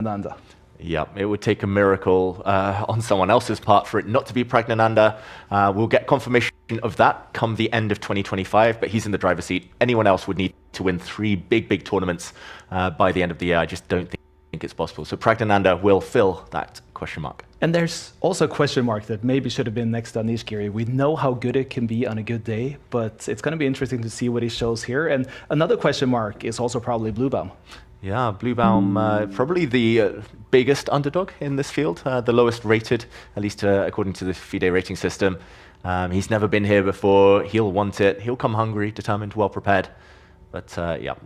Pragnananda. Yeah, it would take a miracle on someone else's part for it not to be Pragnananda. We'll get confirmation of that come the end of 2025, but he's in the driver's seat. Anyone else would need to win 3 big tournaments by the end of the year. I just don't think it's possible. So Pragnananda will fill that question mark. And there's also a question mark that maybe should have been next to Anish Giri. We know how good it can be on a good day, but it's going to be interesting to see what he shows here. And another question mark is also probably Bluebaum. Yeah, Bluebaum, probably the biggest underdog in this field, the lowest rated, at least according to the FIDE rating system. He's never been here before. He'll want it. He'll come hungry, determined, well prepared. But yeah,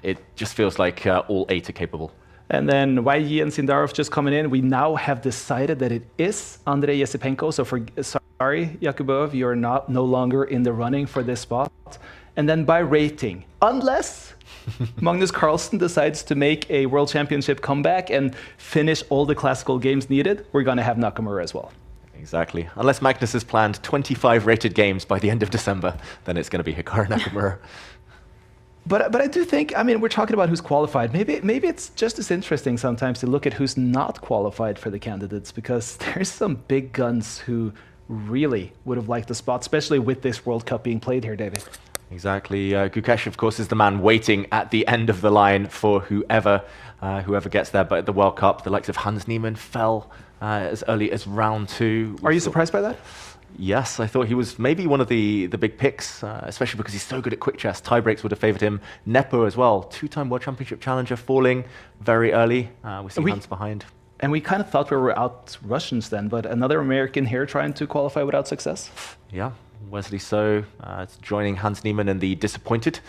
it just feels like all 8 are capable. And then YG and Sindarov just coming in. We now have decided that it is Andrei Yesipenko. So sorry, Yakubov, you're no longer in the running for this spot. And then by rating, unless Magnus Carlsen decides to make a World Championship comeback and finish all the classical games needed, we're going to have Nakamura as well. Exactly. Unless Magnus has planned 25 rated games by the end of December, then it's going to be Hikaru Nakamura. But I do think, I mean, we're talking about who's qualified. Maybe it's just as interesting sometimes to look at who's not qualified for the candidates, because there's some big guns who really would have liked the spot, especially with this World Cup being played here, David. Exactly. Gukesh, of course, is the man waiting at the end of the line for whoever gets there. But at the World Cup, the likes of Hans Niemann fell as early as round 2. Are you surprised by that? Yes, I thought he was maybe one of the big picks, especially because he's so good at quick chess. Tie breaks would have favored him. Nepo as well, 2-time World Championship challenger, falling very early. We see Hans behind. And we kind of thought we were out Russians then, but another American here trying to qualify without success? Yeah, Wesley So joining Hans Niemann and the disappointed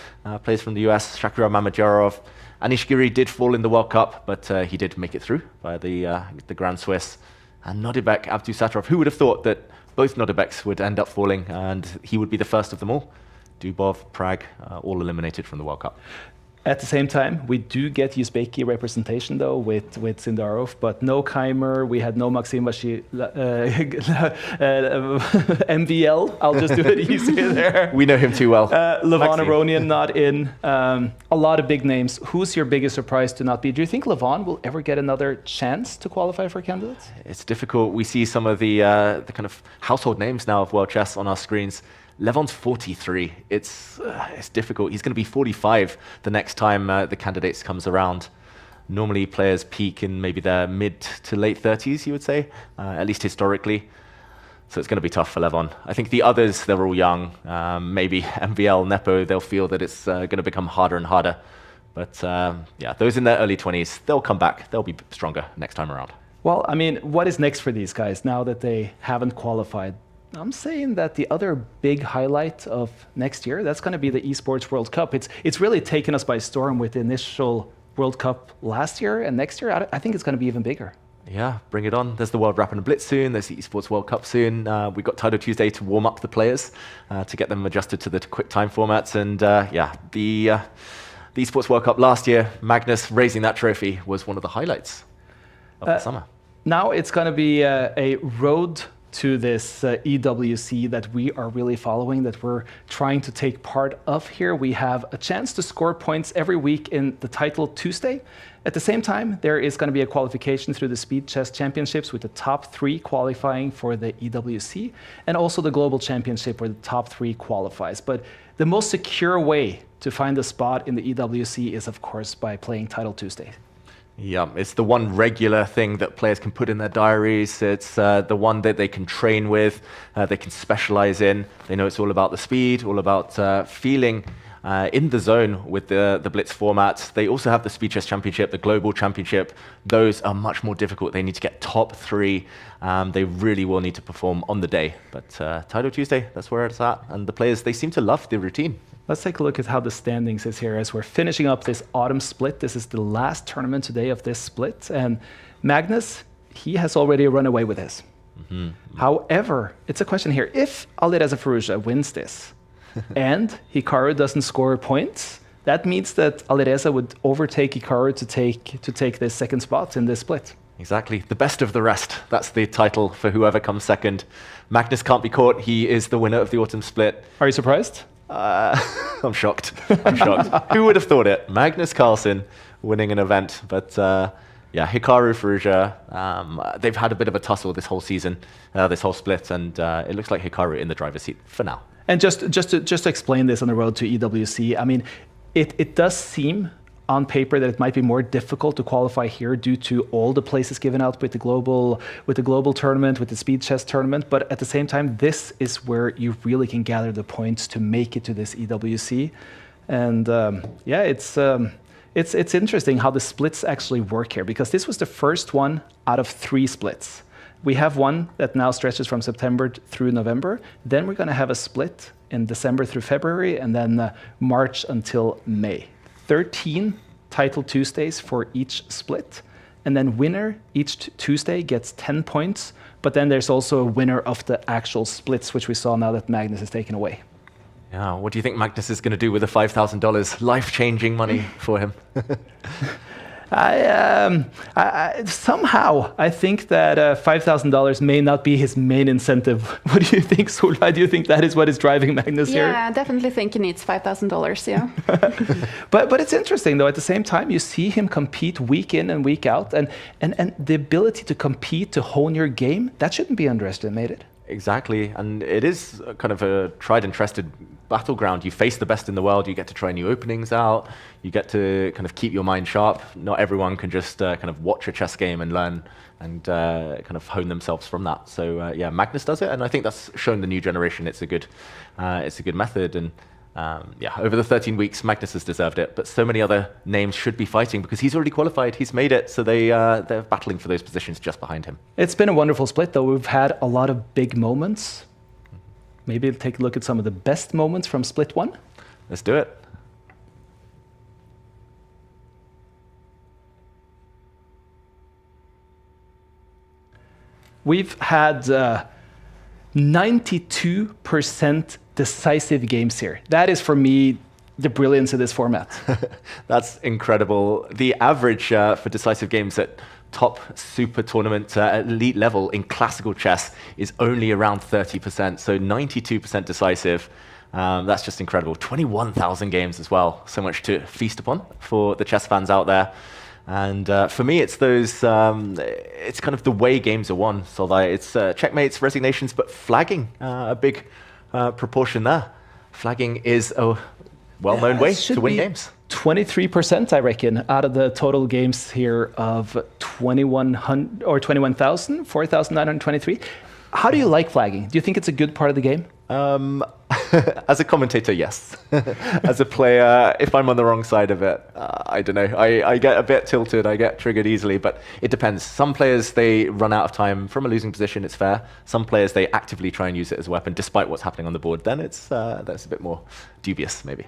players from the US, Shakira Mamedyarov. Anish Giri did fall in the World Cup, but he did make it through by the Grand Swiss. And Nodibek Abdusattorov, who would have thought that both Nodibeks would end up falling and he would be the first of them all? Dubov, Prague, all eliminated from the World Cup. At the same time, we do get Uzbeki representation, though, with Sindarov, but no Keimer. We had no Maxim MVL. I'll just do it easy there. We know him too well. Levon Aronian not in. A lot of big names. Who's your biggest surprise to not be? Do you think Levon will ever get another chance to qualify for candidates? It's difficult. We see some of the kind of household names now of World Chess on our screens. Levon's 43. It's difficult. He's going to be 45 the next time the candidates comes around. Normally players peak in maybe their mid to late 30s, you would say, at least historically. So it's going to be tough for Levon. I think the others, they're all young. Maybe MVL, Nepo, they'll feel that it's going to become harder and harder. But yeah, those in their early 20s, they'll come back. They'll be stronger next time around. Well, I mean, what is next for these guys now that they haven't qualified? I'm saying that the other big highlight of next year, that's going to be the Esports World Cup. It's really taken us by storm with the initial World Cup last year, and next year I think it's going to be even bigger. Yeah, bring it on. There's the World Rapid and Blitz soon. There's the Esports World Cup soon. We've got Title Tuesday to warm up the players, to get them adjusted to the quick time formats. And yeah, the Esports World Cup last year, Magnus raising that trophy was one of the highlights of the summer. Now it's going to be a road to this EWC that we are really following, that we're trying to take part of here. We have a chance to score points every week in the Title Tuesday. At the same time, there is going to be a qualification through the Speed Chess Championships with the top 3 qualifying for the EWC, and also the Global Championship where the top 3 qualifies. But the most secure way to find a spot in the EWC is, of course, by playing Title Tuesday. Yeah, it's the one regular thing that players can put in their diaries. It's the one that they can train with, they can specialize in. They know it's all about the speed, all about feeling in the zone with the Blitz format. They also have the Speed Chess Championship, the Global Championship. Those are much more difficult. They need to get top 3. They really will need to perform on the day. But Title Tuesday, that's where it's at. And the players, they seem to love the routine. Let's take a look at how the standings is here as we're finishing up this autumn split. This is the last tournament today of this split. And Magnus, he has already run away with this. However, it's a question here. If Alireza Firouzja wins this and Hikaru doesn't score points, that means that Alireza would overtake Hikaru to take this second spot in this split. Exactly. The best of the rest. That's the title for whoever comes second. Magnus can't be caught. He is the winner of the autumn split. Are you surprised? I'm shocked. I'm shocked. Who would have thought it? Magnus Carlsen winning an event. But Yeah, Hikaru, Ferrugia, they've had a bit of a tussle this whole season, this whole split, and it looks like Hikaru in the driver's seat for now. And just to explain this on the road to EWC, I mean, it does seem on paper that it might be more difficult to qualify here due to all the places given out with the global tournament, with the speed chess tournament. But at the same time, this is where you really can gather the points to make it to this EWC. And yeah, it's interesting how the splits actually work here, because this was the first one out of 3 splits. We have one that now stretches from September through November. Then we're going to have a split in December through February, and then March until May. 13 Title Tuesdays for each split. And then winner each Tuesday gets 10 points. But then there's also a winner of the actual splits, which we saw now that Magnus is taken away. Yeah, what do you think Magnus is going to do with the $5,000? Life-changing money for him. Somehow, I think that $5,000 may not be his main incentive. What do you think, Solveig? Do you think that is what is driving Magnus here? Yeah, I definitely think he needs $5,000, yeah. But it's interesting, though. At the same time, you see him compete week in and week out. And the ability to compete, to hone your game, that shouldn't be underestimated. Exactly, and it is kind of a tried and trusted battleground. You face the best in the world, you get to try new openings out, you get to kind of keep your mind sharp. Not everyone can just kind of watch a chess game and learn and kind of hone themselves from that. So yeah, Magnus does it, and I think that's shown the new generation it's a good method. And yeah, over the 13 weeks, Magnus has deserved it, but so many other names should be fighting because he's already qualified, he's made it, so they're battling for those positions just behind him. It's been a wonderful split, though. We've had a lot of big moments. Maybe take a look at some of the best moments from split 1. Let's do it. We've had 92% decisive games here. That is, for me, the brilliance of this format. That's incredible. The average for decisive games at top super tournament elite level in classical chess is only around 30%, so 92% decisive. That's just incredible. 21,000 games as well. So much to feast upon for the chess fans out there. And for me, it's those, it's kind of the way games are won. So like, it's checkmates, resignations, but flagging, a big proportion there. Flagging is a well-known way to win games. 23%, I reckon, out of the total games here of 21,000 or 21,000, 4,923. How do you like flagging? Do you think it's a good part of the game? As a commentator, yes. As a player, if I'm on the wrong side of it, I don't know. I get a bit tilted, I get triggered easily, but it depends. Some players, they run out of time from a losing position, it's fair. Some players, they actively try and use it as a weapon despite what's happening on the board. Then it's that's a bit more dubious, maybe.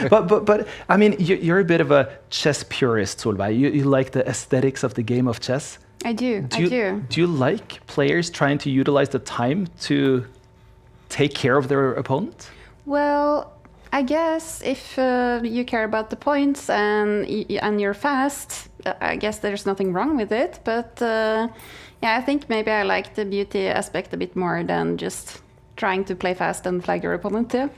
but I mean, you're a bit of a chess purist, Solveig. You like the aesthetics of the game of chess. I do. Do you like players trying to utilize the time to take care of their opponent? Well, I guess if you care about the points and you're fast, I guess there's nothing wrong with it. But yeah, I think maybe I like the beauty aspect a bit more than just trying to play fast and flag your opponent too.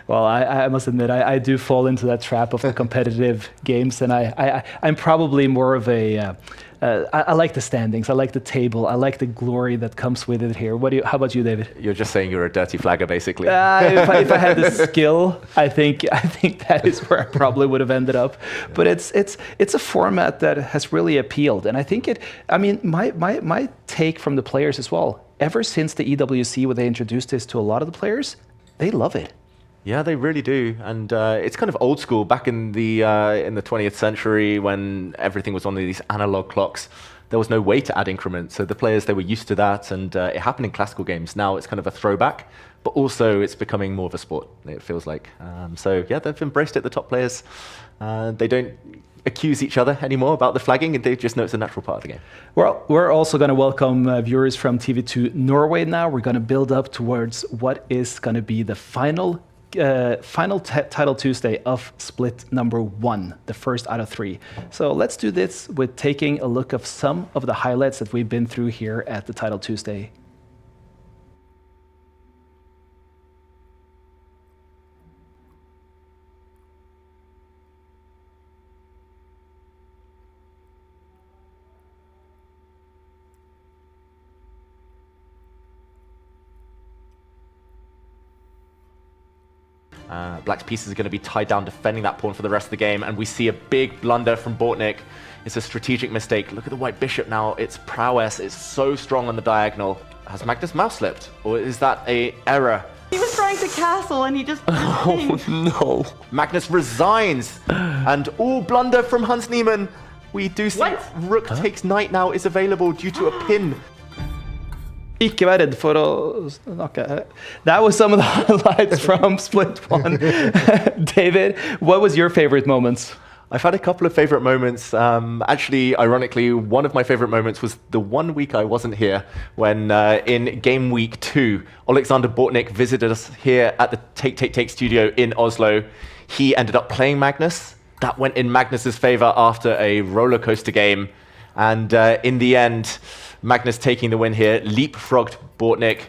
Well, I must admit, I do fall into that trap of the competitive games, and I'm probably more of a I like the standings, I like the table, I like the glory that comes with it here. How about you, David? You're just saying you're a dirty flagger, basically. If I had the skill, I think that is where I probably would have ended up. But it's a format that has really appealed, and I think I mean, my take from the players as well. Ever since the EWC, where they introduced this to a lot of the players, they love it. Yeah, they really do, and it's kind of old school. Back in the 20th century, when everything was on these analog clocks, there was no way to add increments. So the players, they were used to that, and it happened in classical games. Now it's kind of a throwback, but also it's becoming more of a sport, it feels like. So yeah, they've embraced it, the top players. They don't accuse each other anymore about the flagging, and they just know it's a natural part of the game. Well, we're also going to welcome viewers from TV2 Norway now. We're going to build up towards what is going to be the final Title Tuesday of split number 1, the first out of 3. So let's do this with taking a look of some of the highlights that we've been through here at the Title Tuesday. Black's pieces are going to be tied down defending that pawn for the rest of the game, and we see a big blunder from Bortnik. It's a strategic mistake. Look at the white bishop now. Its prowess is so strong on the diagonal. Has Magnus mouse slipped, or is that a error? He was trying to castle and he just... Oh no. Magnus resigns, and all blunder from Hans Niemann. We do see rook takes knight now is available due to a pin. Ikke vær redd for å snakke. That was some of the highlights from Split 1. David, what was your favorite moments? I've had a couple of favorite moments. Actually, ironically, one of my favorite moments was the 1 week I wasn't here when in game week 2, Alexander Bortnik visited us here at the Take studio in Oslo. He ended up playing Magnus. That went in Magnus's favor after a roller coaster game. And in the end, Magnus taking the win here, leapfrogged Bortnik.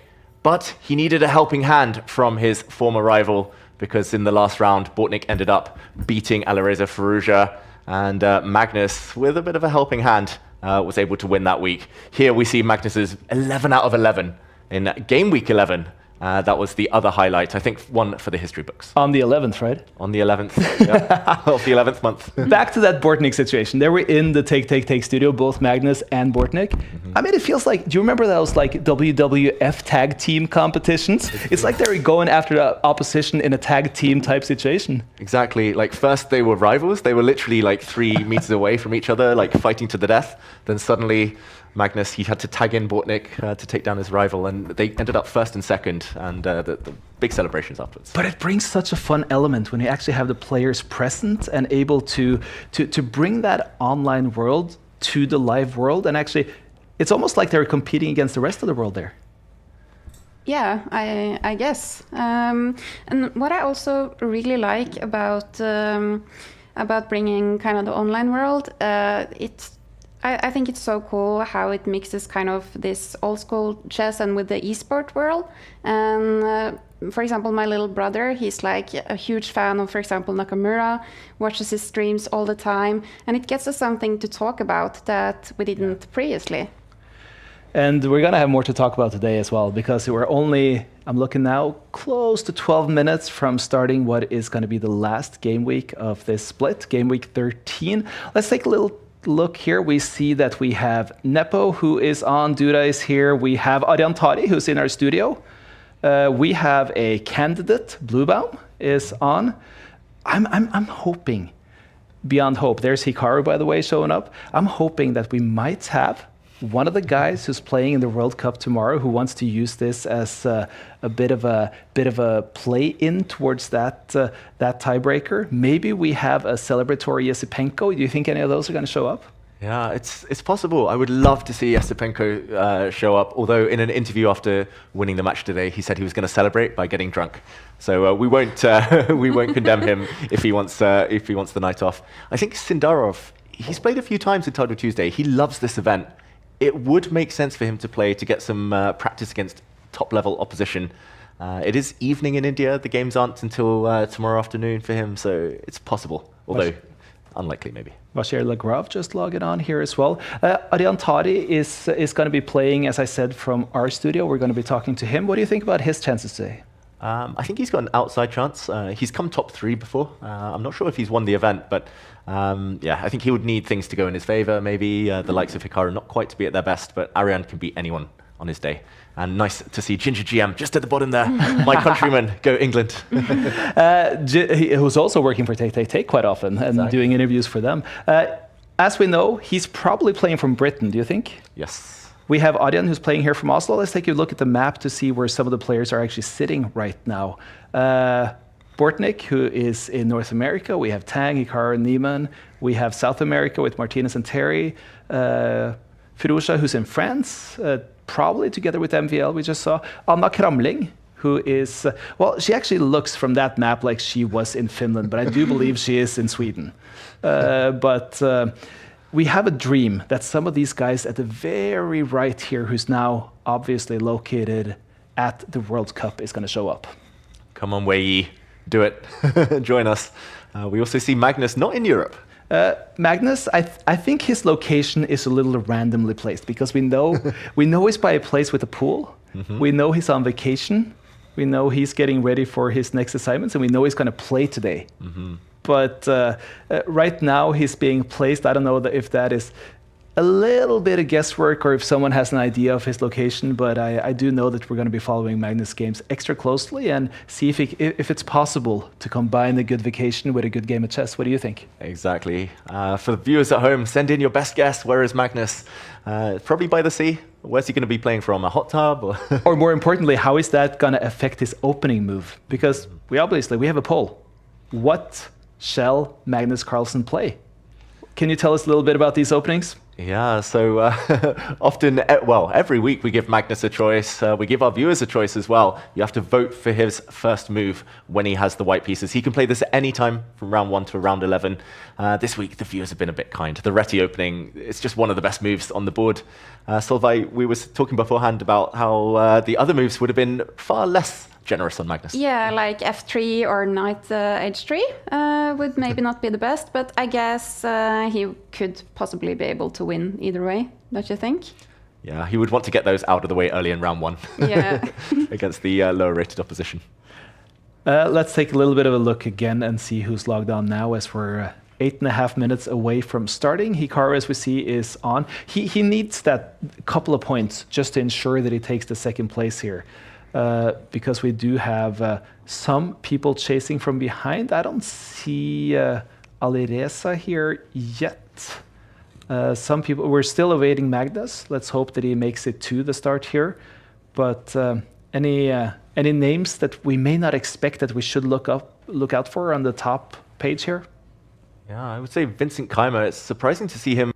But he needed a helping hand from his former rival, because in the last round, Bortnik ended up beating Alireza Firouzja, and Magnus, with a bit of a helping hand, was able to win that week. Here we see Magnus's 11 out of 11 in game week 11. That was the other highlight, I think one for the history books. On the 11th, right? On the 11th, yeah, of the 11th month. Back to that Bortnik situation. They were in the Take studio, both Magnus and Bortnik. I mean, it feels like, do you remember those like WWF tag team competitions? It's like they were going after the opposition in a tag team type situation. Exactly. Like first they were rivals. They were literally like 3 meters away from each other, like fighting to the death. Then suddenly Magnus, he had to tag in Bortnik to take down his rival, and they ended up first and second, and the big celebrations afterwards. But it brings such a fun element when you actually have the players present and able to bring that online world to the live world, and actually it's almost like they're competing against the rest of the world there. Yeah, I guess. And what I also really like about bringing kind of the online world, I think it's so cool how it mixes kind of this old school chess and with the esport world. And for example, my little brother, he's like a huge fan of, for example, Nakamura, watches his streams all the time, and it gets us something to talk about that we didn't previously. And we're going to have more to talk about today as well, because we're only, I'm looking now, close to 12 minutes from starting what is going to be the last game week of this split, game week 13. Let's take a little look here. We see that we have Nepo, who is on, Dura is here. We have Arjan Tari, who's in our studio. We have a candidate, Bluebaum, is on. I'm hoping, beyond hope, there's Hikaru, by the way, showing up. I'm hoping that we might have one of the guys who's playing in the World Cup tomorrow who wants to use this as a bit of a play-in towards that tiebreaker. Maybe we have a celebratory Yesipenko. Do you think any of those are going to show up? Yeah, it's possible. I would love to see Yesipenko show up, although in an interview after winning the match today, he said he was going to celebrate by getting drunk. So we won't condemn him if he wants the night off. I think Sindarov, he's played a few times in Title Tuesday. He loves this event. It would make sense for him to play to get some practice against top-level opposition. It is evening in India. The games aren't until tomorrow afternoon for him, so it's possible, although unlikely maybe. Vasher Lagrave just logging on here as well. Arjan Tari is going to be playing, as I said, from our studio. We're going to be talking to him. What do you think about his chances today? I think he's got an outside chance. He's come top 3 before. I'm not sure if he's won the event, but yeah, I think he would need things to go in his favor. Maybe the likes of Hikaru not quite to be at their best, but Arian can beat anyone on his day. And nice to see Ginger GM just at the bottom there. My countryman, go England. He was also working for Take quite often and doing interviews for them. As we know, he's probably playing from Britain, do you think? Yes. We have Arjan, who's playing here from Oslo. Let's take a look at the map to see where some of the players are actually sitting right now. Bortnik, who is in North America. We have Tang, Hikaru, Niemann. We have South America with Martinez and Terry. Firouzja, who's in France, probably together with MVL, we just saw. Anna Kramling, who is, well, she actually looks from that map like she was in Finland, but I do believe she is in Sweden. We have a dream that some of these guys at the very right here, who's now obviously located at the World Cup, is going to show up. Come on, Wei Yi. Do it. Join us. We also see Magnus not in Europe. Magnus, I think his location is a little randomly placed, because we know he's by a place with a pool. We know he's on vacation. We know he's getting ready for his next assignments, and we know he's going to play today. But right now he's being placed. I don't know if that is a little bit of guesswork or if someone has an idea of his location, but I do know that we're going to be following Magnus' games extra closely and see if it's possible to combine a good vacation with a good game of chess. What do you think? Exactly. For the viewers at home, send in your best guess. Where is Magnus? Probably by the sea. Where's he going to be playing from? A hot tub? Or more importantly, how is that going to affect his opening move? Because we have a poll. What shall Magnus Carlsen play? Can you tell us a little bit about these openings? Yeah, so often, every week we give Magnus a choice. We give our viewers a choice as well. You have to vote for his first move when he has the white pieces. He can play this at any time from round 1 to round 11. This week, the viewers have been a bit kind. The Reti opening, it's just one of the best moves on the board. Solveig, we were talking beforehand about how the other moves would have been far less generous on Magnus. Yeah, like f3 or knight h3 would maybe not be the best, but I guess he could possibly be able to win either way, don't you think? Yeah, he would want to get those out of the way early in round 1 yeah. against the lower rated opposition. Let's take a little bit of a look again and see who's logged on now as we're 8.5 minutes away from starting. Hikaru, as we see, is on. He needs that couple of points just to ensure that he takes the second place here. Because we do have some people chasing from behind. I don't see Alireza here yet. Some people, we're still awaiting Magnus. Let's hope that he makes it to the start here. But any names that we may not expect that we should look out for on the top page here? Yeah, I would say Vincent Keimer. It's surprising to see him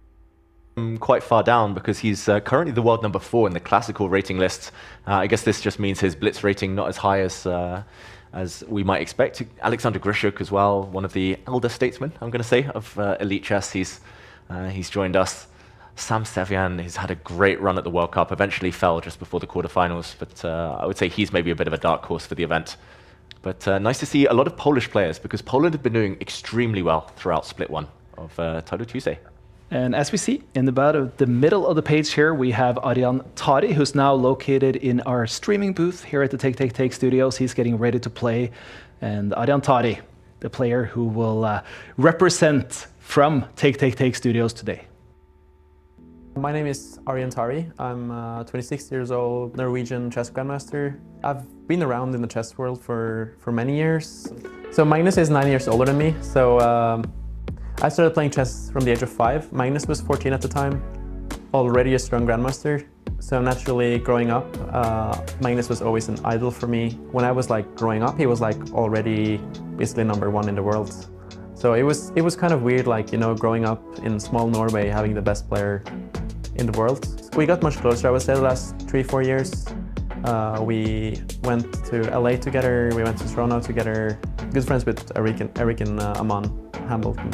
quite far down because he's currently the world number 4 in the classical rating list. I guess this just means his blitz rating not as high as we might expect. Alexander Grishuk as well, one of the elder statesmen, I'm going to say, of elite chess. He's joined us. Sam Sevian has had a great run at the World Cup, eventually fell just before the quarterfinals, but I would say he's maybe a bit of a dark horse for the event. But nice to see a lot of Polish players because Poland have been doing extremely well throughout Split 1 of Title Tuesday. And as we see in about the middle of the page here, we have Arian Tari, who's now located in our streaming booth here at the Take studios. He's getting ready to play. And Arian Tari, the player who will represent from Take studios today. My name is Arian Tari. I'm 26 years old, Norwegian chess grandmaster. I've been around in the chess world for many years. So Magnus is 9 years older than me. So I started playing chess from the age of 5. Magnus was 14 at the time, already a strong grandmaster. So naturally, growing up, Magnus was always an idol for me. When I was growing up, he was already basically number 1 in the world. So it was kind of weird, growing up in small Norway, having the best player in the world. We got much closer, I would say, the last 3-4 years. We went to LA together, we went to Toronto together. Good friends with Eric and Aman Hambleton.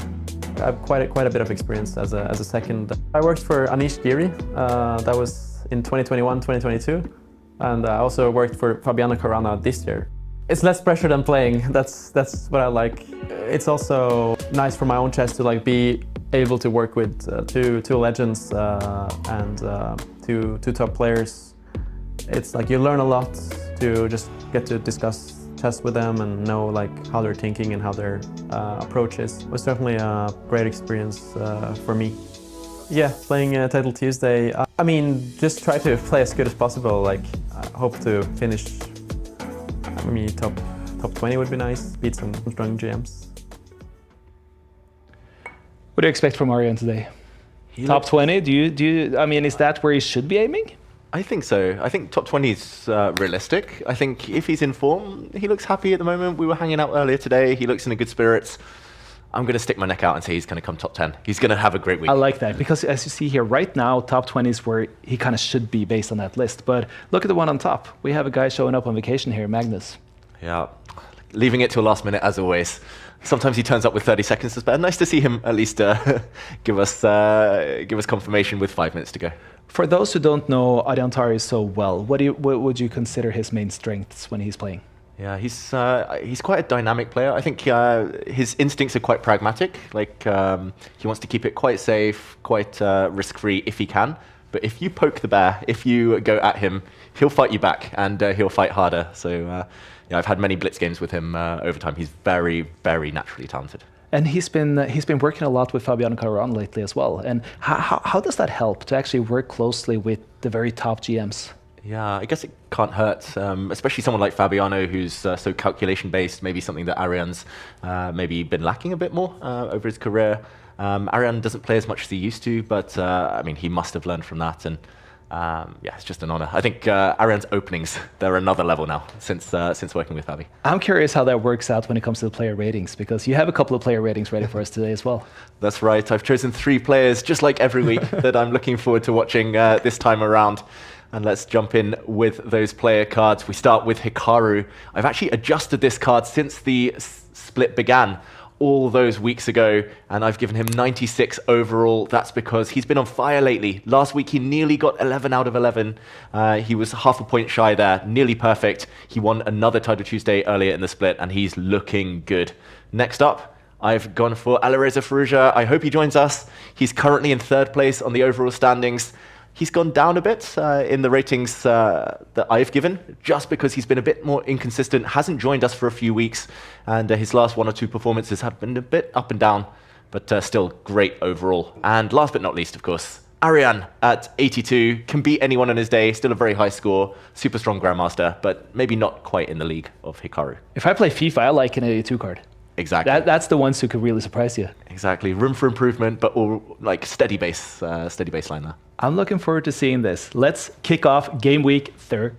I have quite a bit of experience as a second. I worked for Anish Giri, that was in 2021, 2022. And I also worked for Fabiana Caruana this year. It's less pressure than playing, that's what I like. It's also nice for my own chess to be able to work with two legends and two top players. It's you learn a lot to just get to discuss chess with them and know how they're thinking and how their approach is. It was definitely a great experience for me. Yeah, playing Title Tuesday. I mean, just try to play as good as possible. I hope to finish. Top 20 would be nice. Beat some strong GMs. What do you expect from Arian today? Top 20? Do you? I mean, is that where he should be aiming? I think so. I think top 20 is realistic. I think if he's in form, he looks happy at the moment. We were hanging out earlier today. He looks in a good spirits. I'm going to stick my neck out and say he's going to come top 10. He's going to have a great week. I like that because as you see here right now, top 20 is where he kind of should be based on that list. But look at the one on top. We have a guy showing up on vacation here, Magnus. Yeah, leaving it till last minute as always. Sometimes he turns up with 30 seconds to spare. Nice to see him at least give us confirmation with 5 minutes to go. For those who don't know Arian Tari so well, what would you consider his main strengths when he's playing? Yeah, he's quite a dynamic player. I think his instincts are quite pragmatic. He wants to keep it quite safe, quite risk-free if he can. But if you poke the bear, if you go at him, he'll fight you back, and he'll fight harder. So yeah, I've had many blitz games with him over time. He's very, very naturally talented. And he's been working a lot with Fabiano Caron lately as well. And how does that help to actually work closely with the very top GMs? Yeah, I guess it can't hurt, especially someone like Fabiano, who's so calculation-based, maybe something that Arian's maybe been lacking a bit more over his career. Arian doesn't play as much as he used to, but I mean, he must have learned from that. And yeah, it's just an honor. I think Arian's openings, they're another level now since working with Fabi. I'm curious how that works out when it comes to the player ratings, because you have a couple of player ratings ready for us today as well. That's right. I've chosen 3 players, just like every week, that I'm looking forward to watching this time around. And let's jump in with those player cards. We start with Hikaru. I've actually adjusted this card since the split began all those weeks ago, and I've given him 96 overall. That's because he's been on fire lately. Last week, he nearly got 11 out of 11. He was half a point shy there, nearly perfect. He won another Title Tuesday earlier in the split, and he's looking good. Next up, I've gone for Alireza Firouzja. I hope he joins us. He's currently in 3rd place on the overall standings. He's gone down a bit in the ratings that I've given, just because he's been a bit more inconsistent, hasn't joined us for a few weeks, and his last 1 or 2 performances have been a bit up and down, but still great overall. And last but not least, of course, Arian at 82, can beat anyone on his day, still a very high score, super strong Grandmaster, but maybe not quite in the league of Hikaru. If I play FIFA, I like an 82 card. Exactly. That's the ones who could really surprise you. Exactly. Room for improvement, but all like steady baseline there. I'm looking forward to seeing this. Let's kick off Game Week 3.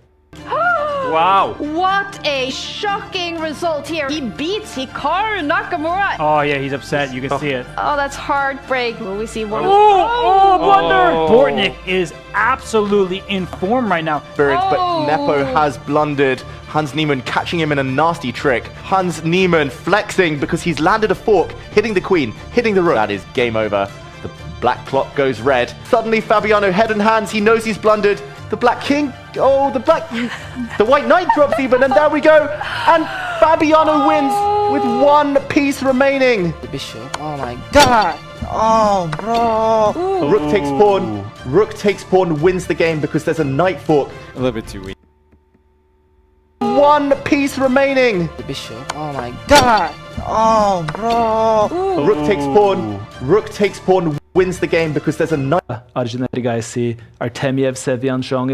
Wow. What a shocking result here. He beats Hikaru Nakamura. Oh, yeah, he's upset. You can see it. Oh, that's heartbreak. Will we see one? Oh, blunder! Bortnik is absolutely in form right now. But Nepo has blundered. Hans Niemann catching him in a nasty trick. Hans Niemann flexing because he's landed a fork, hitting the queen, hitting the rook. That is game over. The black clock goes red. Suddenly Fabiano head and hands. He knows he's blundered. The black king. Oh, the white knight drops even, and there we go. And Fabiano wins with 1 piece remaining. The bishop. Oh my god. Oh, bro. Rook takes pawn. Rook takes pawn, wins the game because there's a knight fork. A little bit too weak. 1 piece remaining. The bishop. Oh my god. Oh, bro. Rook takes pawn. Rook takes pawn, wins the game because there's a knight. Arjun Erigaisi, Artemiev, Sevian Zhong.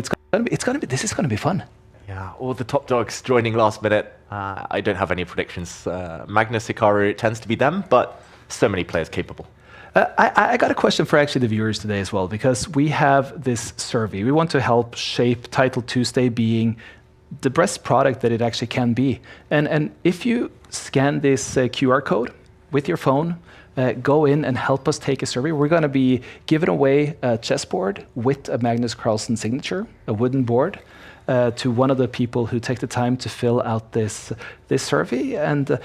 This is gonna be fun. Yeah, all the top dogs joining last minute. I don't have any predictions. Magnus, Hikaru, it tends to be them, but so many players capable. I got a question for actually the viewers today as well, because we have this survey. We want to help shape Title Tuesday being the best product that it actually can be. And if you scan this QR code with your phone, go in and help us take a survey. We're going to be giving away a chessboard with a Magnus Carlsen signature, a wooden board, to one of the people who take the time to fill out this survey. And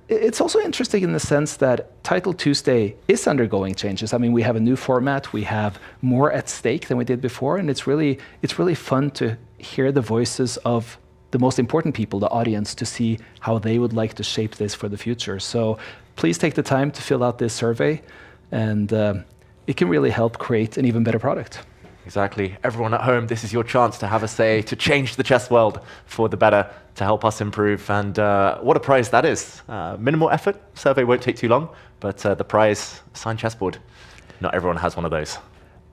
it's also interesting in the sense that Title Tuesday is undergoing changes. I mean, we have a new format, we have more at stake than we did before, and it's really fun to hear the voices of the most important people, the audience, to see how they would like to shape this for the future. So please take the time to fill out this survey, and it can really help create an even better product. Exactly. Everyone at home, this is your chance to have a say, to change the chess world for the better, to help us improve. And what a prize that is. Minimal effort. Survey won't take too long, but the prize, signed chessboard. Not everyone has one of those.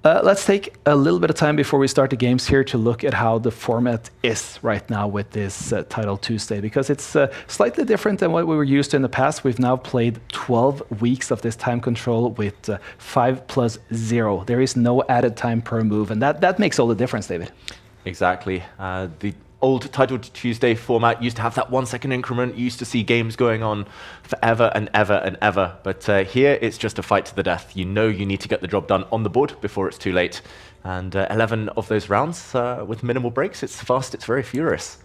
Let's take a little bit of time before we start the games here to look at how the format is right now with this Title Tuesday, because it's slightly different than what we were used to in the past. We've now played 12 weeks of this time control with 5+0. There is no added time per move, and that makes all the difference, David. Exactly. The old Title Tuesday format used to have that 1 second increment. You used to see games going on forever and ever and ever. But here it's just a fight to the death. You know you need to get the job done on the board before it's too late. And 11 of those rounds with minimal breaks. It's fast, it's very furious.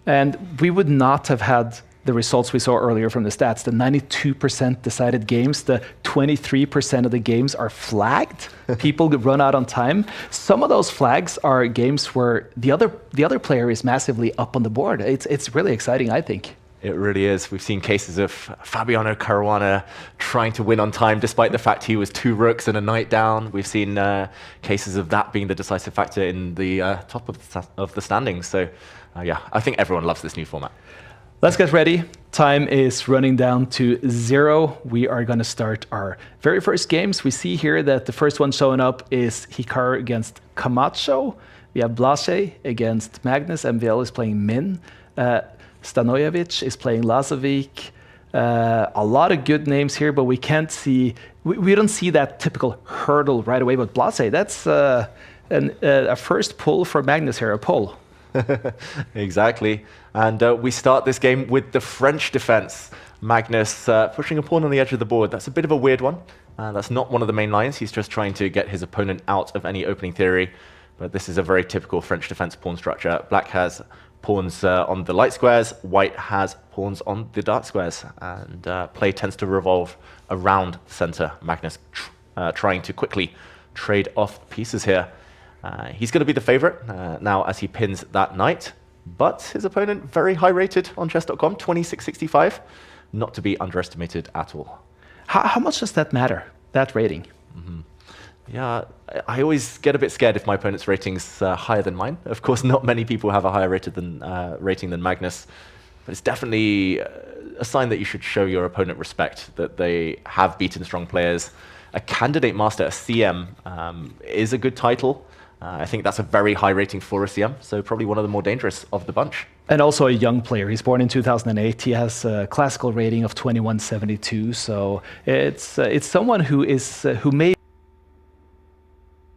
And we would not have had the results we saw earlier from the stats. The 92% decided games, the 23% of the games are flagged. People run out on time. Some of those flags are games where the other player is massively up on the board. It's really exciting, I think. It really is. We've seen cases of Fabiano Caruana trying to win on time despite the fact he was 2 rooks and a knight down. We've seen cases of that being the decisive factor in the top of the standings. So, yeah, I think everyone loves this new format. Let's get ready. Time is running down to 0. We are going to start our very first games. We see here that the first one showing up is Hikaru against Camacho. We have Blase against Magnus. MVL is playing Min. Stanojevic is playing Lazovic. A lot of good names here, but we can't see, we don't see that typical hurdle right away. But Blase, that's a first pull for Magnus here, a pull. Exactly. And we start this game with the French defense. Magnus pushing a pawn on the edge of the board. That's a bit of a weird one. That's not one of the main lines. He's just trying to get his opponent out of any opening theory. But this is a very typical French defense pawn structure. Black has pawns on the light squares, white has pawns on the dark squares, and play tends to revolve around the center. Magnus trying to quickly trade off pieces here. He's going to be the favorite now as he pins that knight, but his opponent very high rated on chess.com, 2665, not to be underestimated at all. How much does that matter, that rating? Yeah, I always get a bit scared if my opponent's rating's higher than mine. Of course, not many people have a higher rating than Magnus, but it's definitely a sign that you should show your opponent respect, that they have beaten strong players. A candidate master, a CM, is a good title. I think that's a very high rating for a CM, so probably one of the more dangerous of the bunch. And also a young player. He's born in 2008. He has a classical rating of 2172, so it's someone who may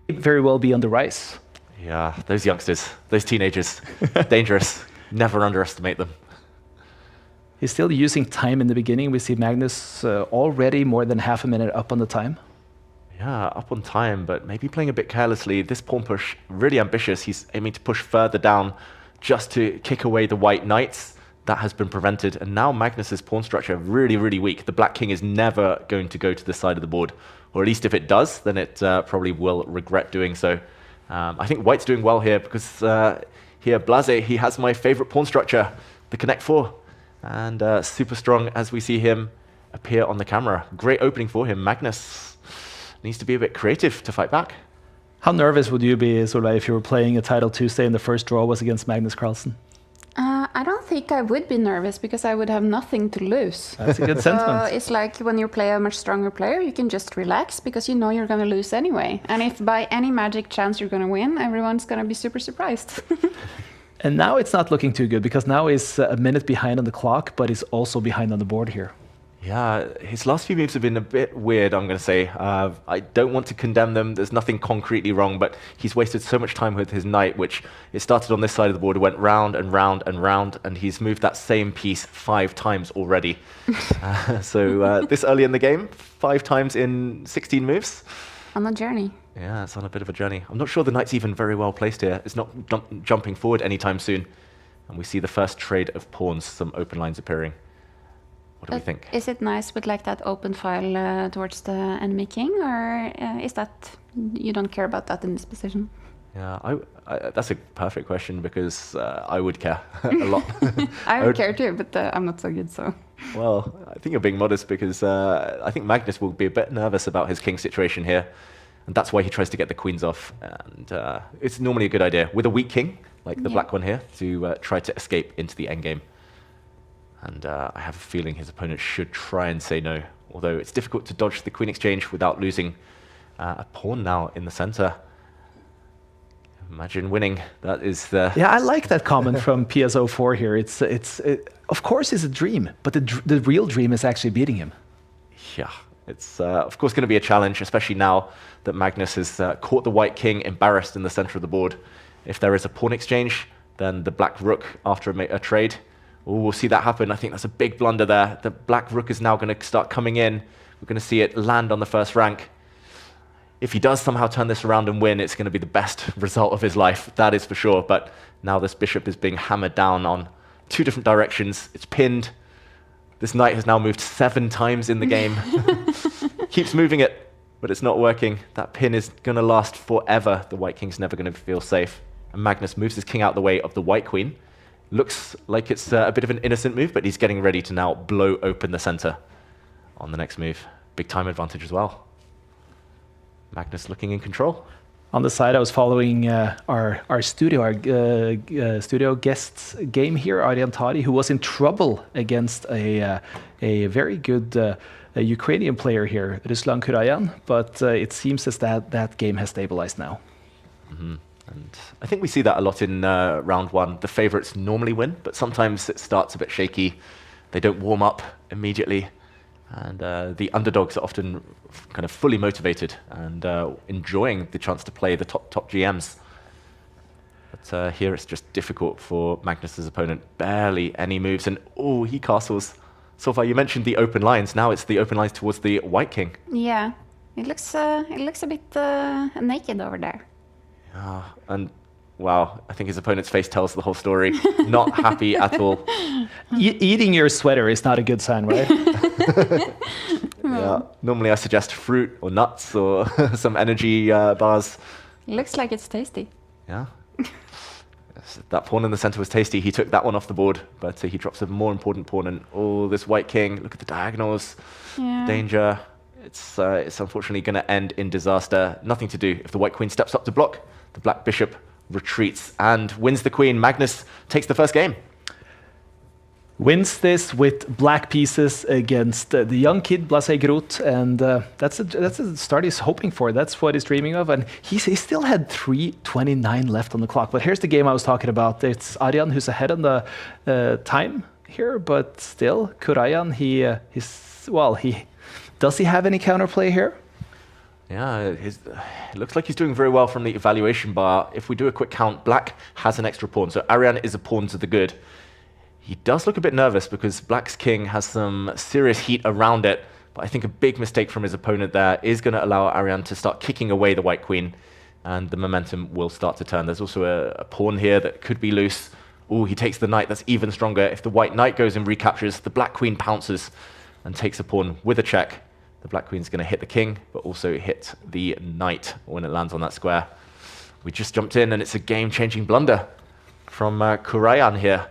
very well be on the rise. Yeah, those youngsters, those teenagers, dangerous. Never underestimate them. He's still using time in the beginning. We see Magnus already more than half a minute up on the time. Yeah, up on time, but maybe playing a bit carelessly. This pawn push, really ambitious. He's aiming to push further down just to kick away the white knights. That has been prevented. And now Magnus's pawn structure really, really weak. The black king is never going to go to this side of the board. Or at least if it does, then it probably will regret doing so. I think white's doing well here because here, Blase, he has my favorite pawn structure, the Connect 4. And super strong as we see him appear on the camera. Great opening for him. Magnus needs to be a bit creative to fight back. How nervous would you be, Solveig, if you were playing a title Tuesday and the first draw was against Magnus Carlsen? I don't think I would be nervous because I would have nothing to lose. That's a good sentiment. It's like when you play a much stronger player, you can just relax because you know you're going to lose anyway. And if by any magic chance you're going to win, everyone's going to be super surprised. And now it's not looking too good because now he's a minute behind on the clock, but he's also behind on the board here. Yeah, his last few moves have been a bit weird, I'm going to say. I don't want to condemn them. There's nothing concretely wrong, but he's wasted so much time with his knight, which it started on this side of the board, went round and round and round, and he's moved that same piece 5 times already. So this early in the game, 5 times in 16 moves. On a journey. Yeah, it's on a bit of a journey. I'm not sure the knight's even very well placed here. It's not jumping forward anytime soon. And we see the first trade of pawns, some open lines appearing. What do we think? Is it nice with like that open file towards the enemy king, or is that you don't care about that in this position? Yeah, that's a perfect question because I would care a lot. I would care too, but I'm not so good, so. Well, I think you're being modest because I think Magnus will be a bit nervous about his king situation here, and that's why he tries to get the queens off. And it's normally a good idea with a weak king, like the black one here, to try to escape into the endgame. And I have a feeling his opponent should try and say no, although it's difficult to dodge the queen exchange without losing a pawn now in the center. Imagine winning. That is the... Yeah, I like that comment from PSO4 here. It's of course it's a dream, but the real dream is actually beating him. Yeah, it's of course going to be a challenge, especially now that Magnus has caught the white king embarrassed in the center of the board. If there is a pawn exchange, then the black rook after a trade. Oh, we'll see that happen. I think that's a big blunder there. The black rook is now going to start coming in. We're going to see it land on the first rank. If he does somehow turn this around and win, it's going to be the best result of his life. That is for sure. But now this bishop is being hammered down on 2 different directions. It's pinned. This knight has now moved 7 times in the game. Keeps moving it, but it's not working. That pin is going to last forever. The white king's never going to feel safe. And Magnus moves his king out the way of the white queen. Looks like it's a bit of an innocent move, but he's getting ready to now blow open the center on the next move. Big time advantage as well. Magnus looking in control. On the side, I was following our studio guest's game here, Arjan Tari, who was in trouble against a very good Ukrainian player here, Ruslan Kurayan, but it seems as that game has stabilized now. And I think we see that a lot in round one. The favorites normally win, but sometimes it starts a bit shaky. They don't warm up immediately. And the underdogs are often kind of fully motivated and enjoying the chance to play the top GMs. But here it's just difficult for Magnus's opponent. Barely any moves, and oh, he castles. Solveig, you mentioned the open lines. Now it's the open lines towards the White King. Yeah, it looks a bit naked over there. Yeah, and wow, I think his opponent's face tells the whole story. Not happy at all. Eating your sweater is not a good sign, right? Yeah. Normally I suggest fruit or nuts or some energy bars. Looks like it's tasty. Yeah. Yes, that pawn in the center was tasty. He took that one off the board, but he drops a more important pawn. And oh, this White King, look at the diagonals. Yeah. Danger. It's unfortunately going to end in disaster. Nothing to do. If the White Queen steps up to block, the Black Bishop retreats and wins the Queen. Magnus takes the first game. Wins this with black pieces against the young kid Blase Groth, and that's a start he's hoping for. That's what he's dreaming of, and he still had 3:29 left on the clock. But here's the game I was talking about. It's Arjan who's ahead on the time here, but still Kurayan. Does he have any counterplay here? Yeah, it looks like he's doing very well from the evaluation bar. If we do a quick count, Black has an extra pawn, so Arjan is a pawn to the good. He does look a bit nervous because Black's king has some serious heat around it, but I think a big mistake from his opponent there is going to allow Arjan to start kicking away the White Queen, and the momentum will start to turn. There's also a pawn here that could be loose. Oh, he takes the knight. That's even stronger. If the White Knight goes and recaptures, the Black Queen pounces and takes a pawn with a check. The Black Queen's going to hit the king, but also hit the knight when it lands on that square. We just jumped in, and it's a game-changing blunder from Kurayan here.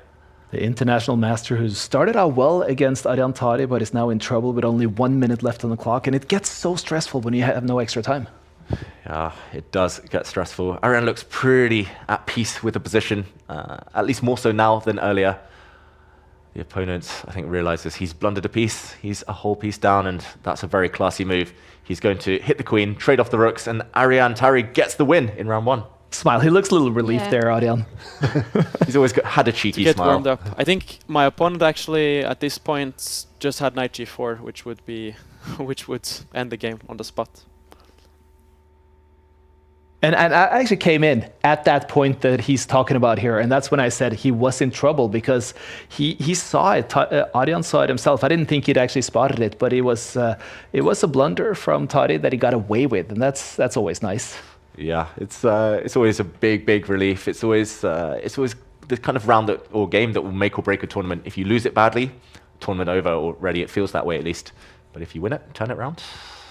The international master who started out well against Arjan Tari, but is now in trouble with only 1 minute left on the clock. And it gets so stressful when you have no extra time. Yeah, it does get stressful. Arjan looks pretty at peace with the position, at least more so now than earlier. The opponent, I think, realizes he's blundered a piece. He's a whole piece down, and that's a very classy move. He's going to hit the queen, trade off the rooks, and Arjan Tari gets the win in round one. Smile. He looks a little relieved there, Arjan. He's always had a cheeky smile. Warmed up. I think my opponent actually, at this point, just had knight g4, which would end the game on the spot. And I actually came in at that point that he's talking about here, and that's when I said he was in trouble because he saw it. Arjan saw it himself. I didn't think he'd actually spotted it, but it was a blunder from Tari that he got away with, and that's always nice. Yeah, it's always a big relief. It's always the kind of round or game that will make or break a tournament. If you lose it badly, tournament over already. It feels that way at least. But if you win it, turn it around,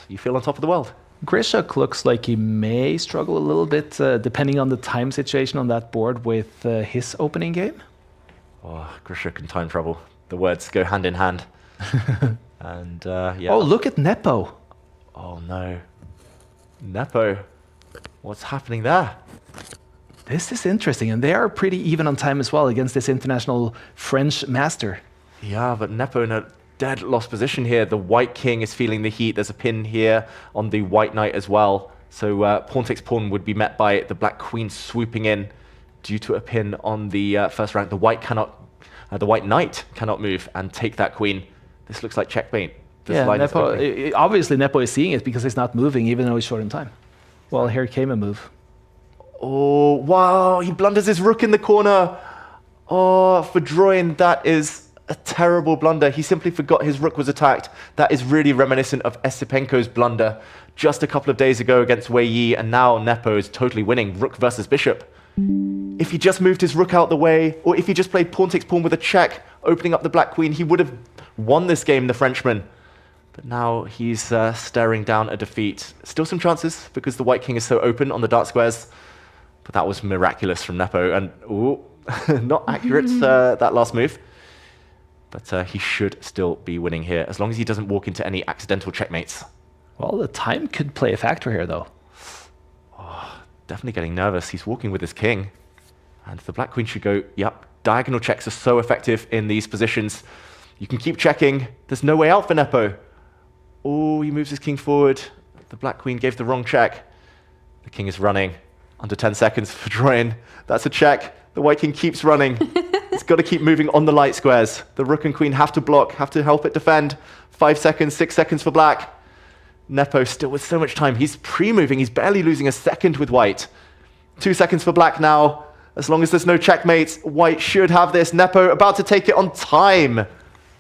you feel on top of the world. Grishuk looks like he may struggle a little bit, depending on the time situation on that board with his opening game. Oh, Grishuk and time trouble. The words go hand in hand. And yeah. Oh, look at Nepo. Oh no, Nepo. What's happening there? This is interesting, and they are pretty even on time as well against this international French master. Yeah, but Nepo in a dead lost position here. The White King is feeling the heat. There's a pin here on the White Knight as well. So pawn takes pawn would be met by the Black Queen swooping in due to a pin on the first rank. The White Knight cannot move and take that queen. This looks like checkmate. Yeah, obviously Nepo is seeing it because he's not moving, even though he's short in time. Well, here came a move. Oh, wow. He blunders his rook in the corner. Oh, for Droin, that is a terrible blunder. He simply forgot his rook was attacked. That is really reminiscent of Esipenko's blunder just a couple of days ago against Wei Yi, and now Nepo is totally winning, rook versus bishop. If he just moved his rook out the way, or if he just played pawn takes pawn with a check, opening up the Black Queen, he would have won this game, the Frenchman. But now he's staring down a defeat. Still some chances because the White King is so open on the dark squares. But that was miraculous from Nepo. And ooh, Not accurate, that last move. But he should still be winning here, as long as he doesn't walk into any accidental checkmates. Well, the time could play a factor here, though. Oh, definitely getting nervous. He's walking with his king. And the black queen should go, yep, diagonal checks are so effective in these positions. You can keep checking. There's no way out for Nepo. Oh, he moves his king forward. The black queen gave the wrong check. The king is running. Under 10 seconds for drawing. That's a check. The white king keeps running. It's got to keep moving on the light squares. The rook and queen have to block, have to help it defend. 5 seconds, 6 seconds for black. Nepo still with so much time. He's pre-moving. He's barely losing a second with white. 2 seconds for black now. As long as there's no checkmates, white should have this. Nepo about to take it on time.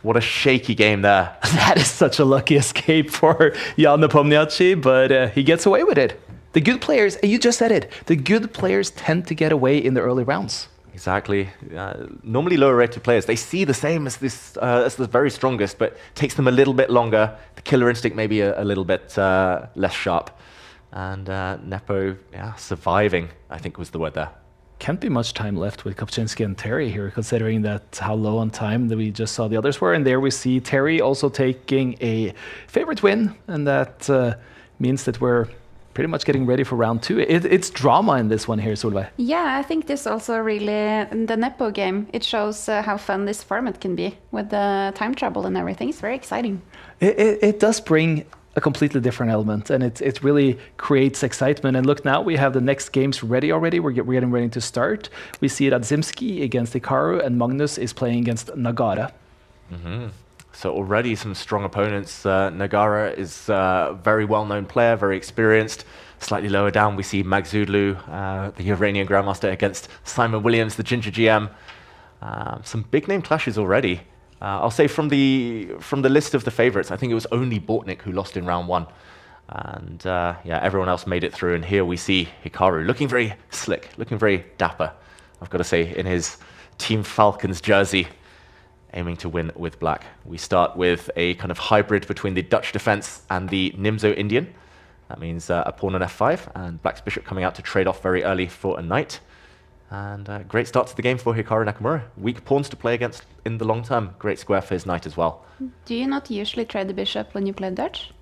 What a shaky game there. That is such a lucky escape for Jan Nepomniachtchi, but he gets away with it. The good players, you just said it, the good players tend to get away in the early rounds. Exactly. Normally lower rated players, they see the same as this as the very strongest, but takes them a little bit longer. The killer instinct maybe a little bit less sharp. And Nepo, surviving, I think was the word there. Can't be much time left with Kopczynski and Terry here, considering that how low on time that we just saw the others were. And there we see Terry also taking a favorite win, and that means that we're pretty much getting ready for round 2. It's drama in this one here, Solveig. Yeah, I think this also really, the Nepo game, it shows how fun this format can be with the time trouble and everything. It's very exciting. It does bring a completely different element, and it really creates excitement. And look, now we have the next games ready already. We're getting ready to start. We see Radzimski against Hikaru, and Magnus is playing against Nagara. Mm-hmm. So already some strong opponents. Nagara is a very well-known player, very experienced. Slightly lower down, we see Magzudlu, the Iranian Grandmaster, against Simon Williams, the Ginger GM. Some big-name clashes already. I'll say from the list of the favorites, I think it was only Bortnik who lost in round 1. And everyone else made it through. And here we see Hikaru looking very slick, looking very dapper, I've got to say, in his Team Falcons jersey, aiming to win with black. We start with a kind of hybrid between the Dutch defense and the Nimzo Indian. That means a pawn on f5, and black's bishop coming out to trade off very early for a knight. And great start to the game for Hikaru Nakamura. Weak pawns to play against in the long term. Great square for his knight as well. Do you not usually trade the bishop when you play Dutch?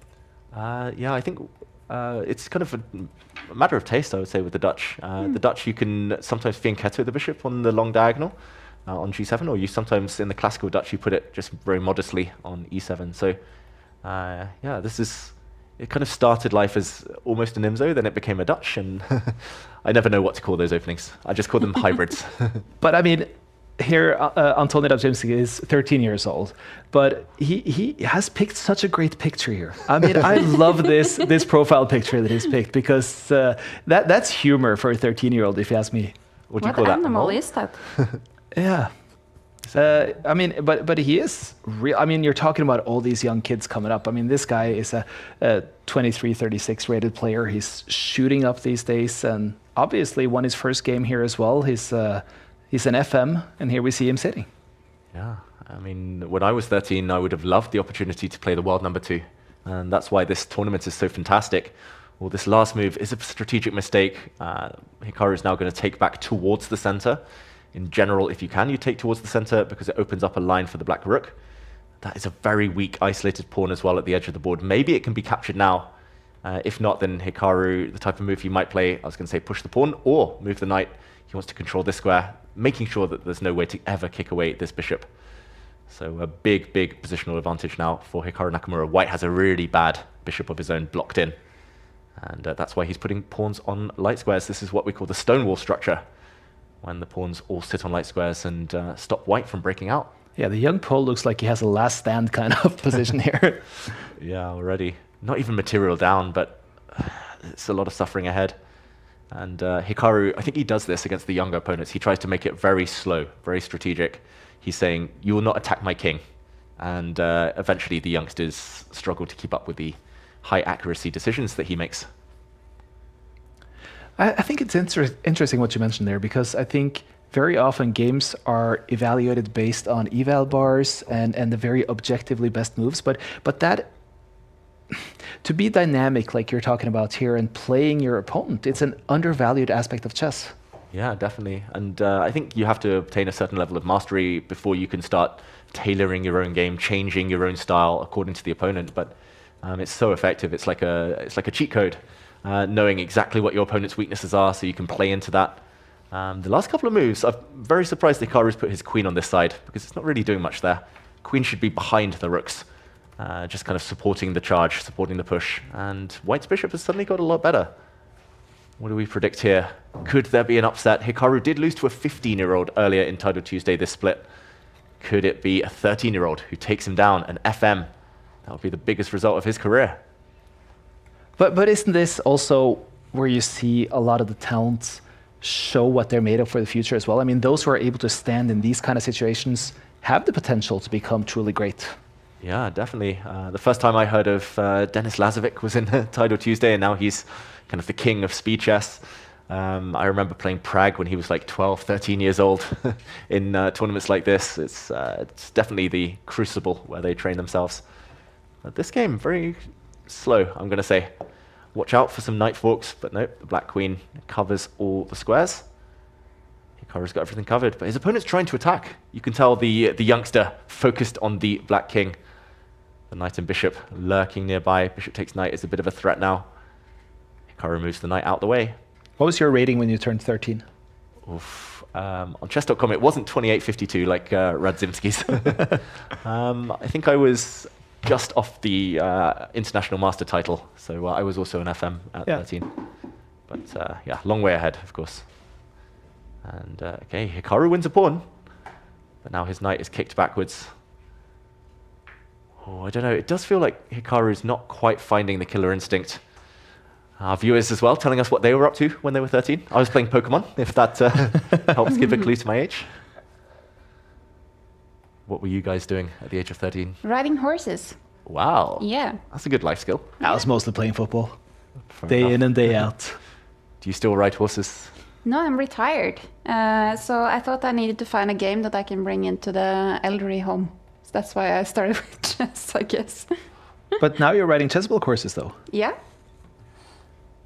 I think it's kind of a matter of taste, I would say, with the Dutch. The Dutch, you can sometimes fianchetto the bishop on the long diagonal on g7, or you sometimes, in the classical Dutch, you put it just very modestly on e7. So, this is... It kind of started life as almost an Nimzo, then it became a Dutch, and I never know what to call those openings. I just call them hybrids. But I mean, here Antoni Radzimski is 13 years old, but he has picked such a great picture here. I mean, I love this profile picture that he's picked, because that's humor for a 13-year-old, if you ask me. What do you call that? What animal is that? Yeah. I mean, but he is real. I mean, you're talking about all these young kids coming up. I mean, this guy is a 23, 36 rated player. He's shooting up these days, and obviously won his first game here as well. He's an FM, and here we see him sitting. Yeah, I mean, when I was 13, I would have loved the opportunity to play the world number 2, and that's why this tournament is so fantastic. Well, this last move is a strategic mistake. Hikaru is now going to take back towards the center. In general, if you can, you take towards the center because it opens up a line for the black rook. That is a very weak, isolated pawn as well at the edge of the board. Maybe it can be captured now. If not, then Hikaru, the type of move he might play, I was going to say push the pawn or move the knight. He wants to control this square, making sure that there's no way to ever kick away this bishop. So a big, big positional advantage now for Hikaru Nakamura. White has a really bad bishop of his own blocked in. And that's why he's putting pawns on light squares. This is what we call the stonewall structure, when the pawns all sit on light squares and stop white from breaking out. Yeah, the young Pole looks like he has a last stand kind of position here. Yeah, already. Not even material down, but it's a lot of suffering ahead. And Hikaru, I think he does this against the younger opponents. He tries to make it very slow, very strategic. He's saying, you will not attack my king. And eventually the youngsters struggle to keep up with the high accuracy decisions that he makes. I think it's interesting what you mentioned there, because I think very often games are evaluated based on eval bars and the very objectively best moves, but that to be dynamic like you're talking about here and playing your opponent, it's an undervalued aspect of chess. Yeah, definitely. And I think you have to obtain a certain level of mastery before you can start tailoring your own game, changing your own style according to the opponent. But it's so effective. It's like a cheat code, knowing exactly what your opponent's weaknesses are, so you can play into that. The last couple of moves, I'm very surprised Hikaru's put his queen on this side, because it's not really doing much there. Queen should be behind the rooks, just kind of supporting the charge, supporting the push. And White's bishop has suddenly got a lot better. What do we predict here? Could there be an upset? Hikaru did lose to a 15-year-old earlier in Title Tuesday this split. Could it be a 13-year-old who takes him down, an FM? That would be the biggest result of his career. But isn't this also where you see a lot of the talents show what they're made of for the future as well? I mean, those who are able to stand in these kind of situations have the potential to become truly great. Yeah, definitely. The first time I heard of Denis Lazovic was in Tidal Tuesday, and now he's kind of the king of speed chess. I remember playing Prague when he was like 12, 13 years old in tournaments like this. It's definitely the crucible where they train themselves. But this game, very slow, I'm going to say. Watch out for some knight forks, but nope, the black queen covers all the squares. Hikaru's got everything covered, but his opponent's trying to attack. You can tell the youngster focused on the black king. The knight and bishop lurking nearby. Bishop takes knight is a bit of a threat now. Hikaru moves the knight out the way. What was your rating when you turned 13? Oof. On chess.com, it wasn't 28.52 like Radzimski's. I think I was just off the international master title, so I was also an FM at 13. But yeah, long way ahead, of course. And okay, Hikaru wins a pawn, but now his knight is kicked backwards. Oh, I don't know. It does feel like Hikaru's not quite finding the killer instinct. Our viewers as well telling us what they were up to when they were 13. I was playing Pokemon, if that helps give a clue to my age. What were you guys doing at the age of 13? Riding horses. Wow. Yeah. That's a good life skill. I was mostly playing football. Fair Day enough. in and day out. Do you still ride horses? No, I'm retired. So I thought I needed to find a game that I can bring into the elderly home. So that's why I started with chess, I guess. But now you're riding chessable courses, though. Yeah.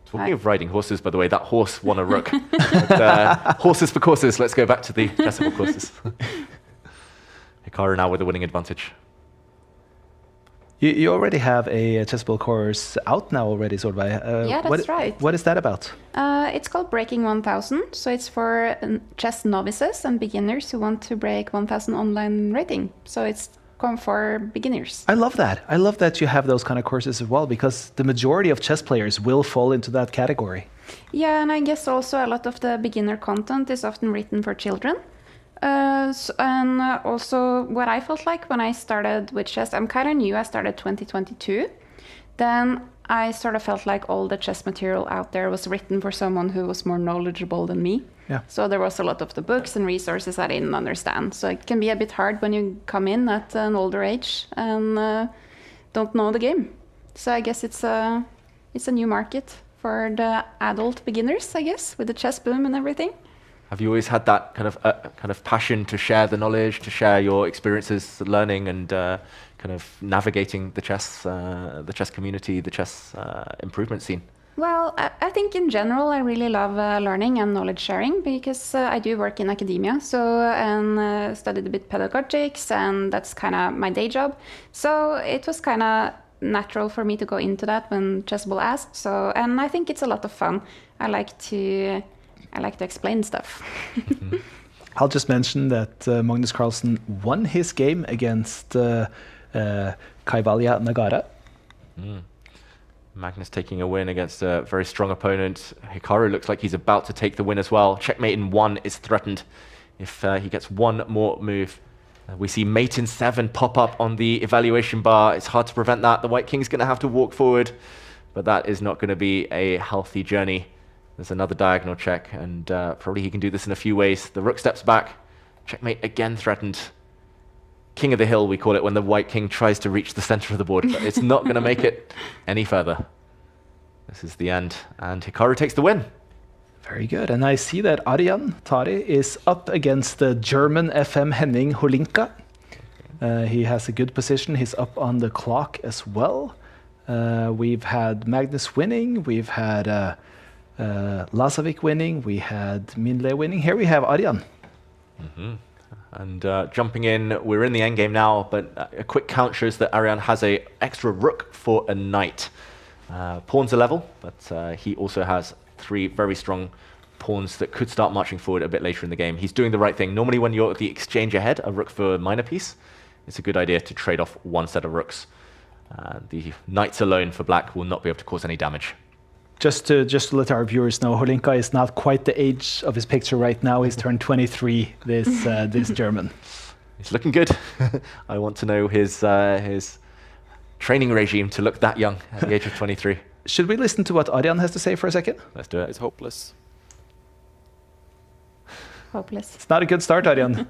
Talking of riding horses, by the way, that horse won a rook. But, horses for courses. Let's go back to the chessable courses. Hikaru now with a winning advantage. You already have a chessable course out now already, Solveig. Yeah, that's right. What is that about? It's called Breaking 1000. So it's for chess novices and beginners who want to break 1000 online rating. So it's come for beginners. I love that. I love that you have those kind of courses as well, because the majority of chess players will fall into that category. Yeah, and I guess also a lot of the beginner content is often written for children. And also what I felt like when I started with chess, I'm kind of new, I started 2022. Then I sort of felt like all the chess material out there was written for someone who was more knowledgeable than me. Yeah. So there was a lot of the books and resources I didn't understand. So it can be a bit hard when you come in at an older age and don't know the game. So I guess it's a new market for the adult beginners, I guess, with the chess boom and everything. Have you always had that kind of passion to share the knowledge, to share your experiences learning and kind of navigating the chess community, the chess improvement scene? Well, I think in general I really love learning and knowledge sharing because I do work in academia, and studied a bit pedagogics, and that's kind of my day job. So it was kind of natural for me to go into that when Chessable asked. So, and I think it's a lot of fun. I like to explain stuff. Mm-hmm. I'll just mention that Magnus Carlsen won his game against Kaivalya Nagara. Mm. Magnus taking a win against a very strong opponent. Hikaru looks like he's about to take the win as well. Checkmate in 1 is threatened if he gets one more move. We see mate in 7 pop up on the evaluation bar. It's hard to prevent that. The White King's going to have to walk forward, but that is not going to be a healthy journey. There's another diagonal check, and probably he can do this in a few ways. The rook steps back. Checkmate again threatened. King of the hill, we call it, when the White King tries to reach the center of the board, but it's not going to make it any further. This is the end, and Hikaru takes the win. Very good. And I see that Arjan Tari is up against the German FM Henning Holinka. He has a good position. He's up on the clock as well. We've had Magnus winning. We've had Lasovic winning, we had Minle winning. Here we have Arjan. And jumping in, we're in the endgame now, but a quick count shows that Arian has a extra rook for a knight. Pawns are level, but he also has 3 very strong pawns that could start marching forward a bit later in the game. He's doing the right thing. Normally when you're at the exchange ahead, a rook for a minor piece, it's a good idea to trade off 1 set of rooks. The knights alone for black will not be able to cause any damage. Just to let our viewers know, Holinka is not quite the age of his picture right now. He's turned 23 this German. He's looking good. I want to know his training regime to look that young at the age of 23. Should we listen to what Arjan has to say for a second? Let's do it. It's hopeless. Hopeless. It's not a good start, Arjan.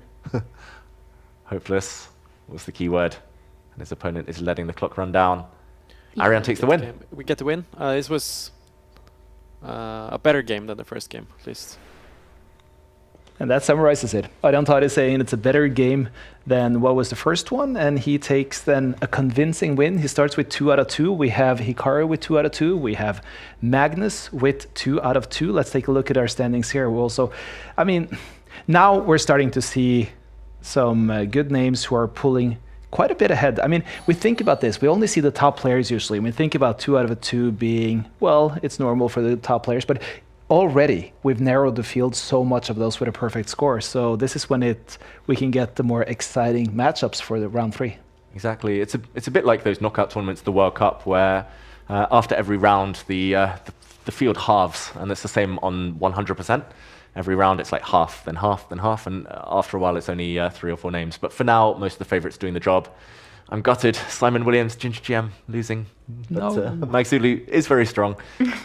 Hopeless was the key word. And his opponent is letting the clock run down. Yeah. Arian takes the win. We get the win. This was a better game than the first game, at least. And that summarizes it. Arjan Tar is saying it's a better game than what was the first one, and he takes then a convincing win. He starts with 2 out of 2. We have Hikaru with 2 out of 2. We have Magnus with 2 out of 2. Let's take a look at our standings here. We also, I mean, now we're starting to see some good names who are pulling quite a bit ahead. I mean, we think about this. We only see the top players usually. We think about 2 out of 2 being, well, it's normal for the top players, but already we've narrowed the field so much of those with a perfect score. So this is when we can get the more exciting matchups for the round 3. Exactly. It's a bit like those knockout tournaments, the World Cup, where after every round the field halves, and it's the same on 100%. Every round it's like half, then half, then half, and after a while it's only 3 or 4 names. But for now, most of the favourites doing the job. I'm gutted. Simon Williams, Ginger GM, losing. But Magzulu is very strong.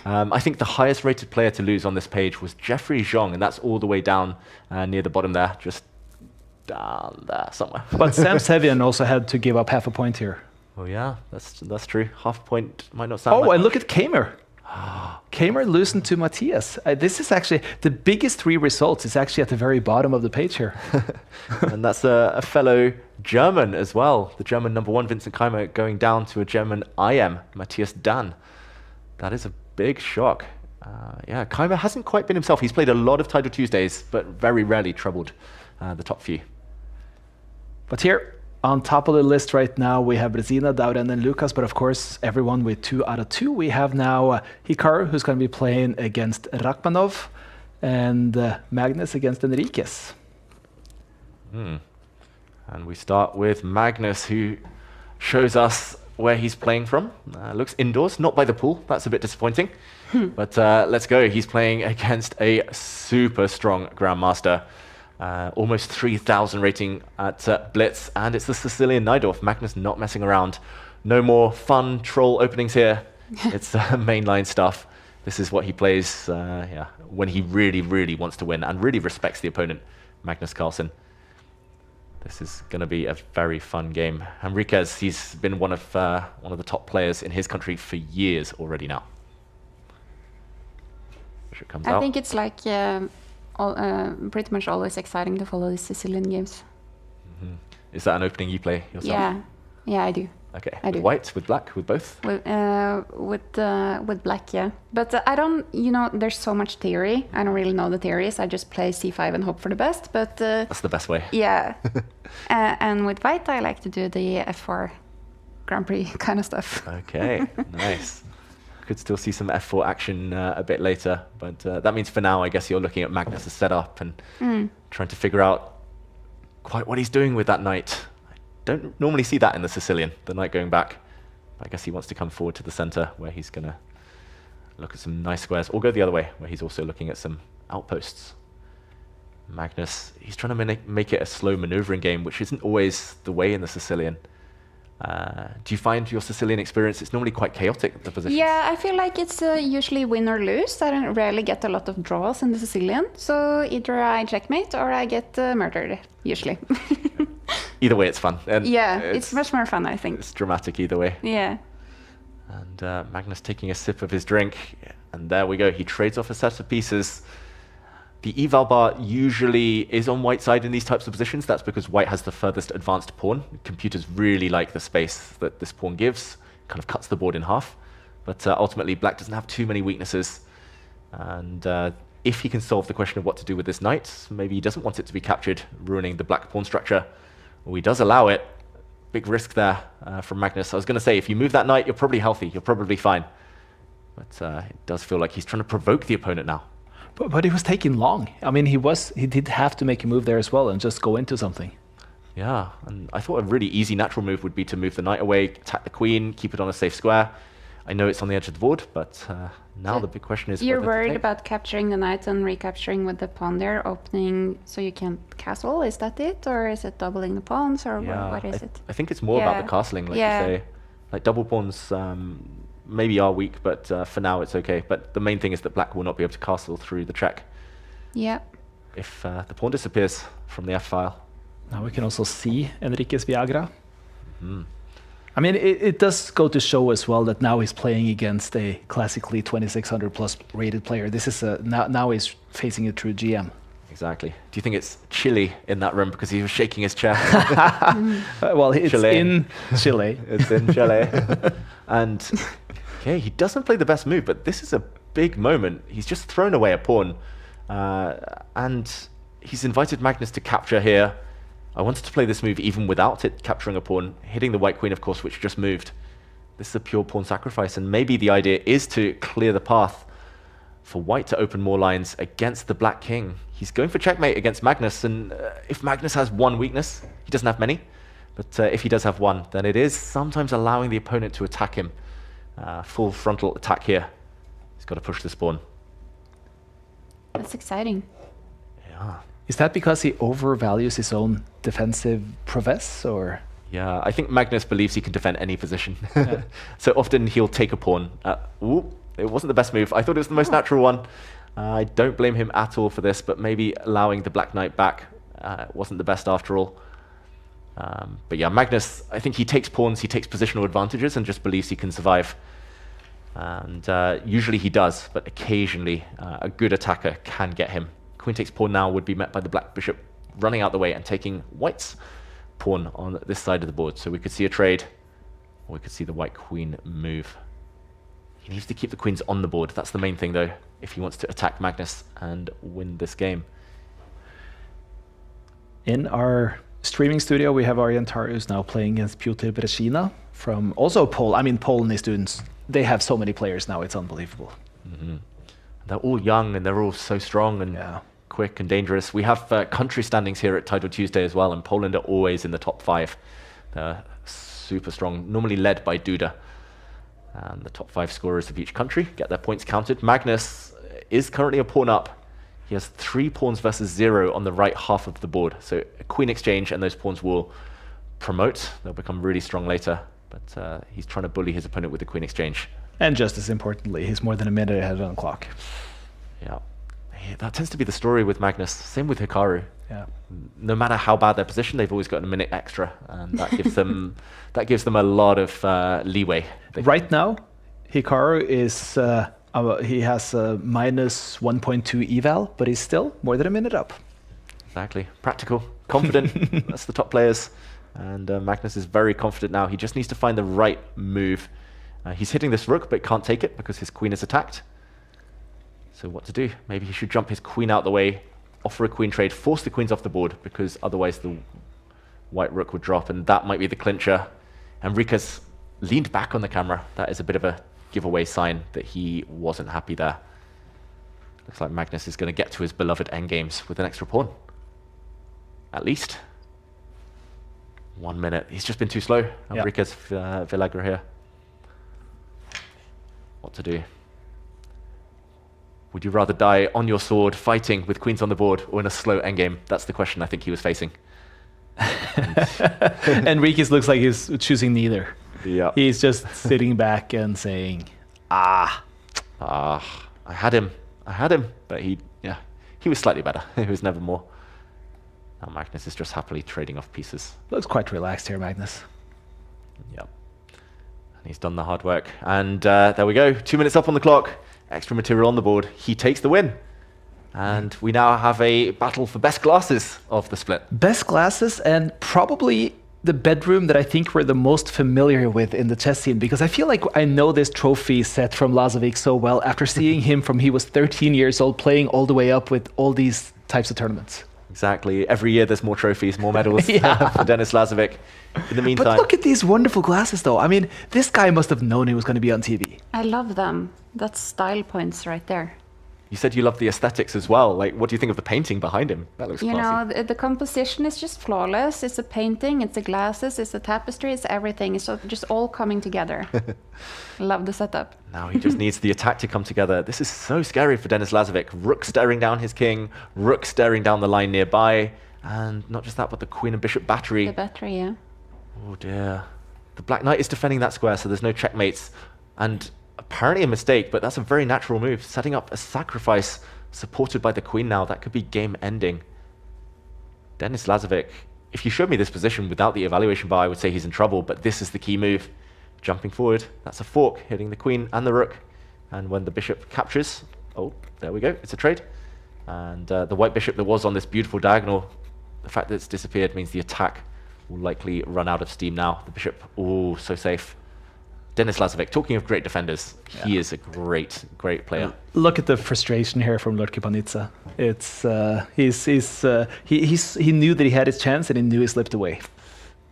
I think the highest rated player to lose on this page was Jeffrey Zhong, and that's all the way down near the bottom there, just down there somewhere. But Sam Sevian also had to give up half a point here. Oh yeah, that's true. Half a point might not sound Oh, like and much. look at Kamer. Kamer losing to Matthias. This is actually, the biggest 3 results is actually at the very bottom of the page here. And that's a fellow German as well. The German #1, Vincent Keimer, going down to a German IM, Matthias Dan. That is a big shock. Yeah, Keimer hasn't quite been himself. He's played a lot of Tidal Tuesdays, but very rarely troubled the top few. But here, on top of the list right now, we have Brezina, Dauren, and Lucas, but of course, everyone with 2 out of 2. We have now Hikaru, who's going to be playing against Rachmanov, and Magnus against Enriquez. And we start with Magnus, who shows us where he's playing from. Looks indoors, not by the pool. That's a bit disappointing. But let's go. He's playing against a super strong Grandmaster. Almost 3,000 rating at Blitz, and it's the Sicilian Najdorf. Magnus not messing around. No more fun troll openings here. It's mainline stuff. This is what he plays when he really, really wants to win and really respects the opponent, Magnus Carlsen. This is going to be a very fun game. Henriquez, he's been one of the top players in his country for years already now. It comes out. I think it's like pretty much always exciting to follow the Sicilian games. Is that an opening you play yourself? Yeah, I do. Okay. I With do. white, with black, with both? With black, yeah. But I don't, there's so much theory. I don't really know the theories. I just play c5 and hope for the best. But That's the best way. yeah. And with white, I like to do the f4 Grand Prix kind of stuff. Okay, nice. Could still see some f4 action a bit later, but that means for now, I guess you're looking at Magnus' setup and trying to figure out quite what he's doing with that knight. I don't normally see that in the Sicilian, the knight going back. But I guess he wants to come forward to the center where he's going to look at some nice squares, or go the other way, where he's also looking at some outposts. Magnus, he's trying to make it a slow maneuvering game, which isn't always the way in the Sicilian. Do you find your Sicilian experience, it's normally quite chaotic, the positions? Yeah, I feel like it's usually win or lose. I don't rarely get a lot of draws in the Sicilian. So either I checkmate or I get murdered, usually. Either way, it's fun. And yeah, it's much more fun, I think. It's dramatic either way. Yeah. And Magnus taking a sip of his drink. And there we go. He trades off a set of pieces. The eval bar usually is on white side in these types of positions. That's because white has the furthest advanced pawn. Computers really like the space that this pawn gives. Kind of cuts the board in half. But ultimately, black doesn't have too many weaknesses. And if he can solve the question of what to do with this knight, maybe he doesn't want it to be captured, ruining the black pawn structure, or he does allow it. Big risk there from Magnus. I was going to say, if you move that knight, you're probably healthy, you're probably fine. But it does feel like he's trying to provoke the opponent now. But it was taking long. I mean, he did have to make a move there as well and just go into something. Yeah, and I thought a really easy natural move would be to move the knight away, attack the queen, keep it on a safe square. I know it's on the edge of the board, but now the big question is... You're worried about capturing the knight and recapturing with the pawn there, opening so you can't castle? Is that it? Or is it doubling the pawns? Or what is it? I think it's more about the castling, like you say. Like double pawns maybe are weak, but for now it's okay. But the main thing is that black will not be able to castle through the check. Yeah. If the pawn disappears from the f-file. Now we can also see Enrique's Viagra. I mean, it does go to show as well that now he's playing against a classically 2600 plus rated player. This is now he's facing a true GM. Exactly. Do you think it's chilly in that room because he was shaking his chair? Well, it's Chile. in Chile. It's in Chile. And okay, he doesn't play the best move, but this is a big moment. He's just thrown away a pawn. And he's invited Magnus to capture here. I wanted to play this move even without it capturing a pawn, hitting the white queen, of course, which just moved. This is a pure pawn sacrifice, and maybe the idea is to clear the path for white to open more lines against the black king. He's going for checkmate against Magnus, and if Magnus has one weakness, he doesn't have many, but if he does have one, then it is sometimes allowing the opponent to attack him. Full frontal attack here. He's got to push this pawn. That's exciting. Yeah. Is that because he overvalues his own defensive prowess, or? Yeah, I think Magnus believes he can defend any position. Yeah. So often he'll take a pawn. Ooh, it wasn't the best move. I thought it was the most natural one. I don't blame him at all for this, but maybe allowing the black knight back wasn't the best after all. But yeah, Magnus, I think he takes pawns, he takes positional advantages and just believes he can survive. And usually he does, but occasionally a good attacker can get him. Queen takes pawn now would be met by the black bishop running out the way and taking white's pawn on this side of the board. So we could see a trade, or we could see the white queen move. He needs to keep the queens on the board. That's the main thing, though, if he wants to attack Magnus and win this game. In our streaming studio, we have Arjen Taru, who's now playing against Piotr Brezina from also Poland. I mean, Poland students, they have so many players now, it's unbelievable. Mm-hmm. They're all young and they're all so strong and quick and dangerous. We have country standings here at Title Tuesday as well, and Poland are always in the top 5. They're super strong, normally led by Duda. And the top 5 scorers of each country get their points counted. Magnus is currently a pawn up. He has 3 pawns versus 0 on the right half of the board. So a queen exchange and those pawns will promote. They'll become really strong later. But he's trying to bully his opponent with the queen exchange. And just as importantly, he's more than a minute ahead on the clock. Yeah. That tends to be the story with Magnus. Same with Hikaru. Yeah. No matter how bad their position, they've always got a minute extra, and that gives them a lot of leeway. Right now, Hikaru is he has a minus 1.2 eval, but he's still more than a minute up. Exactly. Practical, confident. That's the top players. And Magnus is very confident now. He just needs to find the right move. He's hitting this rook, but can't take it because his queen is attacked. So what to do? Maybe he should jump his queen out the way, offer a queen trade, force the queens off the board, because otherwise the white rook would drop, and that might be the clincher. Enrique's leaned back on the camera. That is a bit of a giveaway sign that he wasn't happy there. Looks like Magnus is going to get to his beloved endgames with an extra pawn. At least. 1 minute. He's just been too slow. Enrique's Villagra here. What to do? Would you rather die on your sword, fighting with queens on the board, or in a slow endgame? That's the question I think he was facing. Enriquez looks like he's choosing neither. Yeah. He's just sitting back and saying, I had him. But he was slightly better. He was never more. Now Magnus is just happily trading off pieces. Looks quite relaxed here, Magnus. Yep. And he's done the hard work. And there we go. 2 minutes up on the clock. Extra material on the board. He takes the win. And we now have a battle for best glasses of the split. Best glasses, and probably the bedroom that I think we're the most familiar with in the chess scene, because I feel like I know this trophy set from Lazovic so well after seeing him from he was 13 years old playing all the way up with all these types of tournaments. Exactly. Every year there's more trophies, more medals for Denis Lazovic. In the meantime... But look at these wonderful glasses, though. I mean, this guy must have known he was going to be on TV. I love them. That's style points right there. You said you love the aesthetics as well. Like, what do you think of the painting behind him? That looks You classy. know, the composition is just flawless. It's a painting, it's the glasses, it's the tapestry, it's everything. It's just all coming together. Love the setup. Now he just needs the attack to come together. This is so scary for Denis Lazovic. Rook staring down his king, rook staring down the line nearby, and not just that, but the queen and bishop battery. The battery, yeah. Oh dear. The black knight is defending that square, so there's no checkmates. And apparently a mistake, but that's a very natural move. Setting up a sacrifice supported by the queen now. That could be game ending. Denis Lazovic, if you showed me this position without the evaluation bar, I would say he's in trouble, but this is the key move. Jumping forward, that's a fork, hitting the queen and the rook. And when the bishop captures, oh, there we go, it's a trade. And the white bishop that was on this beautiful diagonal, the fact that it's disappeared means the attack will likely run out of steam now. The bishop, oh, so safe. Denis Lazovic, talking of great defenders, he is a great, great player. Look at the frustration here from Lord Kipanitsa. It's he knew that he had his chance and he knew he slipped away.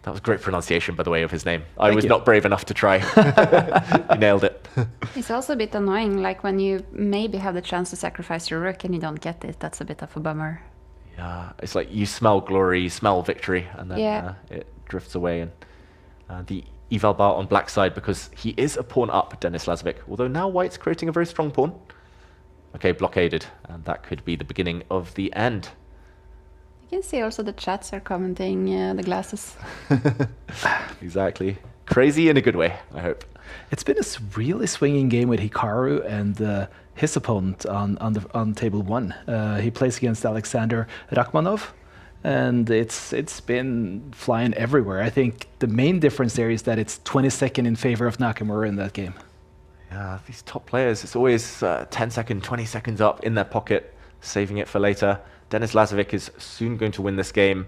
That was great pronunciation, by the way, of his name. I was you. not brave enough to try. You nailed it. It's also a bit annoying, like when you maybe have the chance to sacrifice your rook and you don't get it. That's a bit of a bummer. Yeah, it's like you smell glory, you smell victory, and then it drifts away. And the eval bar on black side, because he is a pawn up, Denis Lazovic. Although now white's creating a very strong pawn. Okay, blockaded, and that could be the beginning of the end. You can see also the chats are commenting the glasses. Exactly. Crazy in a good way, I hope. It's been a really swinging game with Hikaru and his opponent on table 1. He plays against Alexander Rachmanov, and it's been flying everywhere. I think the main difference there is that it's 22nd in favor of Nakamura in that game. Yeah, these top players, it's always 10 seconds, 20 seconds up in their pocket, saving it for later. Denis Lazovic is soon going to win this game,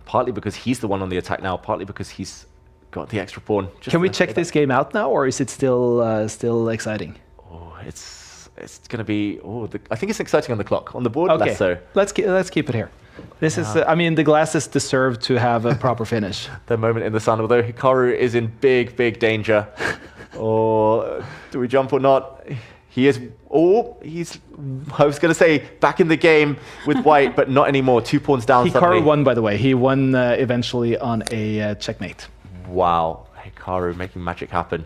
partly because he's the one on the attack now, partly because he's got the extra pawn. Can we check this game out now, or is it still exciting? Oh, it's going to be. Oh, I think it's exciting on the clock. On the board, Okay, less so. let's keep it here. This is. I mean, the glasses deserve to have a proper finish. The moment in the sun, although Hikaru is in big, big danger. Or do we jump or not? He is. Oh, he's. I was going to say back in the game with white, but not anymore. 2 pawns down. Hikaru won, by the way. He won eventually on a checkmate. Wow, Hikaru making magic happen.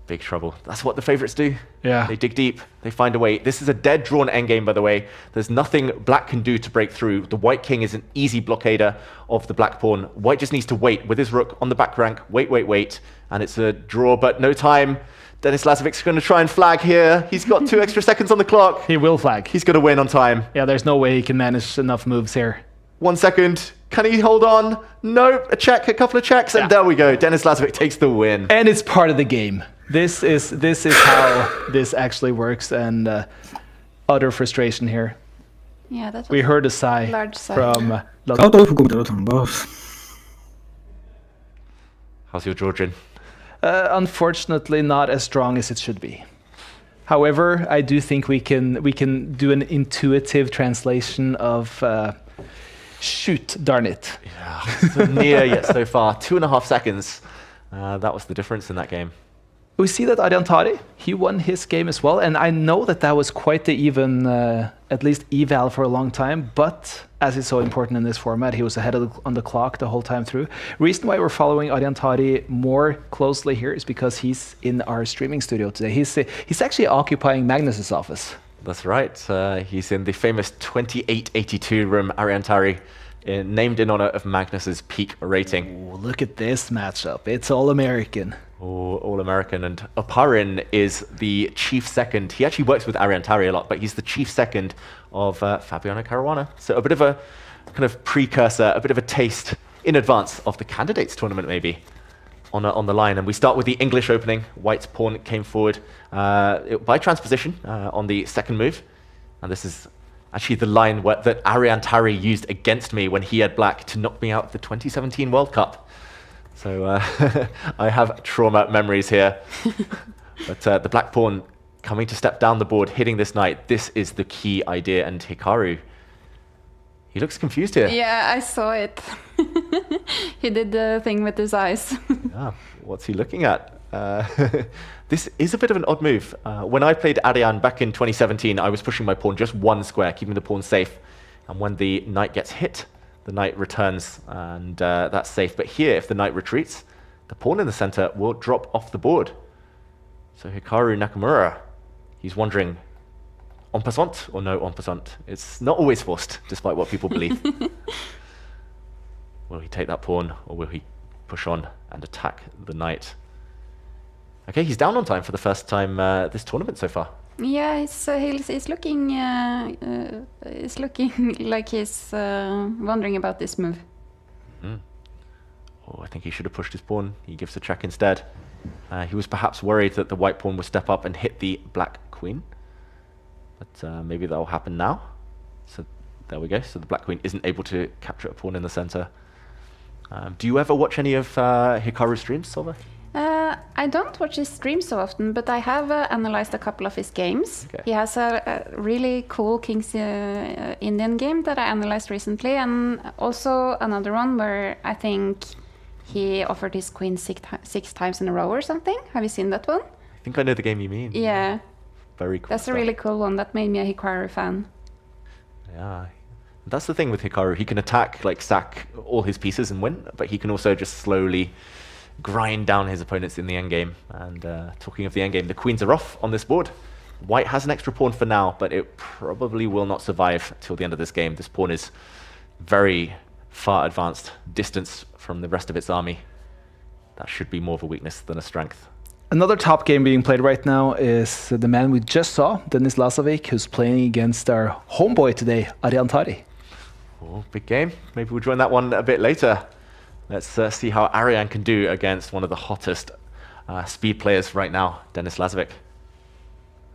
Big trouble. That's what the favorites do. Yeah. They dig deep. They find a way. This is a dead drawn endgame, by the way. There's nothing black can do to break through. The white king is an easy blockader of the black pawn. White just needs to wait with his rook on the back rank. Wait. And it's a draw, but no time. Denis Lazovic's going to try and flag here. He's got 2 extra seconds on the clock. He will flag. He's going to win on time. Yeah, there's no way he can manage enough moves here. 1 second. Can he hold on? Nope. A couple of checks, and there we go. Denis Lazovic takes the win. And it's part of the game. This is how this actually works, and utter frustration here. Yeah, that was We heard a sigh large sigh. from. How's your Georgian? Unfortunately, not as strong as it should be. However, I do think we can do an intuitive translation of shoot, darn it. Yeah, so near yet so far. 2.5 seconds. That was the difference in that game. We see that Ariantari, he won his game as well, and I know that was quite the even, at least eval for a long time, but as is so important in this format, he was ahead on the clock the whole time through. Reason why we're following Ariantari more closely here is because he's in our streaming studio today. He's actually occupying Magnus's office. That's right. He's in the famous 2882 room, Ariantari, named in honor of Magnus's peak rating. Ooh, look at this matchup. It's all American. Oh, all American. And Oparin is the chief second. He actually works with Ariantari a lot, but he's the chief second of Fabiano Caruana. So a bit of a kind of precursor, a bit of a taste in advance of the candidates tournament, maybe, on the line. And we start with the English opening. White's pawn came forward by transposition on the second move. And this is Actually, the line that Arian Tari used against me when he had black to knock me out of the 2017 World Cup. So I have trauma memories here. But the black pawn coming to step down the board, hitting this knight. This is the key idea. And Hikaru, he looks confused here. Yeah, I saw it. He did the thing with his eyes. Yeah, what's he looking at? This is a bit of an odd move. When I played Arian back in 2017, I was pushing my pawn just one square, keeping the pawn safe. And when the knight gets hit, the knight returns, and that's safe. But here, if the knight retreats, the pawn in the center will drop off the board. So Hikaru Nakamura, he's wondering, en passant or no en passant? It's not always forced, despite what people believe. Will he take that pawn, or will he push on and attack the knight? Okay, he's down on time for the first time this tournament so far. Yeah, he's looking like he's wondering about this move. Oh, I think he should have pushed his pawn. He gives a check instead. He was perhaps worried that the white pawn would step up and hit the black queen. But maybe that will happen now. So there we go. So the black queen isn't able to capture a pawn in the center. Do you ever watch any of Hikaru's streams, Solveig? I don't watch his streams so often, but I have analyzed a couple of his games. Okay. He has a really cool King's Indian game that I analyzed recently, and also another one where I think he offered his queen six times in a row or something. Have you seen that one? I think I know the game you mean. Yeah. Very cool. That's stuff. a really cool one. That made me a Hikaru fan. Yeah. That's the thing with Hikaru. He can attack, like sack all his pieces and win, but he can also just slowly grind down his opponents in the endgame. And talking of the endgame, the queens are off on this board. White has an extra pawn for now, but it probably will not survive till the end of this game. This pawn is very far advanced distance from the rest of its army. That should be more of a weakness than a strength. Another top game being played right now is the man we just saw, Denis Lazovic, who's playing against our homeboy today, Arian Tari. Oh, big game. Maybe we'll join that one a bit later. Let's see how Arian can do against one of the hottest speed players right now, Denis Lazovic.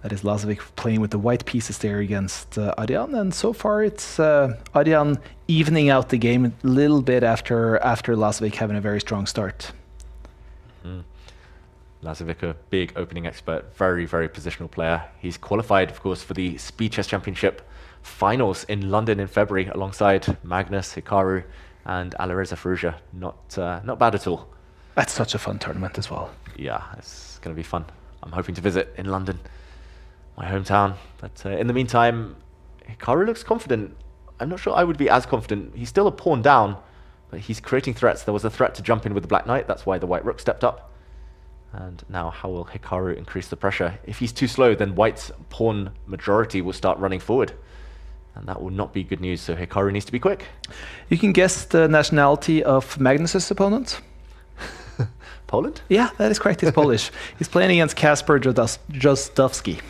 That is Lazovic playing with the white pieces there against Arian, and so far it's Arian evening out the game a little bit after Lazovic having a very strong start. Lazovic, a big opening expert, very, very positional player. He's qualified, of course, for the Speed Chess Championship finals in London in February alongside Magnus, Hikaru, and Alireza Firouzja. Not bad at all. That's such a fun tournament as well. Yeah, it's going to be fun. I'm hoping to visit in London, my hometown. But in the meantime, Hikaru looks confident. I'm not sure I would be as confident. He's still a pawn down, but he's creating threats. There was a threat to jump in with the black knight. That's why the white rook stepped up. And now how will Hikaru increase the pressure? If he's too slow, then white's pawn majority will start running forward. And that will not be good news, so Hikaru needs to be quick. You can guess the nationality of Magnus's opponent? Poland? Yeah, that is correct. He's Polish. He's playing against Kasper Jostowski.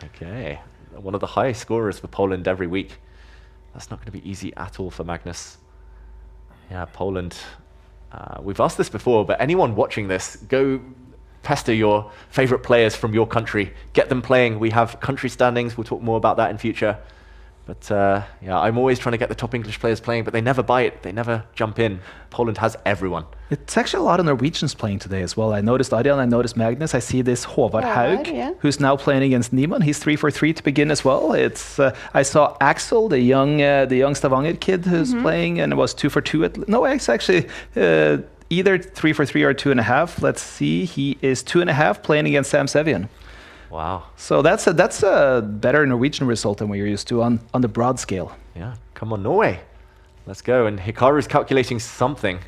Okay. One of the highest scorers for Poland every week. That's not going to be easy at all for Magnus. Yeah, Poland. We've asked this before, but anyone watching this, go pester your favorite players from your country. Get them playing. We have country standings. We'll talk more about that in future. But yeah, I'm always trying to get the top English players playing, but they never bite. They never jump in. Poland has everyone. It's actually a lot of Norwegians playing today as well. I noticed Arian, I noticed Magnus. I see this Håvard Haug, yeah. who's now playing against Niemann. He's 3-for-3 to begin as well. It's I saw Axel, the young Stavanger kid, who's playing, and it was 2-for-2. No, it's actually either 3-for-3 or 2.5. Let's see. He is 2.5 playing against Sam Sevian. Wow. So that's a better Norwegian result than we're used to on the broad scale. Yeah, come on, Norway. Let's go. And Hikaru's calculating something.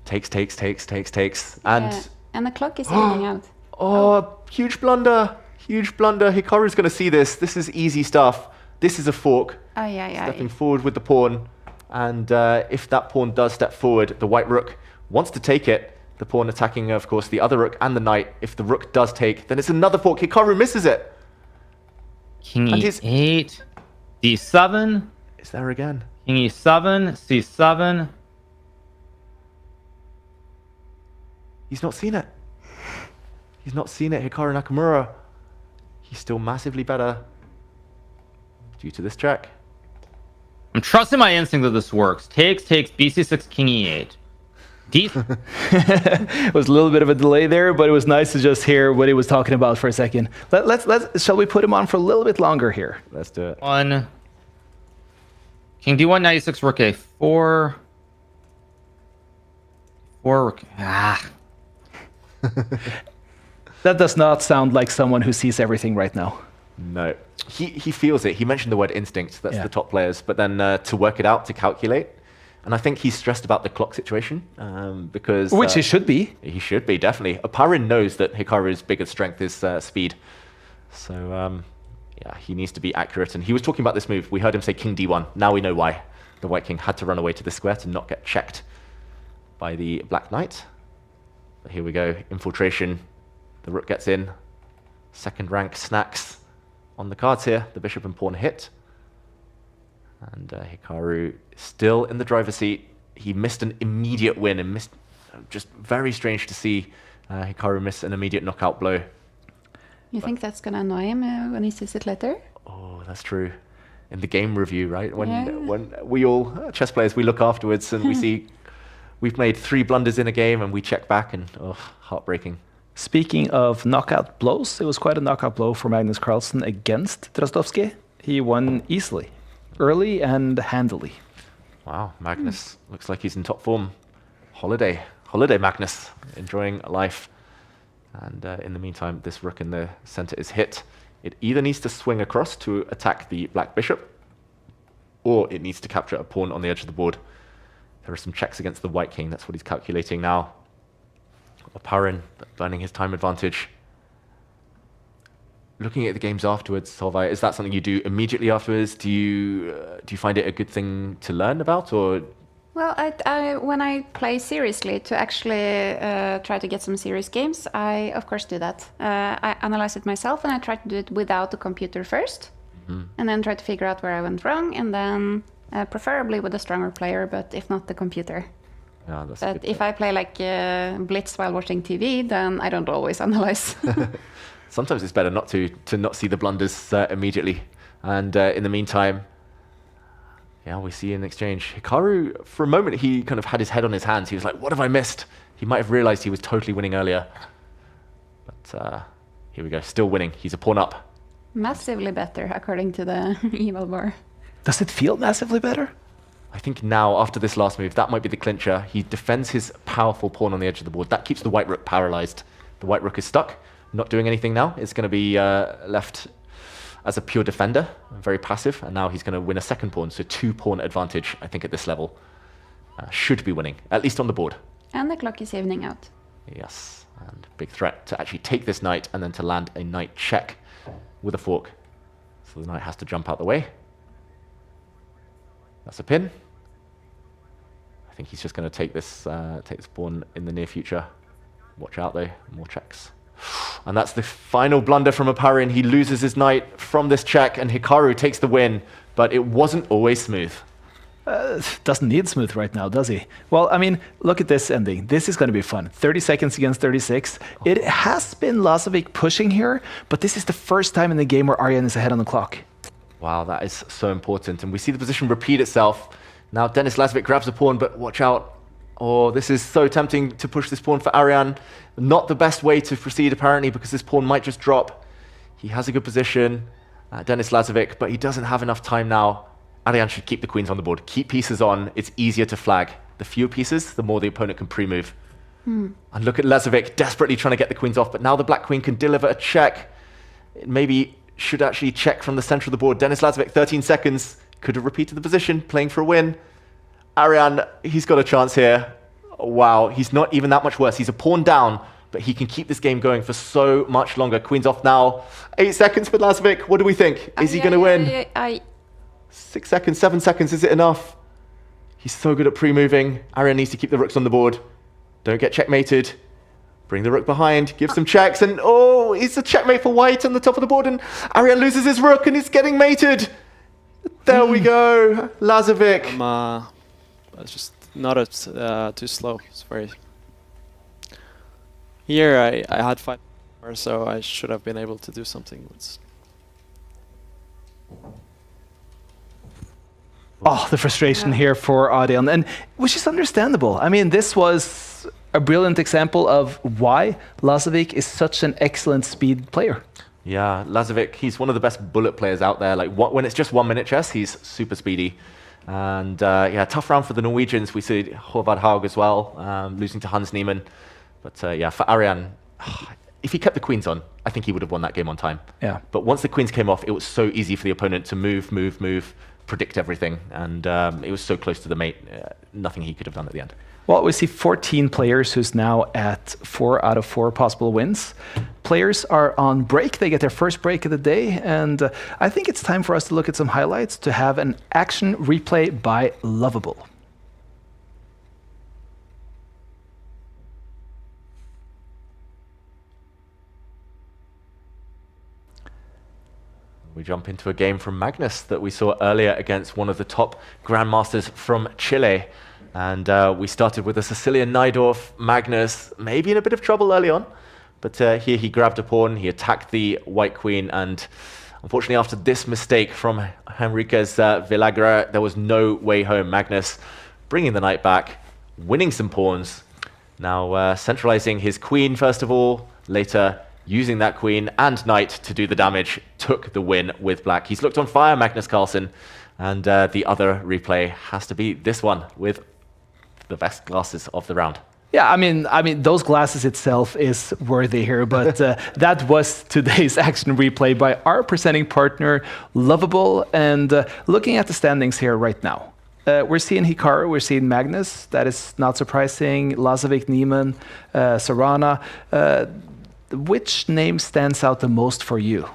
Takes. And the clock is running out. oh, huge blunder. Huge blunder. Hikaru's going to see this. This is easy stuff. This is a fork. Stepping forward with the pawn. And if that pawn does step forward, the white rook wants to take it. The pawn attacking, of course, the other rook and the knight. If the rook does take, then it's another fork. Hikaru misses it. King e8, d7. Is there again? King e7, c7. He's not seen it. He's not seen it, Hikaru Nakamura. He's still massively better. due to this check. I'm trusting my instinct that this works. Takes, bc6, king e8. It was a little bit of a delay there, but it was nice to just hear what he was talking about for a second. Shall we put him on for a little bit longer here? Let's do it. One. King d1, knight e6, rook a4. Rook. That does not sound like someone who sees everything right now. No. He feels it. He mentioned the word instinct. That's the top players. But then to work it out, to calculate. And I think he's stressed about the clock situation because... Which he should be. He should be, definitely. Oparin knows that Hikaru's biggest strength is speed. So, yeah, he needs to be accurate. And he was talking about this move. We heard him say king d1. Now we know why. The white king had to run away to this square to not get checked by the black knight. But here we go. Infiltration. The rook gets in. Second rank snacks on the cards here. The bishop and pawn hit. And Hikaru still in the driver's seat. He missed an immediate win and missed... just very strange to see Hikaru miss an immediate knockout blow. You think that's going to annoy him when he sees it later? Oh, that's true. In the game review, right? When we all, chess players, we look afterwards and we see we've made 3 blunders in a game and we check back and, heartbreaking. Speaking of knockout blows, it was quite a knockout blow for Magnus Carlsen against Drozdowski. He won easily, early and handily. Wow, Magnus looks like he's in top form. Holiday Magnus, enjoying life. And in the meantime, this rook in the center is hit. It either needs to swing across to attack the black bishop, or it needs to capture a pawn on the edge of the board. There are some checks against the white king. That's what he's calculating now. Oparin burning his time advantage. Looking at the games afterwards, Solveig, is that something you do immediately afterwards? Do you find it a good thing to learn about, or? Well, when I play seriously to actually try to get some serious games, I of course do that. I analyze it myself and I try to do it without the computer first, and then try to figure out where I went wrong, and then preferably with a stronger player, but if not, the computer. Yeah, that's but if I play like Blitz while watching TV, then I don't always analyze. Sometimes it's better not to not see the blunders immediately. And in the meantime, yeah, we see an exchange. Hikaru, for a moment, he kind of had his head on his hands. He was like, what have I missed? He might have realized he was totally winning earlier. But here we go, still winning. He's a pawn up. Massively better, according to the evil bar. Does it feel massively better? I think now, after this last move, that might be the clincher. He defends his powerful pawn on the edge of the board. That keeps the white rook paralyzed. The white rook is stuck, not doing anything now. It's going to be left as a pure defender, very passive, and now he's going to win a second pawn, so 2-pawn advantage, I think, at this level. Should be winning, at least on the board. And the clock is evening out. Yes, and big threat to actually take this knight and then to land a knight check with a fork. So the knight has to jump out the way. That's a pin. I think he's just going to take this pawn in the near future. Watch out though, more checks. And that's the final blunder from Oparin. He loses his knight from this check, and Hikaru takes the win, but it wasn't always smooth. Doesn't need smooth right now, does he? Well, I mean, look at this ending. This is going to be fun. 30 seconds against 36. It has been Lazovic pushing here, but this is the first time in the game where Arjan is ahead on the clock. Wow, that is so important. And we see the position repeat itself. Now Denis Lazovic grabs a pawn, but watch out. Oh, this is so tempting to push this pawn for Arjan. Not the best way to proceed, apparently, because this pawn might just drop. He has a good position, Denis Lazovic, but he doesn't have enough time now. Arjan should keep the queens on the board. Keep pieces on. It's easier to flag. The fewer pieces, the more the opponent can pre-move. And look at Lazovic desperately trying to get the queens off, but now the black queen can deliver a check. It maybe should actually check from the center of the board. Denis Lazovic, 13 seconds. Could have repeated the position, playing for a win. Arjan, he's got a chance here. Wow, he's not even that much worse. He's a pawn down, but he can keep this game going for so much longer. Queen's off now. 8 seconds for Lazovic. What do we think? Is he going to win? 6 seconds, 7 seconds. Is it enough? He's so good at pre-moving. Arjan needs to keep the rooks on the board. Don't get checkmated. Bring the rook behind, give some checks, and oh, it's a checkmate for white on the top of the board, and Arjan loses his rook, and he's getting mated. There we go, Lazovic. It's just not too slow. It's very... Here I had 5 more, so I should have been able to do something. Oh, the frustration here for Adrian, and which is understandable. I mean, this was a brilliant example of why Lazovic is such an excellent speed player. Yeah, Lazovic, he's one of the best bullet players out there. Like when it's just 1 minute chess, he's super speedy. And yeah, tough round for the Norwegians. We see Håvard Haug as well, losing to Hans Niemann. But yeah, for Arian, if he kept the queens on, I think he would have won that game on time. Yeah. But once the queens came off, it was so easy for the opponent to move, predict everything. And it was so close to the mate, nothing he could have done at the end. Well, we see 14 players who's now at 4 out of 4 possible wins. Players are on break. They get their first break of the day. And I think it's time for us to look at some highlights to have an action replay by Lovable. We jump into a game from Magnus that we saw earlier against one of the top Grandmasters from Chile. And we started with a Sicilian Najdorf. Magnus maybe in a bit of trouble early on, but here he grabbed a pawn, he attacked the white queen, and unfortunately after this mistake from Henriquez Villagra, there was no way home. Magnus bringing the knight back, winning some pawns, now centralizing his queen first of all, later using that queen and knight to do the damage, took the win with black. He's looked on fire, Magnus Carlsen, and the other replay has to be this one with the best glasses of the round. Yeah, I mean, those glasses itself is worthy here, but that was today's action replay by our presenting partner, Lovable. And looking at the standings here right now, we're seeing Hikaru, we're seeing Magnus. That is not surprising. Lazovic, Niemann, Sarana. Which name stands out the most for you?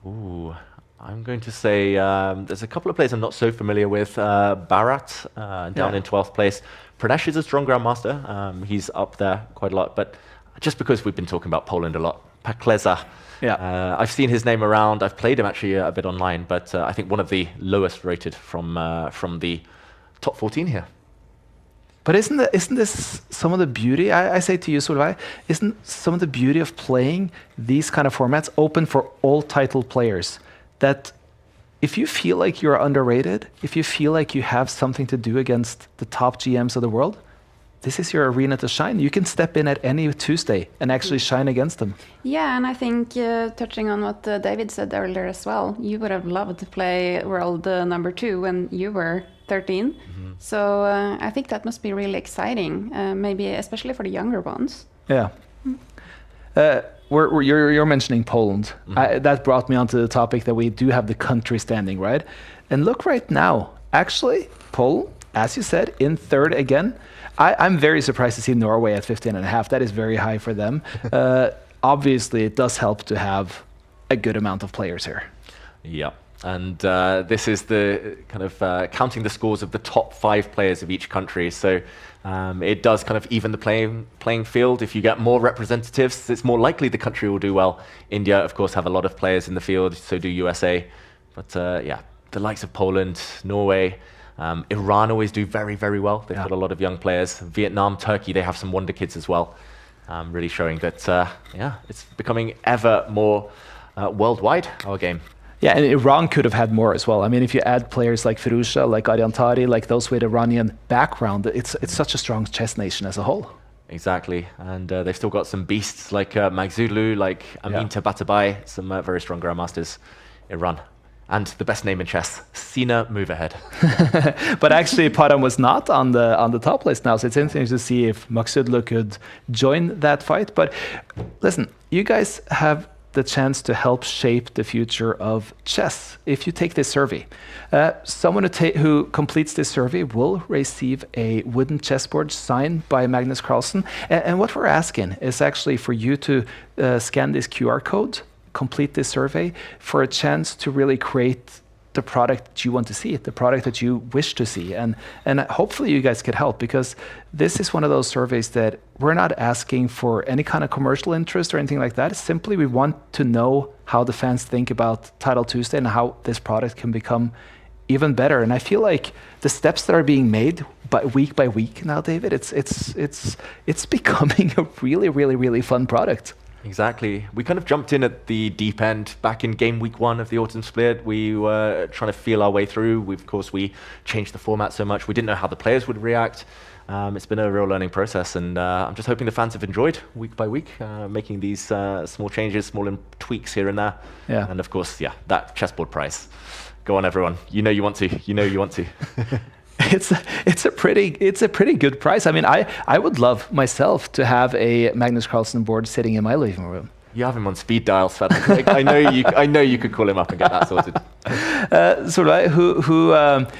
Ooh, I'm going to say there's a couple of players I'm not so familiar with. Barat down in 12th place. Pranesh is a strong Grandmaster. He's up there quite a lot. But just because we've been talking about Poland a lot, Pakleza. Yeah. I've seen his name around. I've played him actually a bit online, but I think one of the lowest rated from the top 14 here. But isn't this some of the beauty, I say to you, Solveig, isn't some of the beauty of playing these kind of formats open for all titled players? That if you feel like you're underrated, if you feel like you have something to do against the top GMs of the world, this is your arena to shine. You can step in at any Tuesday and actually shine against them. Yeah, and I think touching on what David said earlier as well, you would have loved to play World number 2 when you were 13. Mm-hmm. So I think that must be really exciting, maybe especially for the younger ones. Yeah. You're mentioning Poland. Mm-hmm. That brought me onto the topic that we do have the country standing, right? And look right now, actually, Poland, as you said, in third again. I'm very surprised to see Norway at 15.5. That is very high for them. Obviously, it does help to have a good amount of players here. Yeah. And this is the kind of counting the scores of the top 5 players of each country. So it does kind of even the playing field. If you get more representatives, it's more likely the country will do well. India, of course, have a lot of players in the field. So do USA. But yeah, the likes of Poland, Norway, Iran always do very, very well. They've got a lot of young players. Vietnam, Turkey, they have some wonder kids as well. Really showing that, yeah, it's becoming ever more worldwide, our game. Yeah, and Iran could have had more as well. I mean, if you add players like Firuzha, like Ariantari, like those with Iranian background, it's such a strong chess nation as a whole. Exactly, and they've still got some beasts like Magzulu, like Amin Tabatabai, some very strong Grandmasters, Iran. And the best name in chess, Sina Move Ahead. But actually, Param was not on the top list now, so it's interesting to see if Maksudlu could join that fight. But listen, you guys have the chance to help shape the future of chess if you take this survey. Someone who completes this survey will receive a wooden chessboard signed by Magnus Carlsen. And what we're asking is actually for you to scan this QR code, complete this survey for a chance to really create the product that you want to see, the product that you wish to see. And hopefully you guys could help, because this is one of those surveys that we're not asking for any kind of commercial interest or anything like that. Simply we want to know how the fans think about Title Tuesday and how this product can become even better. And I feel like the steps that are being made by week now, David, it's becoming a really, really, really fun product. Exactly. We kind of jumped in at the deep end back in game week 1 of the autumn split. We were trying to feel our way through. Of course, we changed the format so much. We didn't know how the players would react. It's been a real learning process, and I'm just hoping the fans have enjoyed week by week, making these small changes, small tweaks here and there. Yeah. And of course, that chessboard price. Go on, everyone. You know you want to. You know you want to. It's a pretty good price. I mean, I would love myself to have a Magnus Carlsen board sitting in my living room. You have him on speed dial, Sverre. I know you could call him up and get that sorted. Solveig,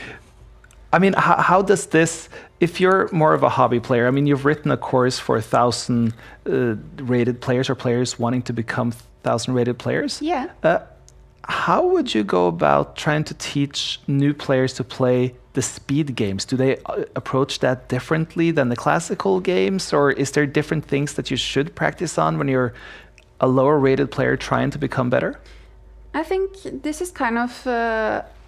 I mean, how does this? If you're more of a hobby player, I mean, you've written a course for 1,000 rated players or players wanting to become 1,000 rated players. Yeah. How would you go about trying to teach new players to play the speed games? Do they approach that differently than the classical games, or is there different things that you should practice on when you're a lower rated player trying to become better? I think this is kind of,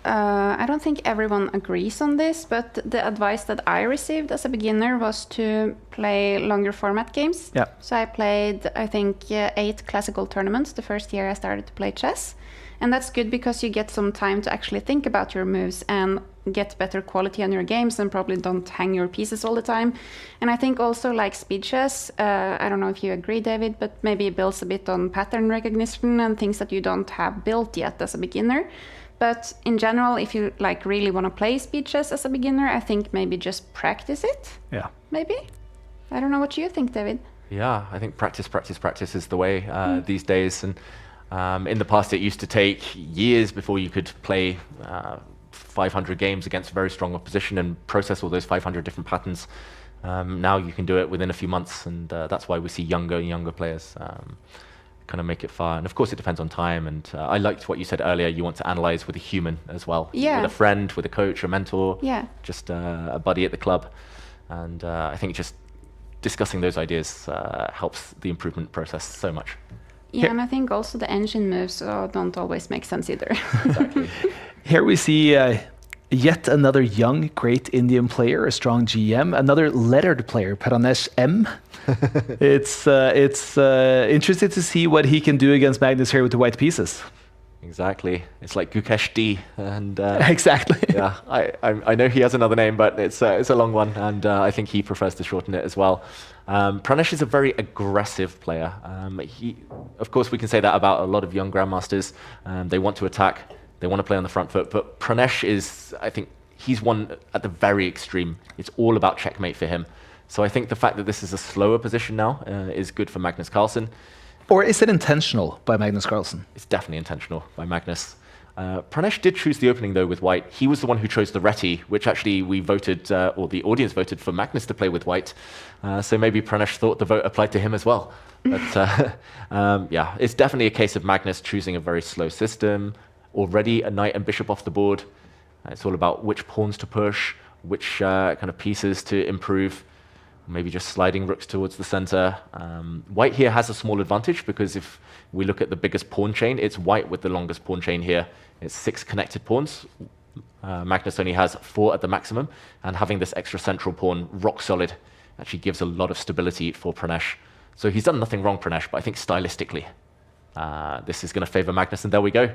I don't think everyone agrees on this, but the advice that I received as a beginner was to play longer format games. Yeah. So I played, I think, 8 classical tournaments the first year I started to play chess. And that's good because you get some time to actually think about your moves and get better quality on your games and probably don't hang your pieces all the time. And I think also like speed chess, I don't know if you agree, David, but maybe it builds a bit on pattern recognition and things that you don't have built yet as a beginner. But in general, if you like really want to play speed chess as a beginner, I think maybe just practice it. Yeah. Maybe. I don't know what you think, David. Yeah, I think practice is the way these days. And in the past, it used to take years before you could play 500 games against very strong opposition and process all those 500 different patterns. Now you can do it within a few months, and that's why we see younger and younger players kind of make it far. And of course, it depends on time. And I liked what you said earlier. You want to analyze with a human as well. Yeah. With a friend, with a coach, a mentor. Yeah. Just a buddy at the club. And I think just discussing those ideas helps the improvement process so much. Yeah, and I think also the engine moves don't always make sense either. Exactly. Here we see yet another young, great Indian player, a strong GM, another lettered player, Pranesh M. It's interesting to see what he can do against Magnus here with the white pieces. Exactly. It's like Gukesh D. And exactly. Yeah, I know he has another name, but it's a long one, and I think he prefers to shorten it as well. Pranesh is a very aggressive player. Of course, we can say that about a lot of young Grandmasters. They want to attack, they want to play on the front foot, but Pranesh is, I think, he's one at the very extreme. It's all about checkmate for him. So I think the fact that this is a slower position now is good for Magnus Carlsen. Or is it intentional by Magnus Carlsen? It's definitely intentional by Magnus. Pranesh did choose the opening, though, with white. He was the one who chose the reti, which actually we voted, or the audience voted for Magnus to play with white. So maybe Pranesh thought the vote applied to him as well. But yeah, it's definitely a case of Magnus choosing a very slow system. Already a knight and bishop off the board. It's all about which pawns to push, which kind of pieces to improve. Maybe just sliding rooks towards the center. White here has a small advantage because if we look at the biggest pawn chain, it's white with the longest pawn chain here. It's 6 connected pawns. Magnus only has 4 at the maximum, and having this extra central pawn rock solid actually gives a lot of stability for Pranesh. So he's done nothing wrong, Pranesh, but I think stylistically, this is going to favor Magnus, and there we go.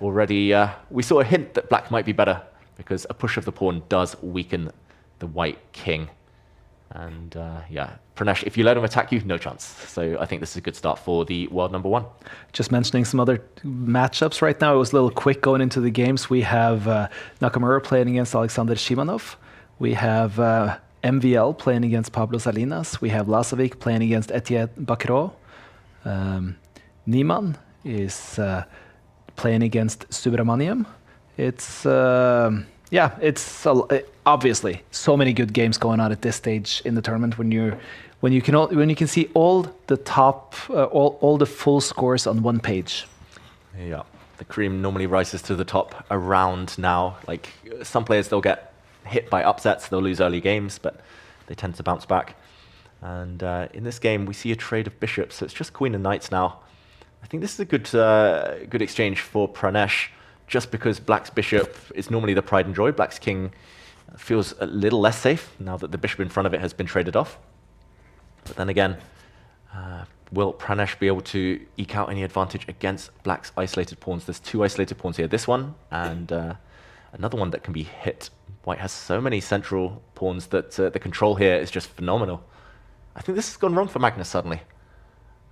Already, we saw a hint that black might be better because a push of the pawn does weaken the white king. And yeah, Pranesh, if you let him attack you, no chance. So I think this is a good start for the world number 1. Just mentioning some other matchups right now. It was a little quick going into the games. We have Nakamura playing against Alexander Shimanov. We have MVL playing against Pablo Salinas. We have Lasovic playing against Etienne Bakro. Niemann is playing against Subramaniam. It's yeah, it's obviously so many good games going on at this stage in the tournament when you can see all the top all the full scores on one page. Yeah, the cream normally rises to the top around now. Like some players, they'll get hit by upsets, they'll lose early games, but they tend to bounce back. And in this game, we see a trade of bishops, so it's just queen and knights now. I think this is a good exchange for Pranesh, just because black's bishop is normally the pride and joy. Black's king feels a little less safe now that the bishop in front of it has been traded off. But then again, Will Pranesh be able to eke out any advantage against Black's isolated pawns? There's 2 isolated pawns here. This one and another one that can be hit. White has so many central pawns that the control here is just phenomenal. I think this has gone wrong for Magnus suddenly.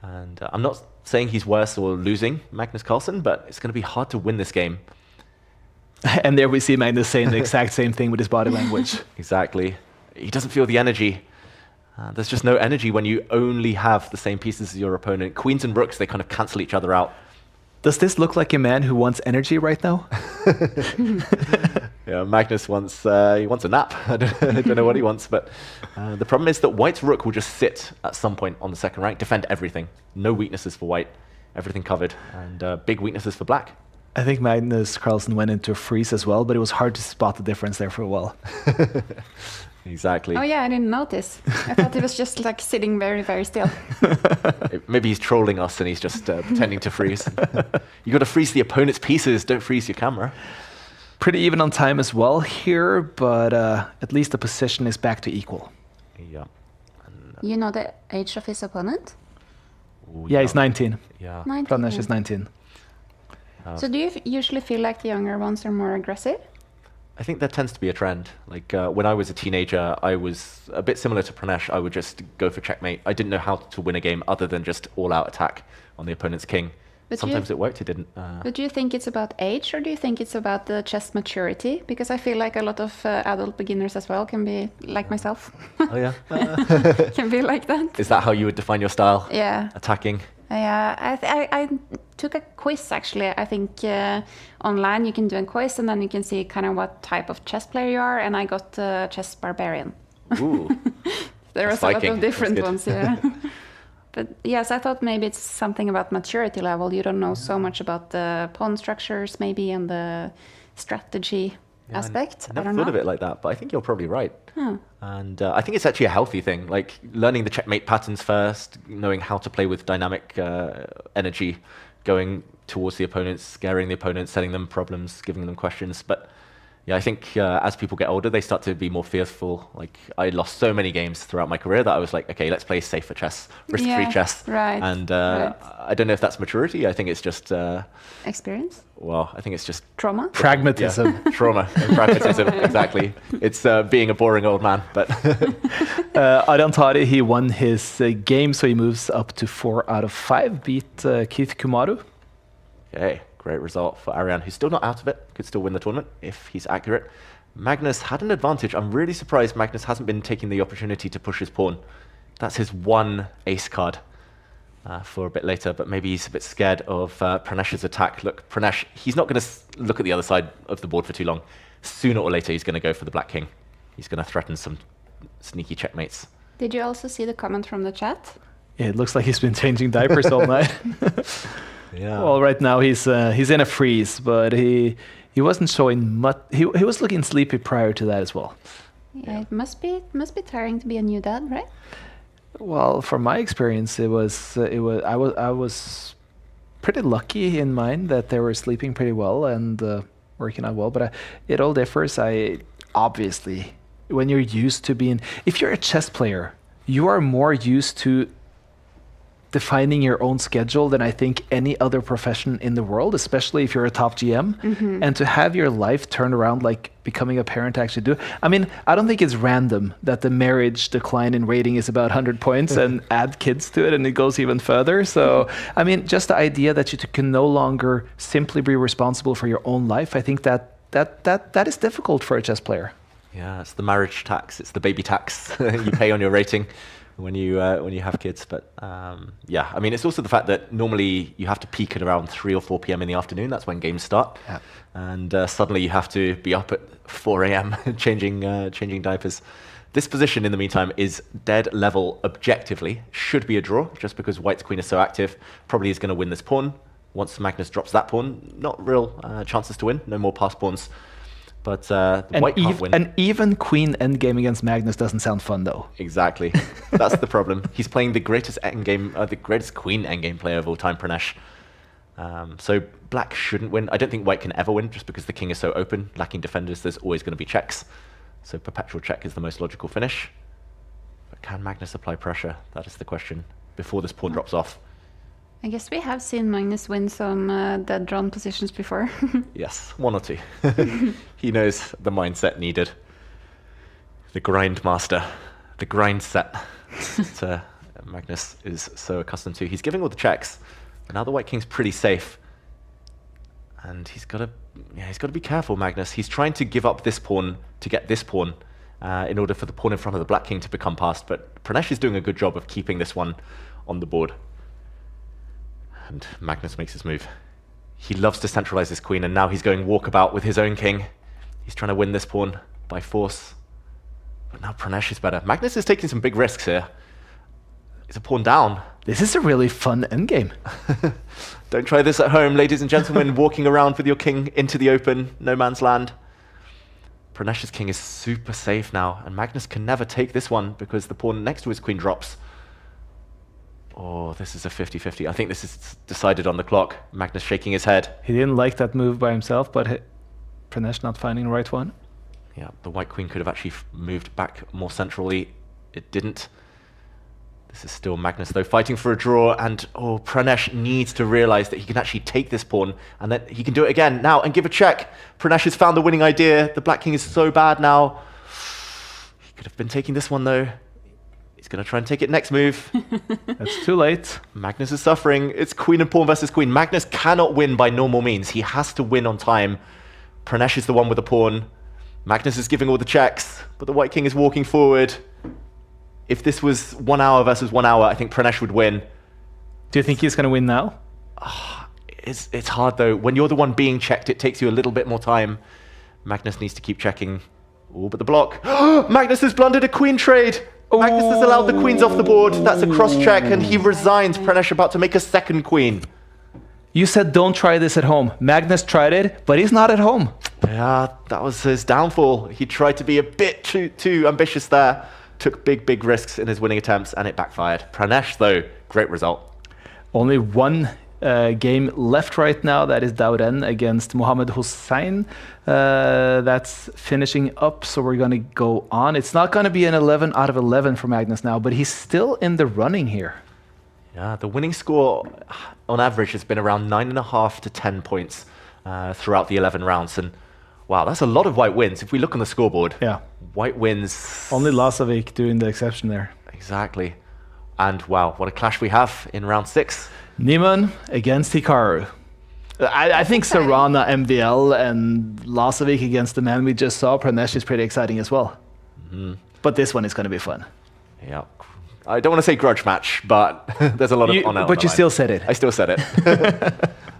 And I'm not saying he's worse or losing Magnus Carlsen, but it's going to be hard to win this game. And there we see Magnus saying the exact same thing with his body language. Exactly. He doesn't feel the energy. There's just no energy when you only have the same pieces as your opponent. Queens and rooks, they kind of cancel each other out. Does this look like a man who wants energy right now? Yeah, Magnus wants he wants a nap. I don't know what he wants, but the problem is that White's rook will just sit at some point on the second rank, defend everything. No weaknesses for White, everything covered, and big weaknesses for Black. I think Magnus Carlsen went into a freeze as well, but it was hard to spot the difference there for a while. Exactly. Oh yeah, I didn't notice. I thought he was just like sitting very, very still. Maybe he's trolling us and he's just pretending to freeze. You got to freeze the opponent's pieces, don't freeze your camera. Pretty even on time as well here, but at least the position is back to equal. Yeah. You know the age of his opponent? Ooh, Yeah, he's 19. Yeah. 19. Pranesh is 19. So do you usually feel like the younger ones are more aggressive? I think there tends to be a trend. Like when I was a teenager, I was a bit similar to Pranesh. I would just go for checkmate. I didn't know how to win a game other than just all-out attack on the opponent's king. But Sometimes it worked, it didn't. But do you think it's about age or do you think it's about the chess maturity? Because I feel like a lot of adult beginners as well can be like myself. Oh yeah? Can be like that. Is that how you would define your style? Yeah. Attacking? Yeah, I took a quiz actually. I think online you can do a quiz and then you can see kind of what type of chess player you are. And I got chess barbarian. Ooh. There was Viking. a lot of different That's ones, yeah. But yes, I thought maybe it's something about maturity level. You don't know so much about the pawn structures maybe and the strategy aspect. I never thought of it like that, but I think you're probably right. And I think it's actually a healthy thing, like learning the checkmate patterns first, knowing how to play with dynamic energy, going towards the opponents, scaring the opponents, setting them problems, giving them questions. But yeah, I think as people get older, they start to be more fearful. Like I lost so many games throughout my career that I was like, okay, let's play safer chess, risk-free chess. Right. And right. I don't know if that's maturity. I think it's just Experience? well, I think it's just Trauma? Pragmatism. yeah, trauma and pragmatism. Exactly. It's being a boring old man. But Arjan Tari, he won his game, so he moves up to 4 out of 5, beat Keith Kumaru. okay. Great result for Ariane, who's still not out of it. Could still win the tournament if he's accurate. Magnus had an advantage. I'm really surprised Magnus hasn't been taking the opportunity to push his pawn. That's his one ace card for a bit later, but maybe he's a bit scared of Pranesh's attack. Look, Pranesh, he's not going to look at the other side of the board for too long. Sooner or later, he's going to go for the black king. He's going to threaten some sneaky checkmates. Did you also see the comment from the chat? Yeah, it looks like he's been changing diapers all night. Yeah. Well, right now he's in a freeze, but he wasn't showing much. He was looking sleepy prior to that as well. Yeah, it must be tiring to be a new dad, right? Well, from my experience, I was pretty lucky in mine that they were sleeping pretty well and working out well. But it all differs. Obviously, when you're used to being, if you're a chess player, you are more used to defining your own schedule than I think any other profession in the world, especially if you're a top GM. Mm-hmm. And to have your life turned around like becoming a parent actually do. I mean, I don't think it's random that the marriage decline in rating is about 100 points and add kids to it and it goes even further. So, I mean, just the idea that you can no longer simply be responsible for your own life, I think that is difficult for a chess player. Yeah, it's the marriage tax. It's the baby tax you pay on your rating when you have kids. But yeah, I mean, it's also the fact that normally you have to peak at around 3 or 4 p.m. in the afternoon. That's when games start. Yeah. And suddenly you have to be up at 4 a.m. changing diapers. This position, in the meantime, is dead level objectively. Should be a draw, just because White's queen is so active. Probably is going to win this pawn. Once Magnus drops that pawn, not real chances to win. No more pass pawns. But White can't win. An even queen endgame against Magnus doesn't sound fun, though. Exactly. That's the problem. He's playing the greatest endgame, the greatest queen endgame player of all time, Pranesh. So Black shouldn't win. I don't think White can ever win, just because the king is so open. Lacking defenders, there's always going to be checks. So perpetual check is the most logical finish. But can Magnus apply pressure? That is the question. before this pawn drops off. I guess we have seen Magnus win some dead drawn positions before. Yes, 1 or 2. He knows the mindset needed. The Grindmaster, the grind set that Magnus is so accustomed to. He's giving all the checks, but now the White King's pretty safe. And he's got to be careful, Magnus. He's trying to give up this pawn to get this pawn in order for the pawn in front of the Black King to become passed. But Pranesh is doing a good job of keeping this one on the board. And Magnus makes his move. He loves to centralize his queen, and now he's going walkabout with his own king. He's trying to win this pawn by force. But now Pranesh is better. Magnus is taking some big risks here. He's a pawn down. This is a really fun endgame. Don't try this at home, ladies and gentlemen, walking around with your king into the open, no man's land. Pranesh's king is super safe now, and Magnus can never take this one because the pawn next to his queen drops. Oh, this is a 50-50. I think this is decided on the clock. Magnus shaking his head. He didn't like that move by himself, but Pranesh not finding the right one. Yeah, the White Queen could have actually moved back more centrally. It didn't. This is still Magnus, though, fighting for a draw, and Pranesh needs to realize that he can actually take this pawn, and that he can do it again now and give a check. Pranesh has found the winning idea. The Black King is so bad now. He could have been taking this one, though. He's going to try and take it next move. That's too late. Magnus is suffering. It's queen and pawn versus queen. Magnus cannot win by normal means. He has to win on time. Pranesh is the one with the pawn. Magnus is giving all the checks, but the White King is walking forward. If this was 1 hour versus 1 hour, I think Pranesh would win. Do you think he's going to win now? It's hard, though. When you're the one being checked, it takes you a little bit more time. Magnus needs to keep checking. Oh, but the block. Magnus has blundered a queen trade. Magnus has allowed the queens off the board. That's a cross-check, and he resigns. Pranesh about to make a second queen. You said don't try this at home. Magnus tried it, but he's not at home. Yeah, that was his downfall. He tried to be a bit too ambitious there. Took big risks in his winning attempts, and it backfired. Pranesh, though, great result. Only one game left right now. That is Dowden against Mohammed Hussein. That's finishing up, so we're going to go on. It's not going to be an 11 out of 11 for Magnus now, but he's still in the running here. Yeah, the winning score on average has been around 9.5 to 10 points throughout the 11 rounds. And wow, that's a lot of White wins. If we look on the scoreboard, yeah, White wins. Only Solveig doing the exception there. Exactly. And wow, what a clash we have in round 6. Niemann against Hikaru. I think Serrana, MVL, and Solveig against the man we just saw, Pranesh, is pretty exciting as well. Mm-hmm. But this one is going to be fun. Yeah. I don't want to say grudge match, but there's a lot of honor. But you still said it. I still said it.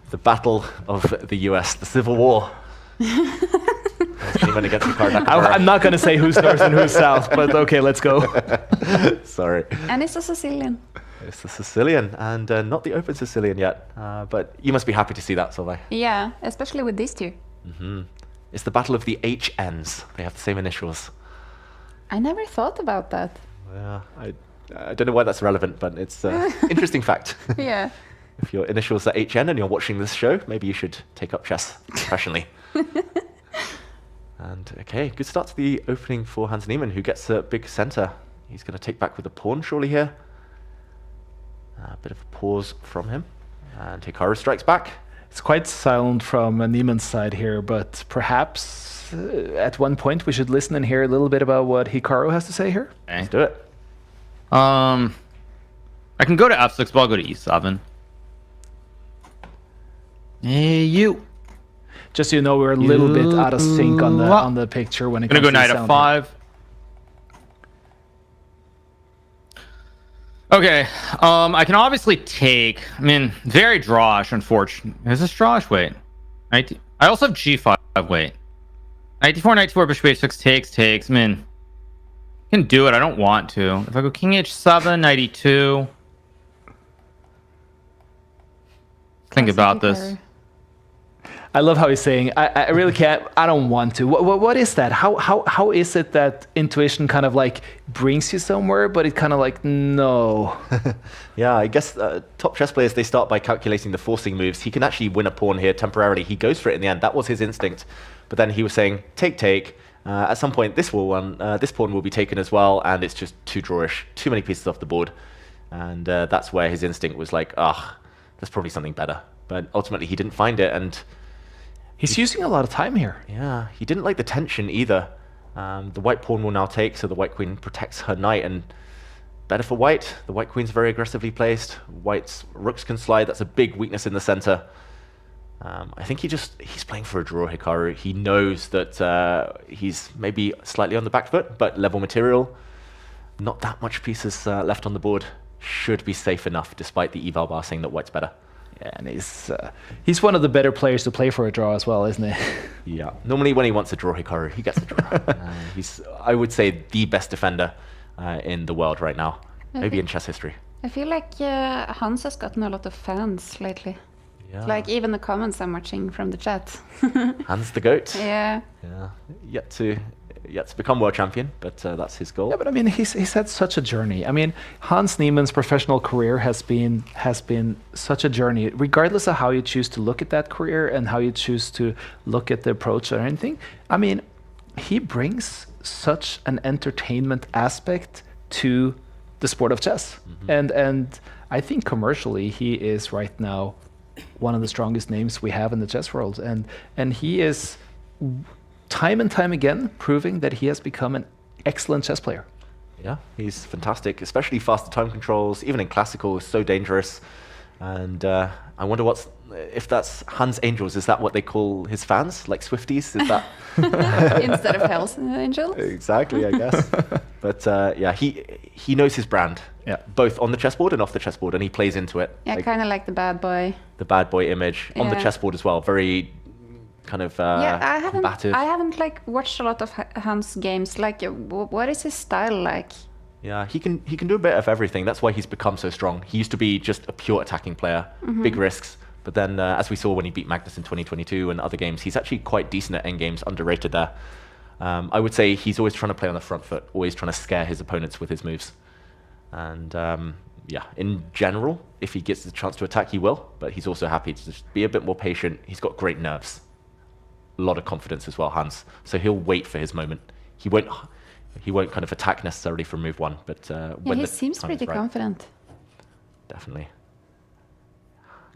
The battle of the US, the Civil War. Against I'm not going to say who's north and who's south, but okay, let's go. Sorry. And it's a Sicilian. It's the Sicilian, and not the Open Sicilian yet. But you must be happy to see that, Solveig. Yeah, especially with these two. Mm-hmm. It's the battle of the HNs. They have the same initials. I never thought about that. Yeah, I don't know why that's relevant, but it's an interesting fact. Yeah. If your initials are HN and you're watching this show, maybe you should take up chess professionally. And okay, good start to the opening for Hans Niemann, who gets a big center. He's going to take back with a pawn, surely, here. A bit of a pause from him. And Hikaru strikes back. It's quite silent from Niemann's side here, but perhaps at one point we should listen and hear a little bit about what Hikaru has to say here. Okay. Let's do it. I can go to F6, but I'll go to E7. Hey, you. Just so you know, we're a little bit out of sync on the picture when it comes to I'm gonna go knight f5. Okay, I can obviously take. I mean, very drawish, unfortunately. Is this drawish? Wait, I also have g5. Wait, knight d4, knight d4, bishop h6 takes. I mean, I can do it. I don't want to. If I go king h7, knight e2. Think about this. I love how he's saying, I really can't, I don't want to. What is that? How is it that intuition kind of like brings you somewhere, but it kind of like, no. Yeah, I guess top chess players, they start by calculating the forcing moves. He can actually win a pawn here temporarily. He goes for it in the end. That was his instinct. But then he was saying, take. At some point, this pawn will be taken as well, and it's just too drawish. Too many pieces off the board. And that's where his instinct was like, there's probably something better. But ultimately, he didn't find it, and he's using a lot of time here. Yeah, he didn't like the tension either. The white pawn will now take, so the white queen protects her knight, and better for white. The white queen's very aggressively placed. White's rooks can slide. That's a big weakness in the center. I think he's playing for a draw, Hikaru. He knows that he's maybe slightly on the back foot, but level material, not that much pieces left on the board. Should be safe enough, despite the eval bar saying that white's better. Yeah, and he's one of the better players to play for a draw as well, isn't he? Yeah. Normally when he wants a draw, Hikaru, he gets a draw. He's, I would say, the best defender in the world right now. Maybe in chess history. I feel like Hans has gotten a lot of fans lately. Yeah. Like even the comments I'm watching from the chat. Hans the GOAT. Yeah. Yeah. Yet to become world champion, but that's his goal. Yeah, but I mean, he's had such a journey. I mean, Hans Niemann's professional career has been such a journey, regardless of how you choose to look at that career and how you choose to look at the approach or anything. I mean, he brings such an entertainment aspect to the sport of chess, and I think commercially he is right now one of the strongest names we have in the chess world, and he is time and time again proving that he has become an excellent chess player. Yeah, he's fantastic, especially faster time controls, even in classical, is so dangerous. And I wonder if that's Hans Angels, is that what they call his fans, like Swifties? Is that instead of Hell's Angels? Exactly, I guess. But yeah, he knows his brand, both on the chessboard and off the chessboard, and he plays into it. Yeah, kind of like the bad boy. The bad boy image on the chessboard as well, very kind of combative. I haven't like watched a lot of Hans games. Like, what is his style like? Yeah, he can do a bit of everything. That's why he's become so strong. He used to be just a pure attacking player, big risks. But then, as we saw when he beat Magnus in 2022 and other games, he's actually quite decent at endgames, underrated there. I would say he's always trying to play on the front foot, always trying to scare his opponents with his moves. And yeah, in general, if he gets the chance to attack, he will. But he's also happy to just be a bit more patient. He's got great nerves. A lot of confidence as well, Hans. So he'll wait for his moment. He won't kind of attack necessarily from move one, but when he the seems time is pretty right. confident. Definitely.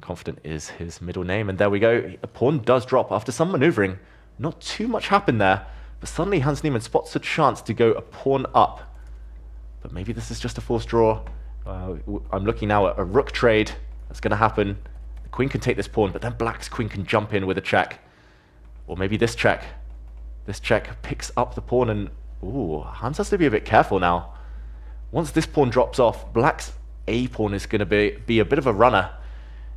Confident is his middle name, and there we go. A pawn does drop after some maneuvering. Not too much happened there, but suddenly Hans Niemann spots a chance to go a pawn up. But maybe this is just a forced draw. I'm looking now at a rook trade. That's going to happen. The queen can take this pawn, but then black's queen can jump in with a check. Or maybe this check. This check picks up the pawn, and ooh, Hans has to be a bit careful now. Once this pawn drops off, black's a pawn is going to be a bit of a runner.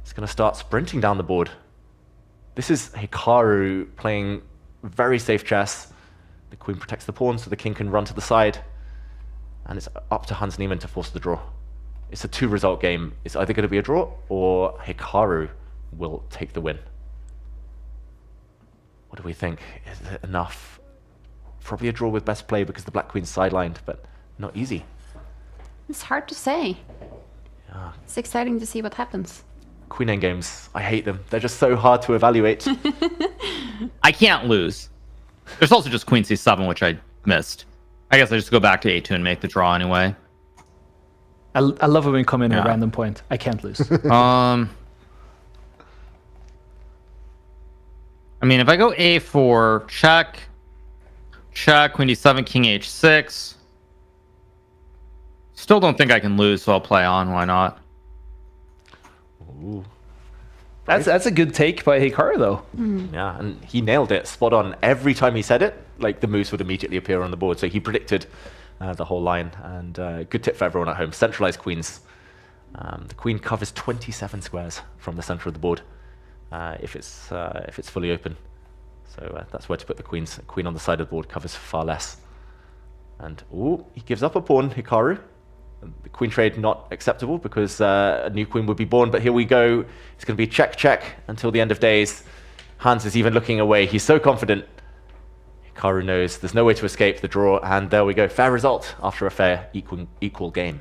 It's going to start sprinting down the board. This is Hikaru playing very safe chess. The queen protects the pawn so the king can run to the side. And it's up to Hans Niemann to force the draw. It's a 2-result game. It's either going to be a draw or Hikaru will take the win. What do we think? Is it enough? Probably a draw with best play because the black queen's sidelined, but not easy. It's hard to say. Yeah. It's exciting to see what happens. Queen endgames, I hate them. They're just so hard to evaluate. I can't lose. There's also just queen c7, which I missed. I guess I just go back to a2 and make the draw anyway. I love it when we come in at a random point. I can't lose. I mean, if I go a4, check, queen d7, king h6. Still don't think I can lose, so I'll play on. Why not? Ooh. That's a good take by Hikaru, though. Yeah, and he nailed it spot on. Every time he said it, like the moves would immediately appear on the board. So he predicted the whole line. And good tip for everyone at home: centralized queens. The queen covers 27 squares from the center of the board if it's fully open. So that's where to put the queens. Queen on the side of the board covers far less. And ooh, he gives up a pawn, Hikaru. The queen trade not acceptable because a new queen would be born, but here we go. It's going to be check until the end of days. Hans is even looking away. He's so confident. Hikaru knows there's no way to escape the draw, and there we go. Fair result after a fair equal game.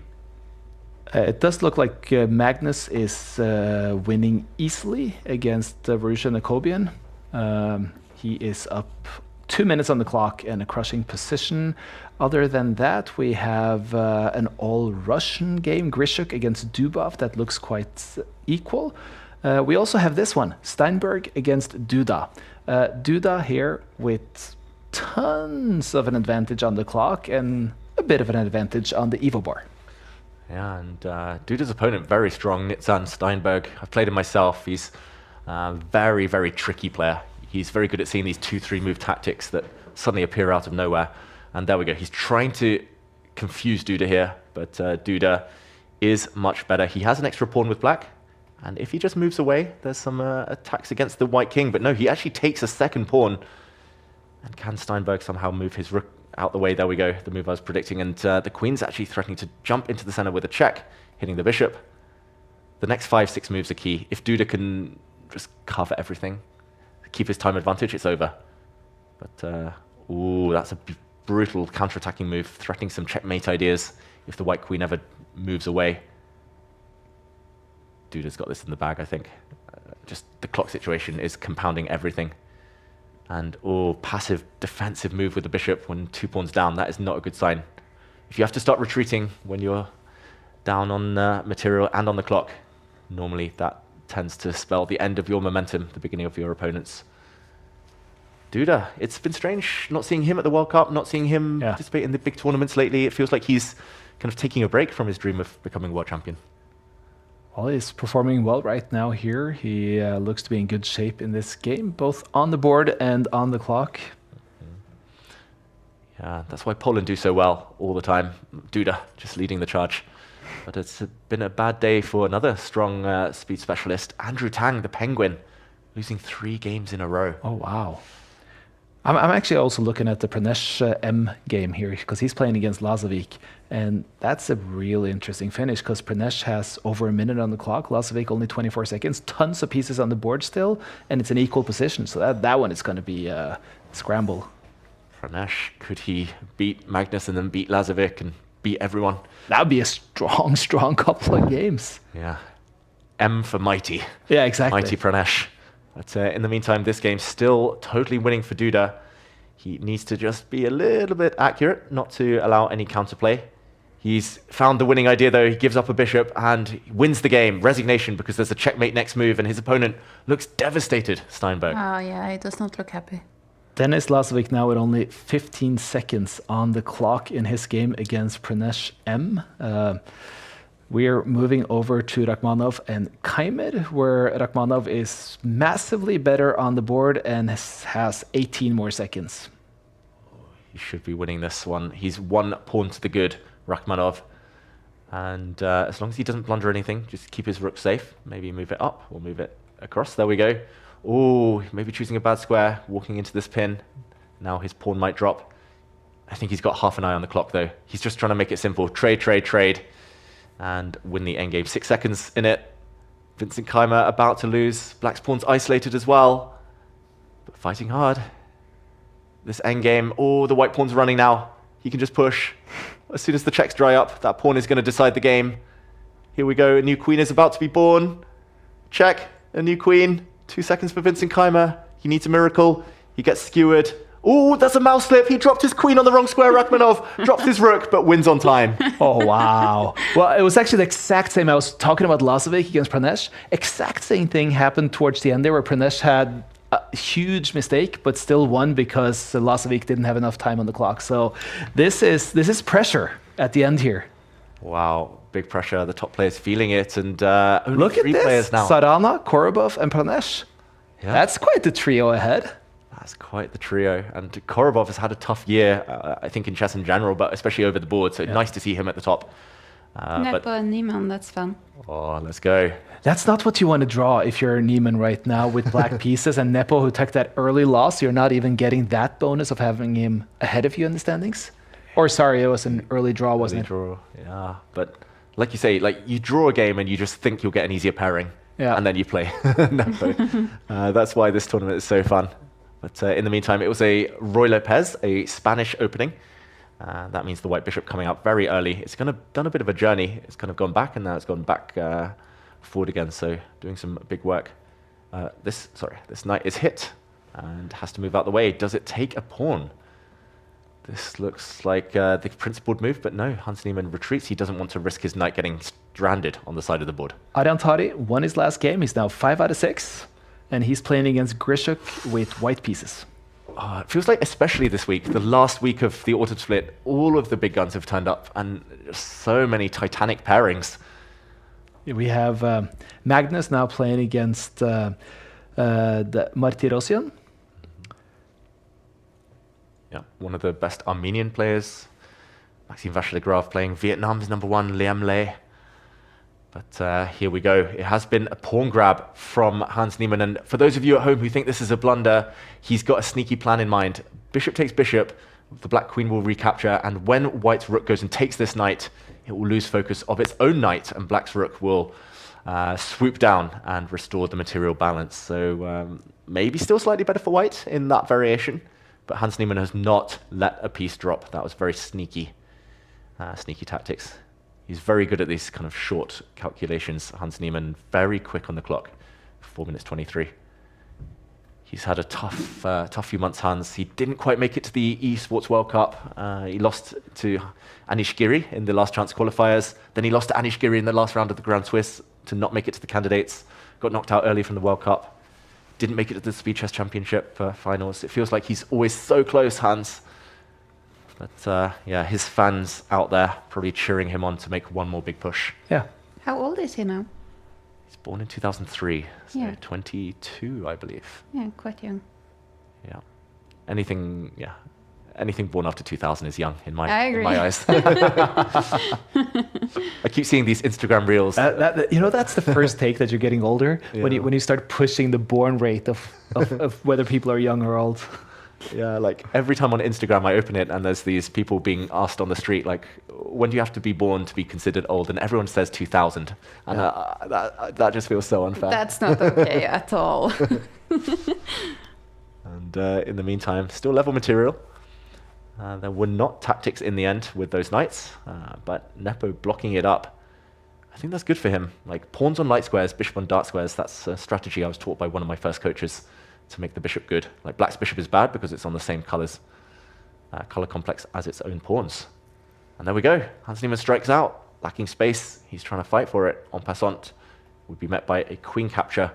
It does look like Magnus is winning easily against Varusha Nakobian. He is up 2 minutes on the clock and a crushing position. Other than that, we have an all-Russian game, Grishuk against Dubov, that looks quite equal. We also have this one, Steinberg against Duda. Duda here with tons of an advantage on the clock and a bit of an advantage on the Evo bar. Yeah, and Duda's opponent, very strong, Nitzan Steinberg. I've played him myself. He's a very, very tricky player. He's very good at seeing these 2-3 move tactics that suddenly appear out of nowhere. And there we go. He's trying to confuse Duda here, but Duda is much better. He has an extra pawn with black, and if he just moves away, there's some attacks against the white king. But no, he actually takes a second pawn. And can Steinberg somehow move his rook out the way? There we go, the move I was predicting. And the queen's actually threatening to jump into the center with a check, hitting the bishop. The next 5-6 moves are key. If Duda can just cover everything, keep his time advantage, it's over. But, ooh, that's a brutal counter-attacking move, threatening some checkmate ideas if the white queen ever moves away. Duda's got this in the bag, I think. Just the clock situation is compounding everything. And, oh, passive defensive move with the bishop when 2 pawns down. That is not a good sign. If you have to start retreating when you're down on material and on the clock, normally that tends to spell the end of your momentum, the beginning of your opponent's. Duda, it's been strange not seeing him at the World Cup, not seeing him participate in the big tournaments lately. It feels like he's kind of taking a break from his dream of becoming world champion. Well, he's performing well right now here. He looks to be in good shape in this game, both on the board and on the clock. Yeah, that's why Poland do so well all the time. Duda just leading the charge. But it's been a bad day for another strong speed specialist, Andrew Tang, the Penguin, losing 3 games in a row. Oh, wow. I'm actually also looking at the Pranesh M game here because he's playing against Lazovic, and that's a really interesting finish because Pranesh has over a minute on the clock, Lazovic only 24 seconds, tons of pieces on the board still, and it's an equal position, so that one is going to be a scramble. Pranesh, could he beat Magnus and then beat Lazovic and beat everyone? That would be a strong, strong couple of games. Yeah. M for mighty. Yeah, exactly. Mighty Pranesh. But in the meantime, this game's still totally winning for Duda. He needs to just be a little bit accurate, not to allow any counterplay. He's found the winning idea, though. He gives up a bishop and wins the game. Resignation, because there's a checkmate next move, and his opponent looks devastated, Steinberg. Oh, yeah, he does not look happy. Denis Lazovic now with only 15 seconds on the clock in his game against Pranesh M. We're moving over to Rachmanov and Kaimed, where Rachmanov is massively better on the board and has 18 more seconds. He should be winning this one. He's 1 pawn to the good, Rachmanov. And as long as he doesn't blunder anything, just keep his rook safe. Maybe move it up or move it across. There we go. Oh, maybe choosing a bad square, walking into this pin. Now his pawn might drop. I think he's got half an eye on the clock, though. He's just trying to make it simple. Trade, trade, trade. And win the endgame. 6 seconds in it. Vincent Keimer about to lose. Black's pawn's isolated as well. But fighting hard. This endgame. Oh, the white pawn's running now. He can just push. As soon as the checks dry up, that pawn is going to decide the game. Here we go. A new queen is about to be born. Check. A new queen. 2 seconds for Vincent Keimer. He needs a miracle. He gets skewered. Oh, that's a mouse slip. He dropped his queen on the wrong square. Rachmanov drops his rook, but wins on time. Oh, wow. Well, it was actually the exact same. I was talking about Lazovic against Pranesh. Exact same thing happened towards the end there, where Pranesh had a huge mistake, but still won because Lazovic didn't have enough time on the clock. So this is pressure at the end here. Wow, big pressure. The top players feeling it, and only Look 3 at this. players now. Sarana, Korobov, and Pranesh. Yeah. That's quite the trio ahead. That's quite the trio. And Korobov has had a tough year, I think, in chess in general, but especially over the board. So nice to see him at the top. Nepo and Niemann, that's fun. Oh, let's go. That's not what you want to draw if you're Niemann right now with black pieces and Nepo, who took that early loss. You're not even getting that bonus of having him ahead of you in the standings. Or sorry, it was an early draw, wasn't it? Draw, yeah. But like you say, like you draw a game and you just think you'll get an easier pairing. Yeah. And then you play Nepo. That's why this tournament is so fun. But in the meantime, it was a Roy Lopez, a Spanish opening. That means the white bishop coming out very early. It's kind of done a bit of a journey. It's kind of gone back, and now it's gone back forward again. So doing some big work. This knight is hit and has to move out the way. Does it take a pawn? This looks like the principled move, but no, Hans Niemann retreats. He doesn't want to risk his knight getting stranded on the side of the board. Ariantari won his last game. He's now 5 out of 6, and he's playing against Grishuk with white pieces. It feels like, especially this week, the last week of the autumn split, all of the big guns have turned up, and so many titanic pairings. We have Magnus now playing against the Martirosyan. Yeah, one of the best Armenian players. Maxime Vachier-Lagrave playing Vietnam's #1, Liam Le. But here we go. It has been a pawn grab from Hans Niemann. And for those of you at home who think this is a blunder, he's got a sneaky plan in mind. Bishop takes bishop, the black queen will recapture, and when white's rook goes and takes this knight, it will lose focus of its own knight, and black's rook will swoop down and restore the material balance. So maybe still slightly better for white in that variation. But Hans Niemann has not let a piece drop. That was very sneaky, sneaky tactics. He's very good at these kind of short calculations. Hans Niemann, very quick on the clock, 4 minutes 23. He's had a tough few months, Hans. He didn't quite make it to the eSports World Cup. He lost to Anish Giri in the last chance qualifiers. Then he lost to Anish Giri in the last round of the Grand Swiss to not make it to the candidates. Got knocked out early from the World Cup. Didn't make it to the Speed Chess Championship finals. It feels like he's always so close, Hans. But yeah, his fans out there probably cheering him on to make one more big push. Yeah. How old is he now? He's born in 2003, so Yeah. 22, I believe. Yeah, quite young. Yeah. Anything born after 2000 is young in my I agree. in my eyes. I keep seeing these Instagram reels. That's the first take that you're getting older when you start pushing the born rate of whether people are young or old. Yeah, like every time on Instagram I open it and there's these people being asked on the street, like, when do you have to be born to be considered old? And everyone says 2000. And that just feels so unfair. That's not okay at all. And in the meantime, still level material. There were not tactics in the end with those knights, but Nepo blocking it up. I think that's good for him. Like pawns on light squares, bishop on dark squares, that's a strategy I was taught by one of my first coaches to make the bishop good. Like black's bishop is bad because it's on the same color complex as its own pawns. And there we go. Hans Niemann strikes out, lacking space. He's trying to fight for it. En passant would be met by a queen capture.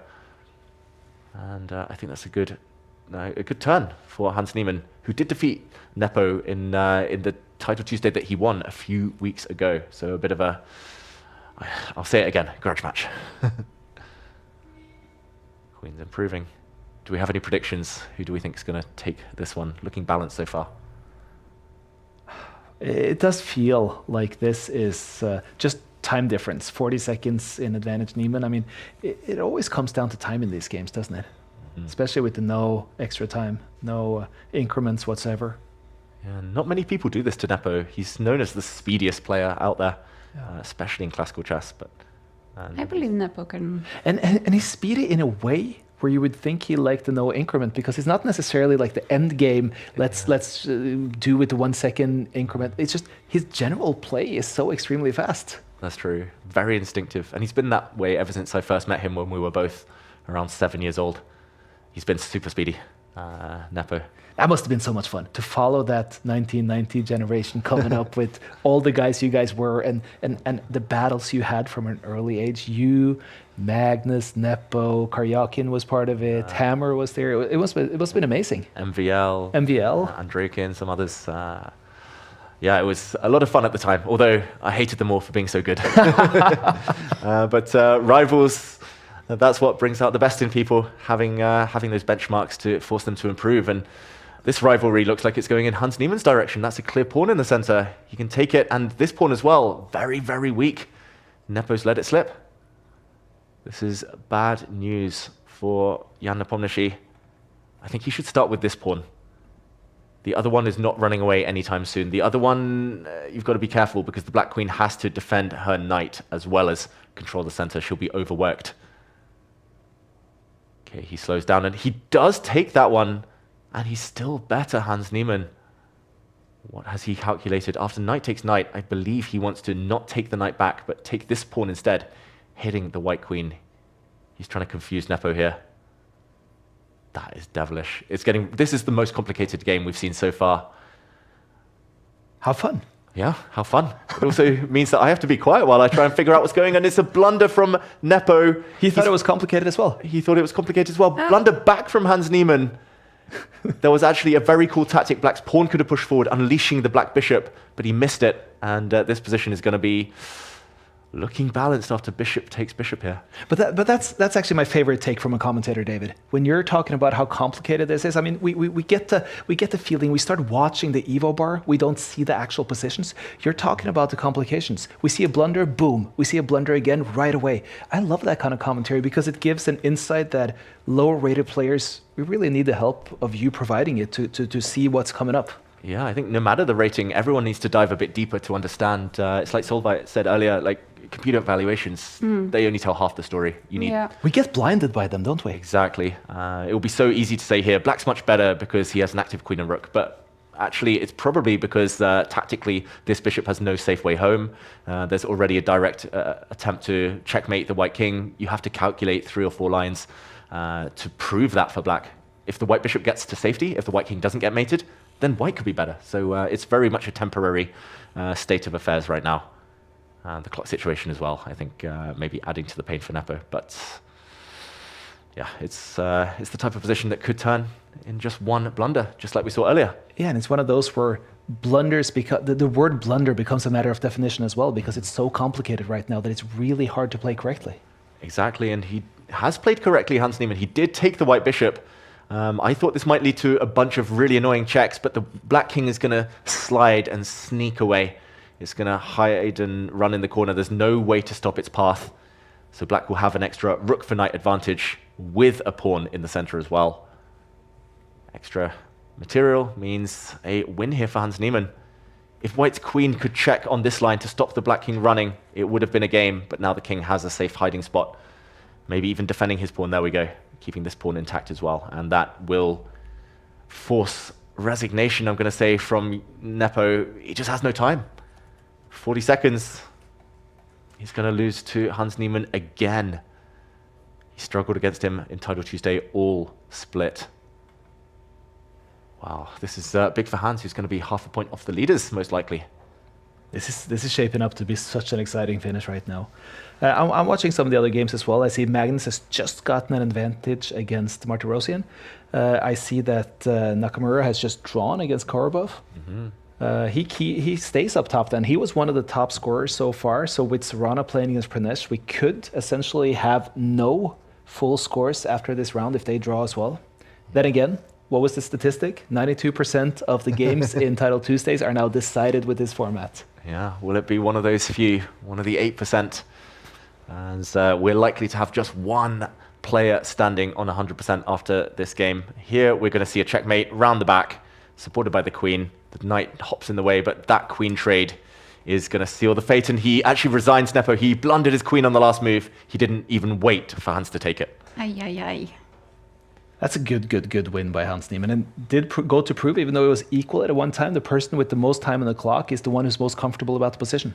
And I think that's a good turn for Hans Niemann, who did defeat Nepo in the Title Tuesday that he won a few weeks ago. So a bit of a, I'll say it again, grudge match. Queen's improving. Do we have any predictions? Who do we think is going to take this one? Looking balanced so far. It does feel like this is just time difference, 40 seconds in advantage Niemann. I mean, it always comes down to time in these games, doesn't it? Especially with the no extra time, no increments whatsoever. Yeah, not many people do this to Nepo. He's known as the speediest player out there, especially in classical chess. But I believe Nepo can. And he's speedy in a way where you would think he liked the no increment, because it's not necessarily like the end game. Let's do with the 1 second increment. It's just his general play is so extremely fast. That's true. Very instinctive, and he's been that way ever since I first met him when we were both around 7 years old. He's been super speedy, Nepo. That must have been so much fun to follow that 1990 generation coming up with all the guys you guys were and the battles you had from an early age. You, Magnus, Nepo, Karyakin was part of it. Hammer was there. It must have been amazing. MVL, Andreykin, some others. Yeah, it was a lot of fun at the time, although I hated them all for being so good. But rivals, that's what brings out the best in people, having those benchmarks to force them to improve. And this rivalry looks like it's going in Hans Niemann's direction. That's a clear pawn in the center. He can take it, and this pawn as well, very, very weak. Nepo's let it slip. This is bad news for Jan Nepomniachtchi. I think he should start with this pawn. The other one is not running away anytime soon. The other one, you've got to be careful, because the black queen has to defend her knight as well as control the center. She'll be overworked. Okay, he slows down, and he does take that one, and he's still better, Hans Niemann. What has he calculated? After knight takes knight, I believe he wants to not take the knight back, but take this pawn instead, hitting the white queen. He's trying to confuse Nepo here. That is devilish. This is the most complicated game we've seen so far. How fun. Yeah, how fun. It also means that I have to be quiet while I try and figure out what's going on. It's a blunder from Nepo. He thought it was complicated as well. He thought it was complicated as well. Blunder back from Hans Niemann. There was actually a very cool tactic. Black's pawn could have pushed forward, unleashing the black bishop, but he missed it. And this position is going to be looking balanced after bishop takes bishop here. But that's actually my favorite take from a commentator, David. When you're talking about how complicated this is, I mean, we get the feeling. We start watching the Evo bar. We don't see the actual positions. You're talking about the complications. We see a blunder, boom. We see a blunder again right away. I love that kind of commentary because it gives an insight that lower-rated players, we really need the help of you providing it to see what's coming up. Yeah, I think no matter the rating, everyone needs to dive a bit deeper to understand. It's like Solveig said earlier, like computer evaluations, they only tell half the story. We get blinded by them, don't we? Exactly. It will be so easy to say here, Black's much better because he has an active queen and rook, but actually it's probably because tactically this bishop has no safe way home. There's already a direct attempt to checkmate the white king. You have to calculate 3 or 4 lines to prove that for Black. If the white bishop gets to safety, if the white king doesn't get mated, then white could be better. So it's very much a temporary state of affairs right now. The clock situation as well, I think, maybe adding to the pain for Nepo. But yeah, it's the type of position that could turn in just one blunder, just like we saw earlier. Yeah, and it's one of those where blunders, the word blunder becomes a matter of definition as well, because it's so complicated right now that it's really hard to play correctly. Exactly, and he has played correctly, Hans Niemann. He did take the white bishop. I thought this might lead to a bunch of really annoying checks, but the black king is going to slide and sneak away. It's going to hide and run in the corner. There's no way to stop its path. So black will have an extra rook for knight advantage with a pawn in the center as well. Extra material means a win here for Hans Niemann. If white's queen could check on this line to stop the black king running, it would have been a game, but now the king has a safe hiding spot. Maybe even defending his pawn. There we go. Keeping this pawn intact as well. And that will force resignation, I'm going to say, from Nepo. He just has no time. 40 seconds. He's going to lose to Hans Niemann again. He struggled against him in Title Tuesday, all split. Wow, this is big for Hans, who's going to be half a point off the leaders, most likely. This is shaping up to be such an exciting finish right now. I'm watching some of the other games as well. I see Magnus has just gotten an advantage against Martirosyan. I see that Nakamura has just drawn against Korobov. He stays up top then. He was one of the top scorers so far. So with Serrana playing against Pranesh, we could essentially have no full scores after this round if they draw as well. Then again, what was the statistic? 92% of the games in Title Tuesdays are now decided with this format. Yeah, will it be one of those few, one of the 8%? As we're likely to have just one player standing on 100% after this game. Here we're going to see a checkmate round the back, supported by the queen. The knight hops in the way, but that queen trade is going to seal the fate, and he actually resigns Nepo. He blundered his queen on the last move. He didn't even wait for Hans to take it. Ay, ay, ay. That's a good win by Hans Niemann, and did go to prove, even though it was equal at one time, the person with the most time on the clock is the one who's most comfortable about the position.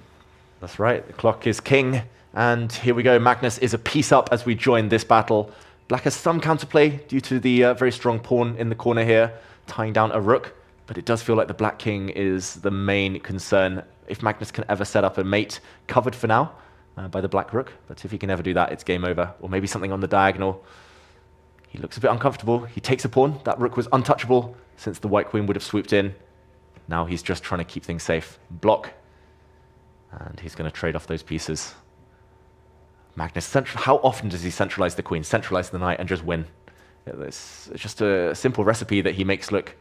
That's right. The clock is king, and here we go. Magnus is a piece up as we join this battle. Black has some counterplay due to the very strong pawn in the corner here, tying down a rook, but it does feel like the black king is the main concern. If Magnus can ever set up a mate, covered for now by the black rook, but if he can ever do that, it's game over. Or maybe something on the diagonal. He looks a bit uncomfortable. He takes a pawn. That rook was untouchable since the white queen would have swooped in. Now he's just trying to keep things safe. Block. And he's going to trade off those pieces. Magnus, how often does he centralize the queen, centralize the knight, and just win? It's just a simple recipe that he makes look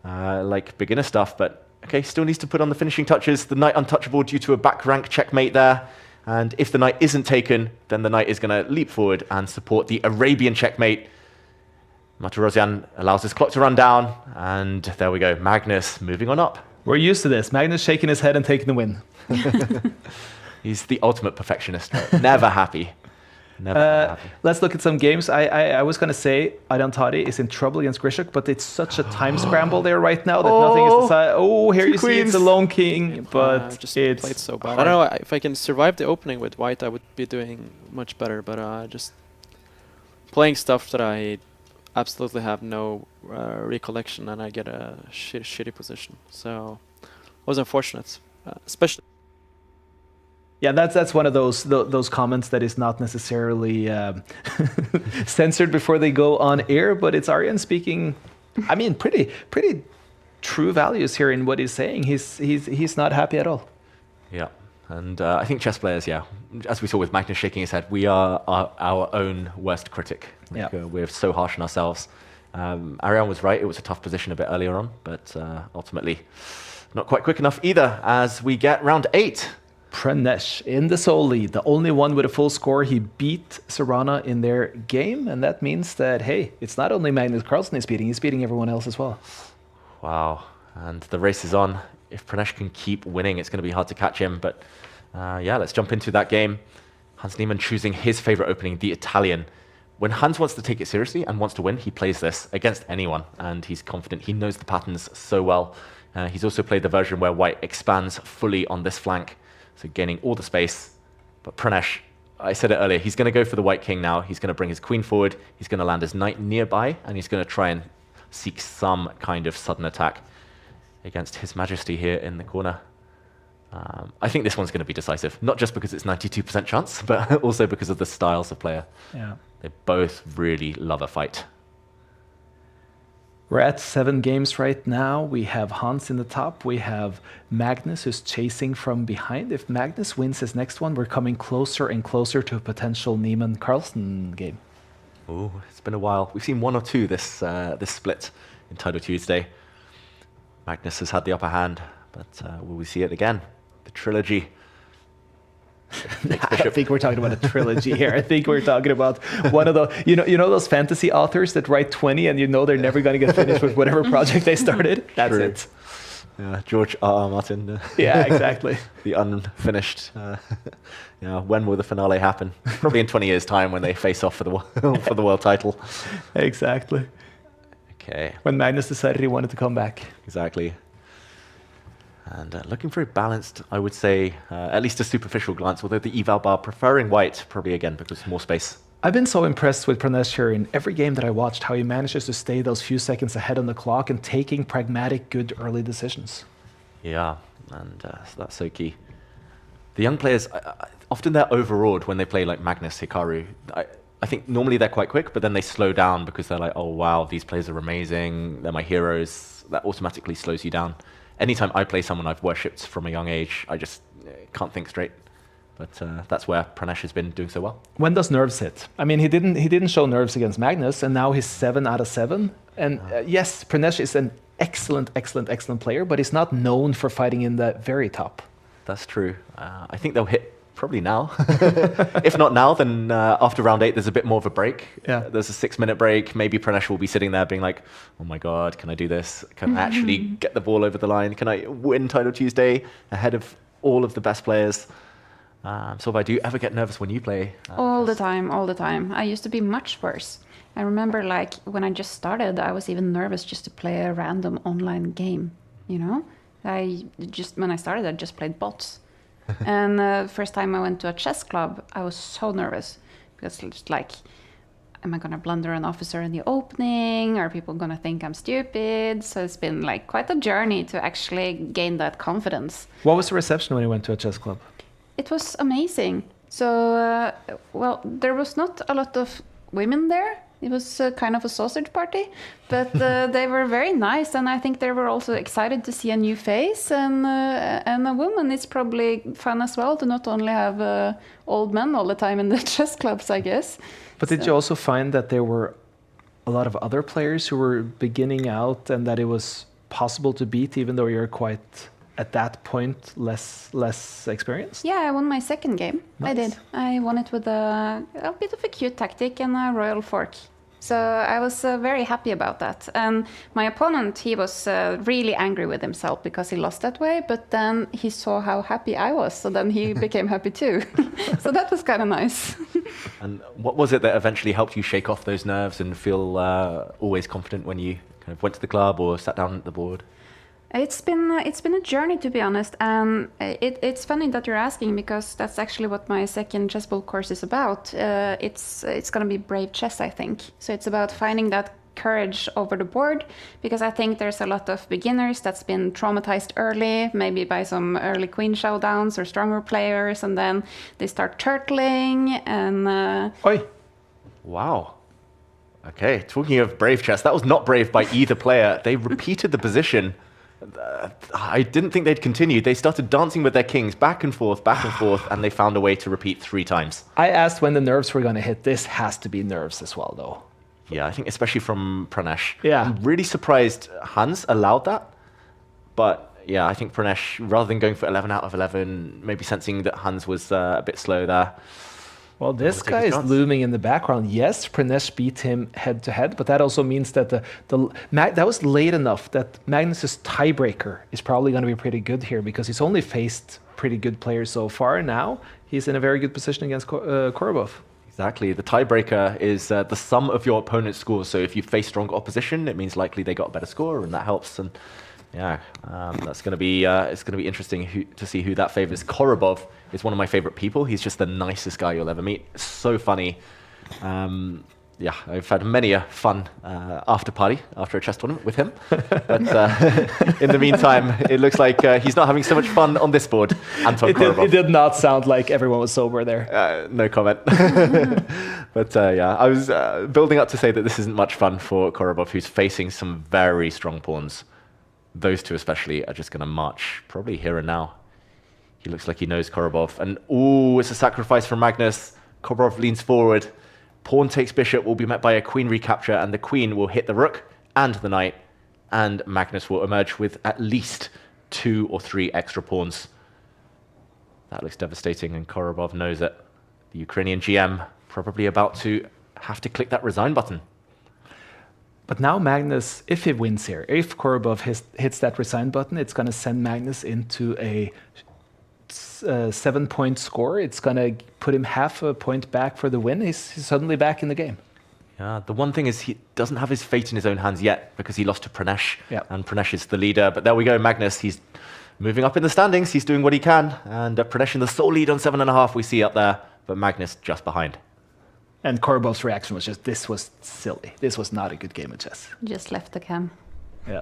like beginner stuff, but okay, still needs to put on the finishing touches. The knight untouchable due to a back rank checkmate there. And if the knight isn't taken, then the knight is going to leap forward and support the Arabian checkmate. Martirosyan allows his clock to run down, and there we go. Magnus moving on up. We're used to this. Magnus shaking his head and taking the win. He's the ultimate perfectionist. Never happy. Never happy. Let's look at some games. I was going to say Aidantari is in trouble against Grishuk, but it's such a time scramble there right now that nothing is decided. Oh, here you see it's a lone king, but just it's played so bad. I don't know if I can survive the opening with white. I would be doing much better, but just playing stuff that I absolutely have no recollection, and I get a shitty position. So it was unfortunate, especially. Yeah, that's one of those comments that is not necessarily censored before they go on air, but it's Arjen speaking. I mean, pretty true values here in what he's saying. He's not happy at all. Yeah, and I think chess players, as we saw with Magnus shaking his head, we are our own worst critic. We're so harsh on ourselves. Arjen was right; it was a tough position a bit earlier on, but ultimately not quite quick enough either. As we get round 8. Pranesh in the sole lead, the only one with a full score. He beat Serana in their game, and that means that, hey, it's not only Magnus Carlsen he's beating everyone else as well. Wow, and the race is on. If Pranesh can keep winning, it's going to be hard to catch him, but let's jump into that game. Hans Niemann choosing his favorite opening, the Italian. When Hans wants to take it seriously and wants to win, he plays this against anyone, and he's confident. He knows the patterns so well. He's also played the version where white expands fully on this flank, so gaining all the space. But Pranesh, I said it earlier, he's going to go for the white king now. He's going to bring his queen forward. He's going to land his knight nearby, and he's going to try and seek some kind of sudden attack against His Majesty here in the corner. I think this one's going to be decisive, not just because it's 92% chance, but also because of the styles of player. Yeah. They both really love a fight. We're at 7 games right now. We have Hans in the top. We have Magnus who's chasing from behind. If Magnus wins his next one, we're coming closer and closer to a potential Niemann-Carlsen game. Ooh, it's been a while. We've seen 1 or 2 this split in Title Tuesday. Magnus has had the upper hand, but will we see it again? The trilogy. I think we're talking about a trilogy here. I think we're talking about one of the, you know those fantasy authors that write 20 and they're never going to get finished with whatever project they started? That's True. it. Yeah, George R. Martin. Yeah, exactly. The unfinished. When will the finale happen? Probably in 20 years' time when they face off for the world title. Exactly. Okay. When Magnus decided he wanted to come back. Exactly. And looking very balanced, I would say, at least a superficial glance, although the eval bar preferring white, probably again, because more space. I've been so impressed with Pranesh here in every game that I watched, how he manages to stay those few seconds ahead on the clock and taking pragmatic, good early decisions. Yeah, and so that's so key. The young players, often they're overawed when they play like Magnus, Hikaru. I think normally they're quite quick, but then they slow down because they're like, oh wow, these players are amazing, they're my heroes. That automatically slows you down. Anytime I play someone I've worshipped from a young age, I just can't think straight. But that's where Pranesh has been doing so well. When does nerves hit? I mean, he didn't show nerves against Magnus, and now he's 7 out of 7. And yes, Pranesh is an excellent player, but he's not known for fighting in the very top. That's true. I think they'll hit probably now. If not now, then after round 8, there's a bit more of a break. Yeah. There's a 6-minute break. Maybe Pranesh will be sitting there being like, oh my God, can I do this? Can I actually get the ball over the line? Can I win Title Tuesday ahead of all of the best players? Solveig, do you ever get nervous when you play? All the time. I used to be much worse. I remember like when I just started, I was even nervous just to play a random online game, you know? When I started, I just played bots. And the first time I went to a chess club, I was so nervous because it's like, am I going to blunder an officer in the opening? Are people going to think I'm stupid? So it's been like quite a journey to actually gain that confidence. What was the reception when you went to a chess club? It was amazing. So, there was not a lot of women there. It was kind of a sausage party, but they were very nice, and I think they were also excited to see a new face. And a woman is probably fun as well to not only have old men all the time in the chess clubs, I guess. But did you also find that there were a lot of other players who were beginning out, and that it was possible to beat, even though you're quite at that point less experienced? Yeah, I won my second game. Nice. I did. I won it with a bit of a cute tactic and a royal fork. So I was very happy about that. And my opponent, he was really angry with himself because he lost that way, but then he saw how happy I was, so then he became happy too. So that was kind of nice. And what was it that eventually helped you shake off those nerves and feel always confident when you kind of went to the club or sat down at the board? It's been a journey, to be honest, and it's funny that you're asking because that's actually what my second chess ball course is about. It's going to be brave chess, I think. So it's about finding that courage over the board, because I think there's a lot of beginners that's been traumatized early, maybe by some early queen showdowns or stronger players, and then they start turtling and... Oi! Wow. Okay, talking of brave chess, that was not brave by either player. They repeated the position. I didn't think they'd continue. They started dancing with their kings back and forth, and they found a way to repeat 3 times. I asked when the nerves were going to hit. This has to be nerves as well, though. Yeah, I think especially from Pranesh. Yeah. I'm really surprised Hans allowed that. But yeah, I think Pranesh, rather than going for 11 out of 11, maybe sensing that Hans was a bit slow there. Well, this guy is looming in the background. Yes, Pranesh beat him head-to-head, but that also means that that was late enough that Magnus's tiebreaker is probably going to be pretty good here, because he's only faced pretty good players so far. Now he's in a very good position against Korobov. Exactly. The tiebreaker is the sum of your opponent's scores. So if you face strong opposition, it means likely they got a better score, and that helps. And yeah, that's going to be it's going to be interesting to see who that favors. Korobov is one of my favorite people. He's just the nicest guy you'll ever meet. So funny. Yeah, I've had many a fun after party after a chess tournament with him. But in the meantime, it looks like he's not having so much fun on this board. Anton Korobov. It did not sound like everyone was sober there. No comment. But yeah, I was building up to say that this isn't much fun for Korobov, who's facing some very strong pawns. Those two especially are just going to march probably here and now. He looks like he knows Korobov. And ooh, it's a sacrifice from Magnus. Korobov leans forward. Pawn takes bishop, will be met by a queen recapture, and the queen will hit the rook and the knight. And Magnus will emerge with at least 2 or 3 extra pawns. That looks devastating, and Korobov knows it. The Ukrainian GM probably about to have to click that resign button. But now Magnus, if he wins here, if Korobov hits that resign button, it's going to send Magnus into a 7-point score. It's going to put him half a point back for the win. He's suddenly back in the game. Yeah, the one thing is he doesn't have his fate in his own hands yet, because he lost to Pranesh, and Pranesh is the leader. But there we go, Magnus. He's moving up in the standings. He's doing what he can. And Pranesh in the sole lead on 7.5 we see up there, but Magnus just behind. And Korobov's reaction was just, this was silly. This was not a good game of chess. Just left the cam. Yeah.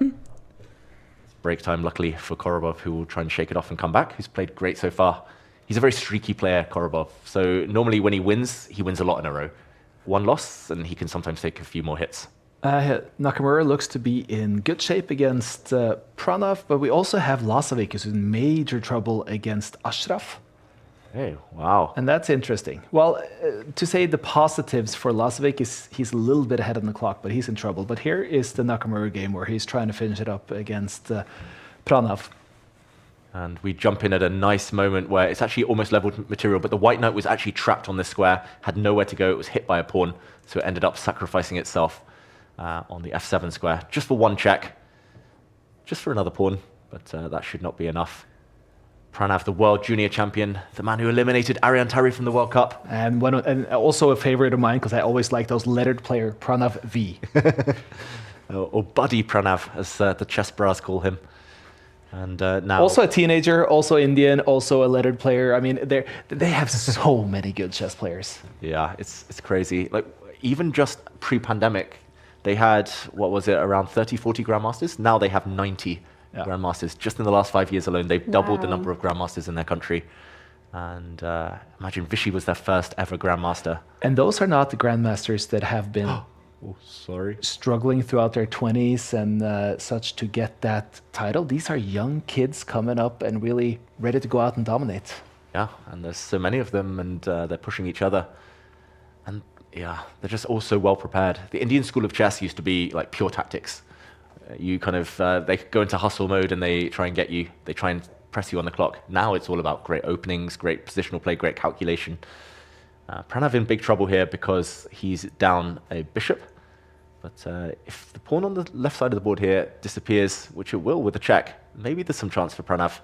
Break time, luckily, for Korobov, who will try and shake it off and come back, who's played great so far. He's a very streaky player, Korobov. So normally when he wins a lot in a row. 1 loss, and he can sometimes take a few more hits. Nakamura looks to be in good shape against Pranav, but we also have Lasovic, who's in major trouble against Ashraf. Hey, wow. And that's interesting. Well, to say the positives for Lasovic is he's a little bit ahead on the clock, but he's in trouble. But here is the Nakamura game where he's trying to finish it up against Pranav. And we jump in at a nice moment where it's actually almost leveled material, but the white knight was actually trapped on this square, had nowhere to go. It was hit by a pawn, so it ended up sacrificing itself on the f7 square, just for 1 check, just for another pawn, but that should not be enough. Pranav, the world junior champion, the man who eliminated Aryan Tari from the World Cup. And also a favorite of mine, because I always like those lettered player, Pranav V. Or Buddy Pranav, as the chess bras call him. And now also a teenager, also Indian, also a lettered player. I mean, they have so many good chess players. Yeah, it's crazy. Like, even just pre-pandemic, they had, what was it, around 30, 40 Grandmasters? Now they have 90 Grandmasters. Just in the last 5 years alone, they've doubled the number of Grandmasters in their country. And imagine Vichy was their first ever Grandmaster. And those are not the Grandmasters that have been struggling throughout their 20s and such to get that title. These are young kids coming up and really ready to go out and dominate. Yeah, and there's so many of them, and they're pushing each other. And yeah, they're just all so well prepared. The Indian school of chess used to be like pure tactics. You kind of, they go into hustle mode and they try and get you, they try and press you on the clock. Now it's all about great openings, great positional play, great calculation. Pranav in big trouble here because he's down a bishop. But if the pawn on the left side of the board here disappears, which it will with a check, maybe there's some chance for Pranav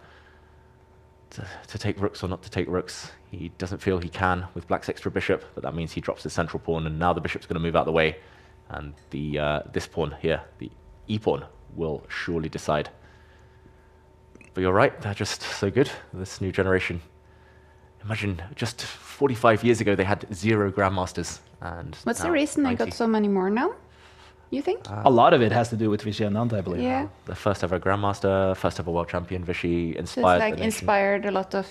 to take rooks or not to take rooks. He doesn't feel he can with black's extra bishop, but that means he drops the central pawn, and now the bishop's going to move out the way. And this pawn here, the e-pawn, will surely decide. But you're right, they're just so good, this new generation. Imagine just 45 years ago they had 0 Grandmasters. And what's the reason 90. they got so many more now? you think? A lot of it has to do with Vishy Anand, I believe. Yeah. The first ever Grandmaster, first ever world champion, Vishy So it's inspired. like inspired a lot of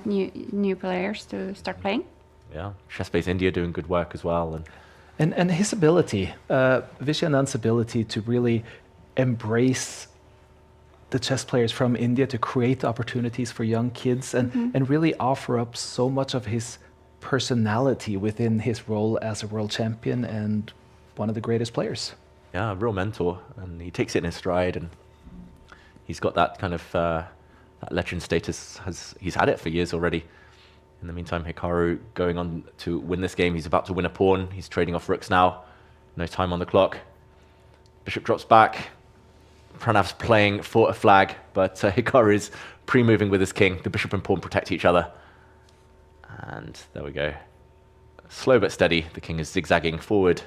new players to start playing. Yeah, Chess-Base India doing good work as well. And his ability, Vishy Anand's ability to really embrace the chess players from India, to create opportunities for young kids and really offer up so much of his personality within his role as a world champion and one of the greatest players. Yeah, a real mentor, and he takes it in his stride, and he's got that kind of that legend status. He's had it for years already. In the meantime, Hikaru going on to win this game. He's about to win a pawn. He's trading off rooks now. No time on the clock. Bishop drops back. Pranav's playing for a flag, but Hikaru is pre-moving with his king. The bishop and pawn protect each other. And there we go. Slow but steady. The king is zigzagging forward.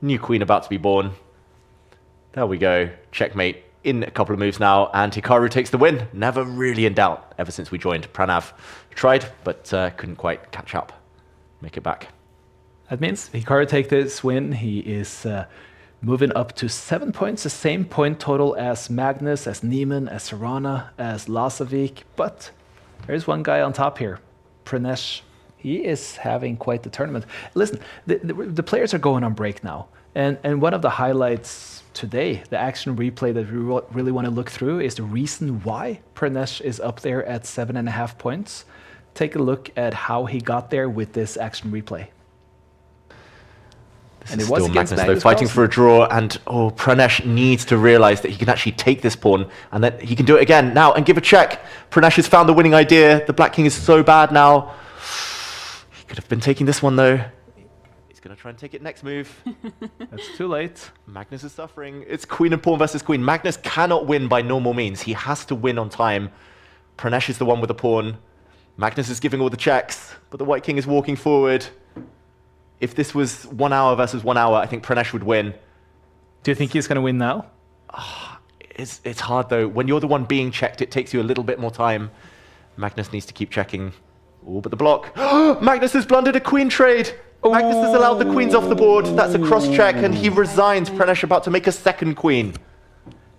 New queen about to be born. There we go. Checkmate in a couple of moves now, and Hikaru takes the win. Never really in doubt ever since we joined. Pranav tried, but couldn't quite catch up, make it back. That means Hikaru take this win. He is moving up to 7 points, the same point total as Magnus, as Niemann, as Serrana, as Lasovic. But there's one guy on top here, Pranesh. He is having quite the tournament. Listen, the players are going on break now. And one of the highlights today, the action replay that we really want to look through, is the reason why Pranesh is up there at 7.5 points. Take a look at how he got there with this action replay. And it was against Magnus, though, fighting for a draw, and Pranesh needs to realize that he can actually take this pawn, and that he can do it again now and give a check. Pranesh has found the winning idea. The Black King is so bad now. He could have been taking this one, though. He's going to try and take it next move. That's too late. Magnus is suffering. It's queen and pawn versus queen. Magnus cannot win by normal means. He has to win on time. Pranesh is the one with the pawn. Magnus is giving all the checks, but the White King is walking forward. If this was 1 hour versus 1 hour, I think Pranesh would win. Do you think he's going to win now? It's hard, though. When you're the one being checked, it takes you a little bit more time. Magnus needs to keep checking. Oh, but the block. Magnus has blundered a queen trade. Magnus has allowed the queens off the board. That's a cross-check, and he resigns. Pranesh about to make a second queen.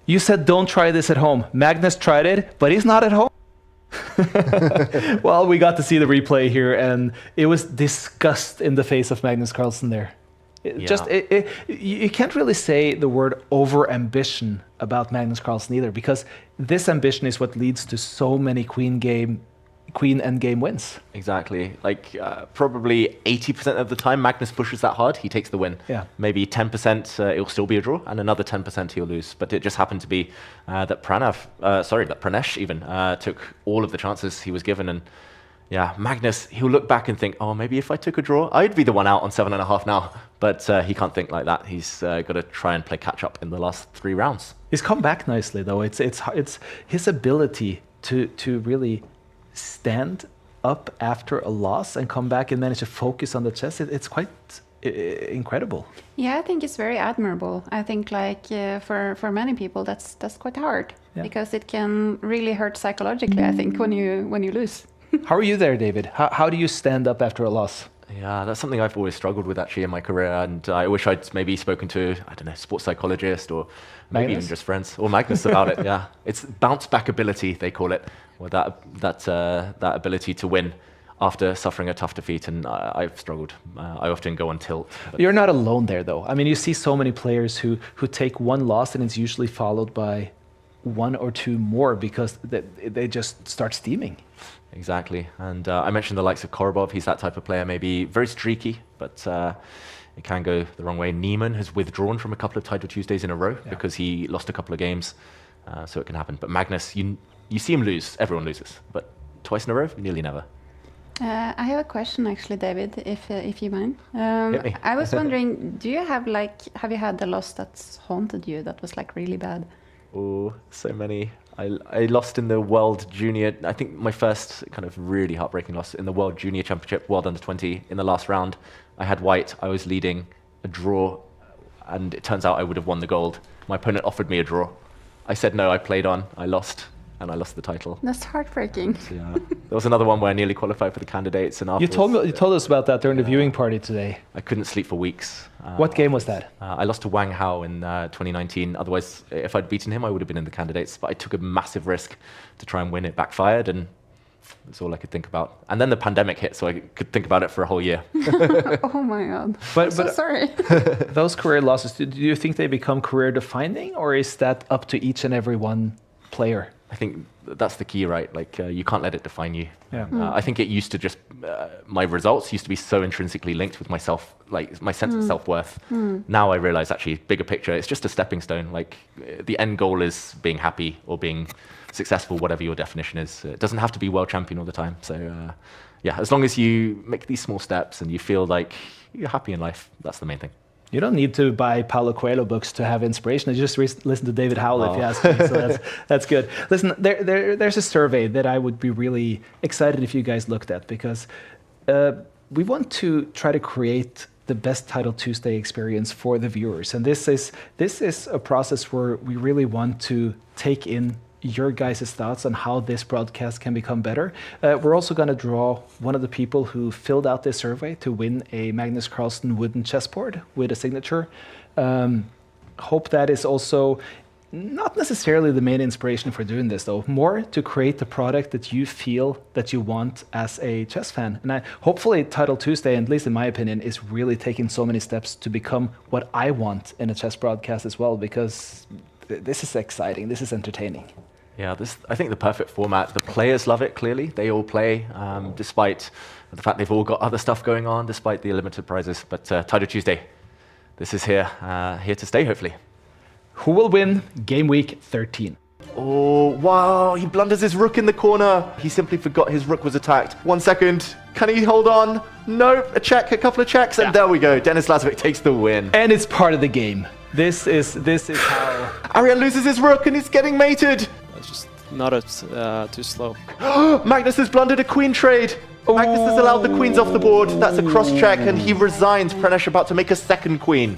You said don't try this at home. Magnus tried it, but he's not at home. Well, we got to see the replay here, and it was disgust in the face of Magnus Carlsen there. You can't really say the word over-ambition about Magnus Carlsen either, because this ambition is what leads to so many queen endgame wins. Exactly. Like probably 80% of the time Magnus pushes that hard, he takes the win. Yeah. Maybe 10% it'll still be a draw, and another 10% he'll lose. But it just happened to be that Pranesh even took all of the chances he was given. And yeah, Magnus, he'll look back and think, oh, maybe if I took a draw, I'd be the one out on 7.5 now. But he can't think like that. He's got to try and play catch up in the last 3 rounds. He's come back nicely, though. It's his ability to really stand up after a loss and come back and manage to focus on the chess. It's quite incredible. Yeah, I think it's very admirable. I think for many people that's quite hard, because it can really hurt psychologically, I think, when you lose. How are you there, David? How do you stand up after a loss? Yeah, that's something I've always struggled with actually in my career, and I wish I'd maybe spoken to, I don't know, sports psychologist or maybe even just friends or Magnus about it. Yeah, it's bounce back ability, they call it, or that ability to win after suffering a tough defeat, and I've struggled. I often go on tilt. You're not alone there, though. I mean, you see so many players who take one loss and it's usually followed by 1 or 2 more because they just start steaming. Exactly, and I mentioned the likes of Korobov. He's that type of player, maybe very streaky, but it can go the wrong way. Niemann has withdrawn from a couple of Title Tuesdays in a row because he lost a couple of games, so it can happen. But Magnus, you see him lose. Everyone loses, but twice in a row, nearly never. I have a question, actually, David, if you mind. Hit me. I was wondering, have you had a loss that's haunted you, that was really bad? Oh, so many. I lost in the World Junior, I think my first kind of really heartbreaking loss in the World Junior Championship, World Under 20, in the last round. I had white, I was leading a draw, and it turns out I would have won the gold. My opponent offered me a draw. I said no, I played on, I lost. and I lost the title. That's heartbreaking. So, yeah. There was another one where I nearly qualified for the candidates, and You told us about that during the viewing party today. I couldn't sleep for weeks. What game was that? I lost to Wang Hao in 2019. Otherwise, if I'd beaten him, I would have been in the candidates. But I took a massive risk to try and win. It backfired, and that's all I could think about. And then the pandemic hit, so I could think about it for a whole year. Oh my god. But So sorry. those career losses, do you think they become career defining, or is that up to each and every one player? I think that's the key, right? Like, you can't let it define you. Yeah. I think it used to just, my results used to be so intrinsically linked with myself, like my sense of self-worth. Now I realize actually, bigger picture, it's just a stepping stone. Like, the end goal is being happy or being successful, whatever your definition is. It doesn't have to be world champion all the time. So, yeah, as long as you make these small steps and you feel like you're happy in life, that's the main thing. You don't need to buy Paulo Coelho books to have inspiration. You just listen to David Howell if you ask me. So that's good. Listen, there's a survey that I would be really excited if you guys looked at, because we want to try to create the best Title Tuesday experience for the viewers. And this is a process where we really want to take in your guys' thoughts on how this broadcast can become better. We're also going to draw one of the people who filled out this survey to win a Magnus Carlsen wooden chessboard with a signature. Hope that is also not necessarily the main inspiration for doing this, though. More to create the product that you feel that you want as a chess fan. And hopefully Title Tuesday, at least in my opinion, is really taking so many steps to become what I want in a chess broadcast as well, because this is exciting, this is entertaining. Yeah, I think the perfect format. The players love it, clearly. They all play, despite the fact they've all got other stuff going on, despite the limited prizes. But Title Tuesday, this is here to stay, hopefully. Who will win Game Week 13? Oh, wow, he blunders his rook in the corner. He simply forgot his rook was attacked. 1 second. Can he hold on? Nope, a couple of checks, and there we go. Denis Lazovic takes the win. And it's part of the game. This is how... Arian loses his rook, and he's getting mated. It's just not too slow. Magnus has blundered a queen trade. Magnus has allowed the queens off the board. That's a cross check, and he resigns. Pranesh about to make a second queen.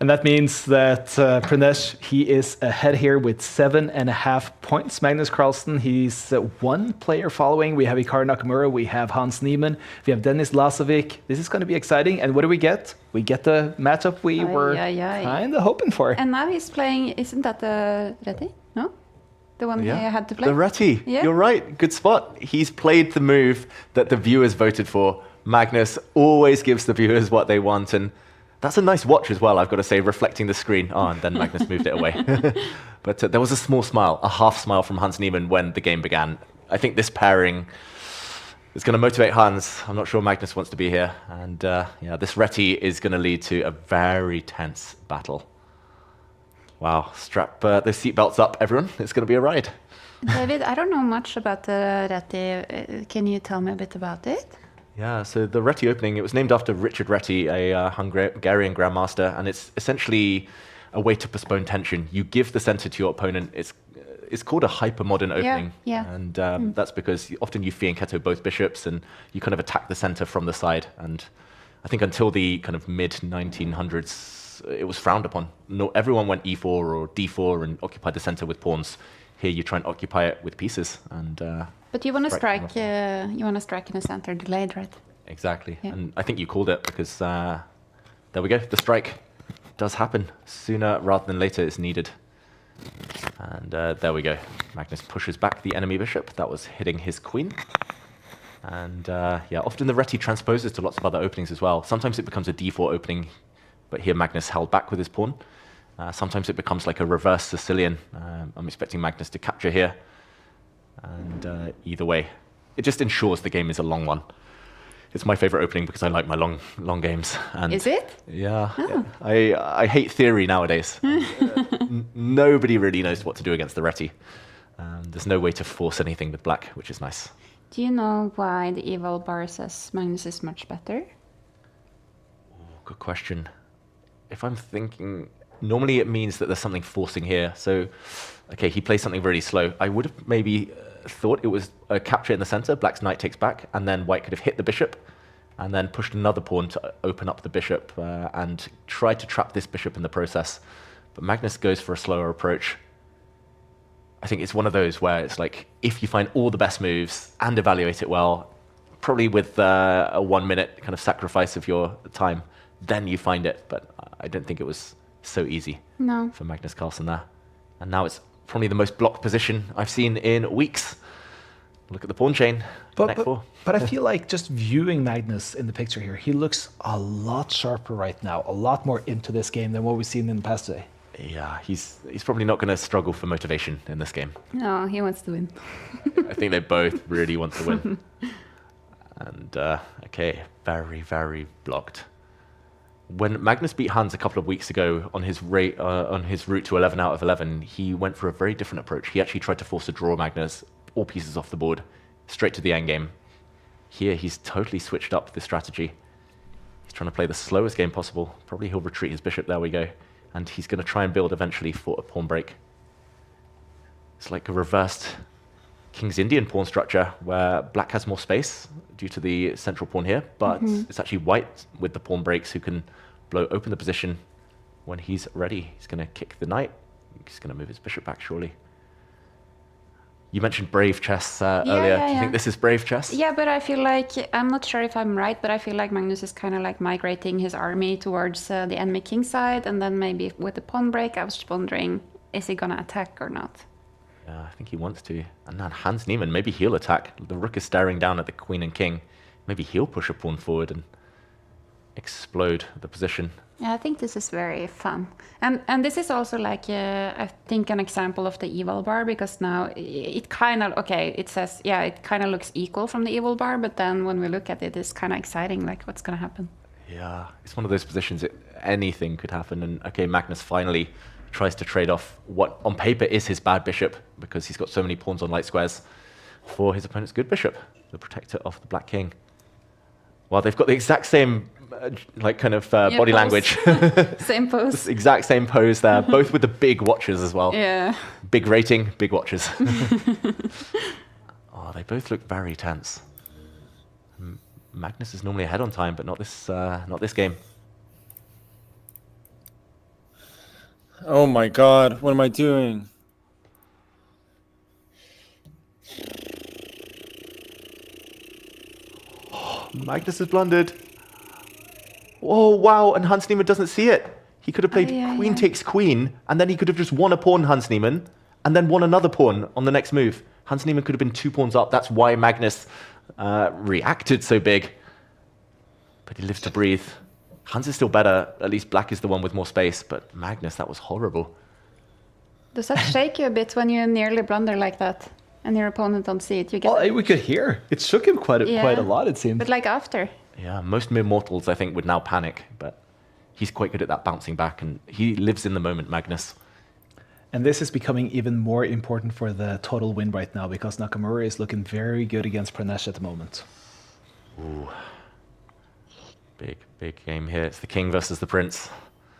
And that means that Pranesh, he is ahead here with 7.5 points. Magnus Carlsen, he's one player following. We have Hikaru Nakamura, we have Hans Niemann, we have Denis Lazovic. This is going to be exciting. And what do we get? We get the matchup we were kind of hoping for. And now he's playing, isn't that the Redhead? No? The one he had to play? The Redhead. Yeah. You're right. Good spot. He's played the move that the viewers voted for. Magnus always gives the viewers what they want, and that's a nice watch as well, I've got to say, reflecting the screen. Oh, and then Magnus moved it away. But there was a small smile, a half smile from Hans Niemann when the game began. I think this pairing is going to motivate Hans. I'm not sure Magnus wants to be here. And yeah, this Reti is going to lead to a very tense battle. Wow, strap those seatbelts up, everyone. It's going to be a ride. David, I don't know much about the Reti. Can you tell me a bit about it? Yeah, so the Reti opening, it was named after Richard Reti, a Hungarian Grandmaster, and it's essentially a way to postpone tension. You give the center to your opponent. It's called a hyper-modern opening. Yeah. And that's because often you fianchetto both bishops, and you kind of attack the center from the side. And I think until the kind of mid-1900s, it was frowned upon. No, everyone went e4 or d4 and occupied the center with pawns. Here you try and occupy it with pieces. And but you want to strike. You want to strike in a center delayed, right? Exactly. Yeah. And I think you called it because there we go. The strike does happen sooner rather than later. It's needed. And there we go. Magnus pushes back the enemy bishop. That was hitting his queen. And yeah, often the Reti transposes to lots of other openings as well. Sometimes it becomes a d4 opening, but here Magnus held back with his pawn. Sometimes it becomes like a reverse Sicilian. I'm expecting Magnus to capture here. And either way, it just ensures the game is a long one. It's my favorite opening because I like my long games. And is it? Yeah. Oh. I hate theory nowadays. Nobody really knows what to do against the Reti. There's no way to force anything with black, which is nice. Do you know why the evil bar says Magnus is much better? Oh, good question. If I'm thinking, normally it means that there's something forcing here. So, okay, he plays something really slow. I would have maybe thought it was a capture in the center, black's knight takes back, and then white could have hit the bishop, and then pushed another pawn to open up the bishop, and tried to trap this bishop in the process. But Magnus goes for a slower approach. I think it's one of those where it's like, if you find all the best moves and evaluate it well, probably with a 1 minute kind of sacrifice of your time, then you find it. But I don't think it was so easy for Magnus Carlsen there. And now it's probably the most blocked position I've seen in weeks. Look at the pawn chain. But I feel like just viewing Magnus in the picture here, he looks a lot sharper right now, a lot more into this game than what we've seen in the past today. Yeah, he's probably not going to struggle for motivation in this game. No, he wants to win. I think they both really want to win. And, okay, very, very blocked. When Magnus beat Hans a couple of weeks ago on his route to 11 out of 11, he went for a very different approach. He actually tried to force a draw Magnus, all pieces off the board, straight to the endgame. Here, he's totally switched up the strategy. He's trying to play the slowest game possible. Probably he'll retreat his bishop, there we go. And he's going to try and build eventually for a pawn break. It's like a reversed King's Indian pawn structure, where black has more space due to the central pawn here, but it's actually white with the pawn breaks who can blow open the position when he's ready. He's going to kick the knight. He's going to move his bishop back, surely. You mentioned brave chess earlier. Do you think this is brave chess? Yeah, but I feel like, I'm not sure if I'm right, but I feel like Magnus is kind of like migrating his army towards the enemy king side, and then maybe with the pawn break, I was just wondering, is he going to attack or not? Yeah, I think he wants to. And then Hans Niemann, maybe he'll attack. The rook is staring down at the queen and king. Maybe he'll push a pawn forward and explode the position. Yeah, I think this is very fun. And this is also like, I think, an example of the evil bar, because now it kind of, okay, it says, yeah, it kind of looks equal from the evil bar, but then when we look at it, it's kind of exciting, like what's going to happen. Yeah, it's one of those positions that anything could happen. And okay, Magnus finally tries to trade off what on paper is his bad bishop, because he's got so many pawns on light squares, for his opponent's good bishop, the protector of the black king. Well, they've got the exact same body pose. language. Same pose. Exact same pose there, both with the big watches as well. Yeah. Big rating, big watches. Oh, they both look very tense. Magnus is normally ahead on time, but not this game. Oh my god, what am I doing? Magnus has blundered. Oh, wow, and Hans Niemann doesn't see it. He could have played queen takes queen, and then he could have just won a pawn, Hans Niemann, and then won another pawn on the next move. Hans Niemann could have been 2 pawns up. That's why Magnus reacted so big. But he lives to breathe. Hans is still better. At least black is the one with more space, but Magnus, that was horrible. Does that shake you a bit when you nearly blunder like that and your opponent don't see it? You get Well, we could hear. It shook him quite a lot, it seemed. But like after. Yeah, most mere mortals, I think, would now panic, but he's quite good at that bouncing back, and he lives in the moment, Magnus. And this is becoming even more important for the total win right now, because Nakamura is looking very good against Pranesh at the moment. Ooh. Big game here. It's the king versus the prince.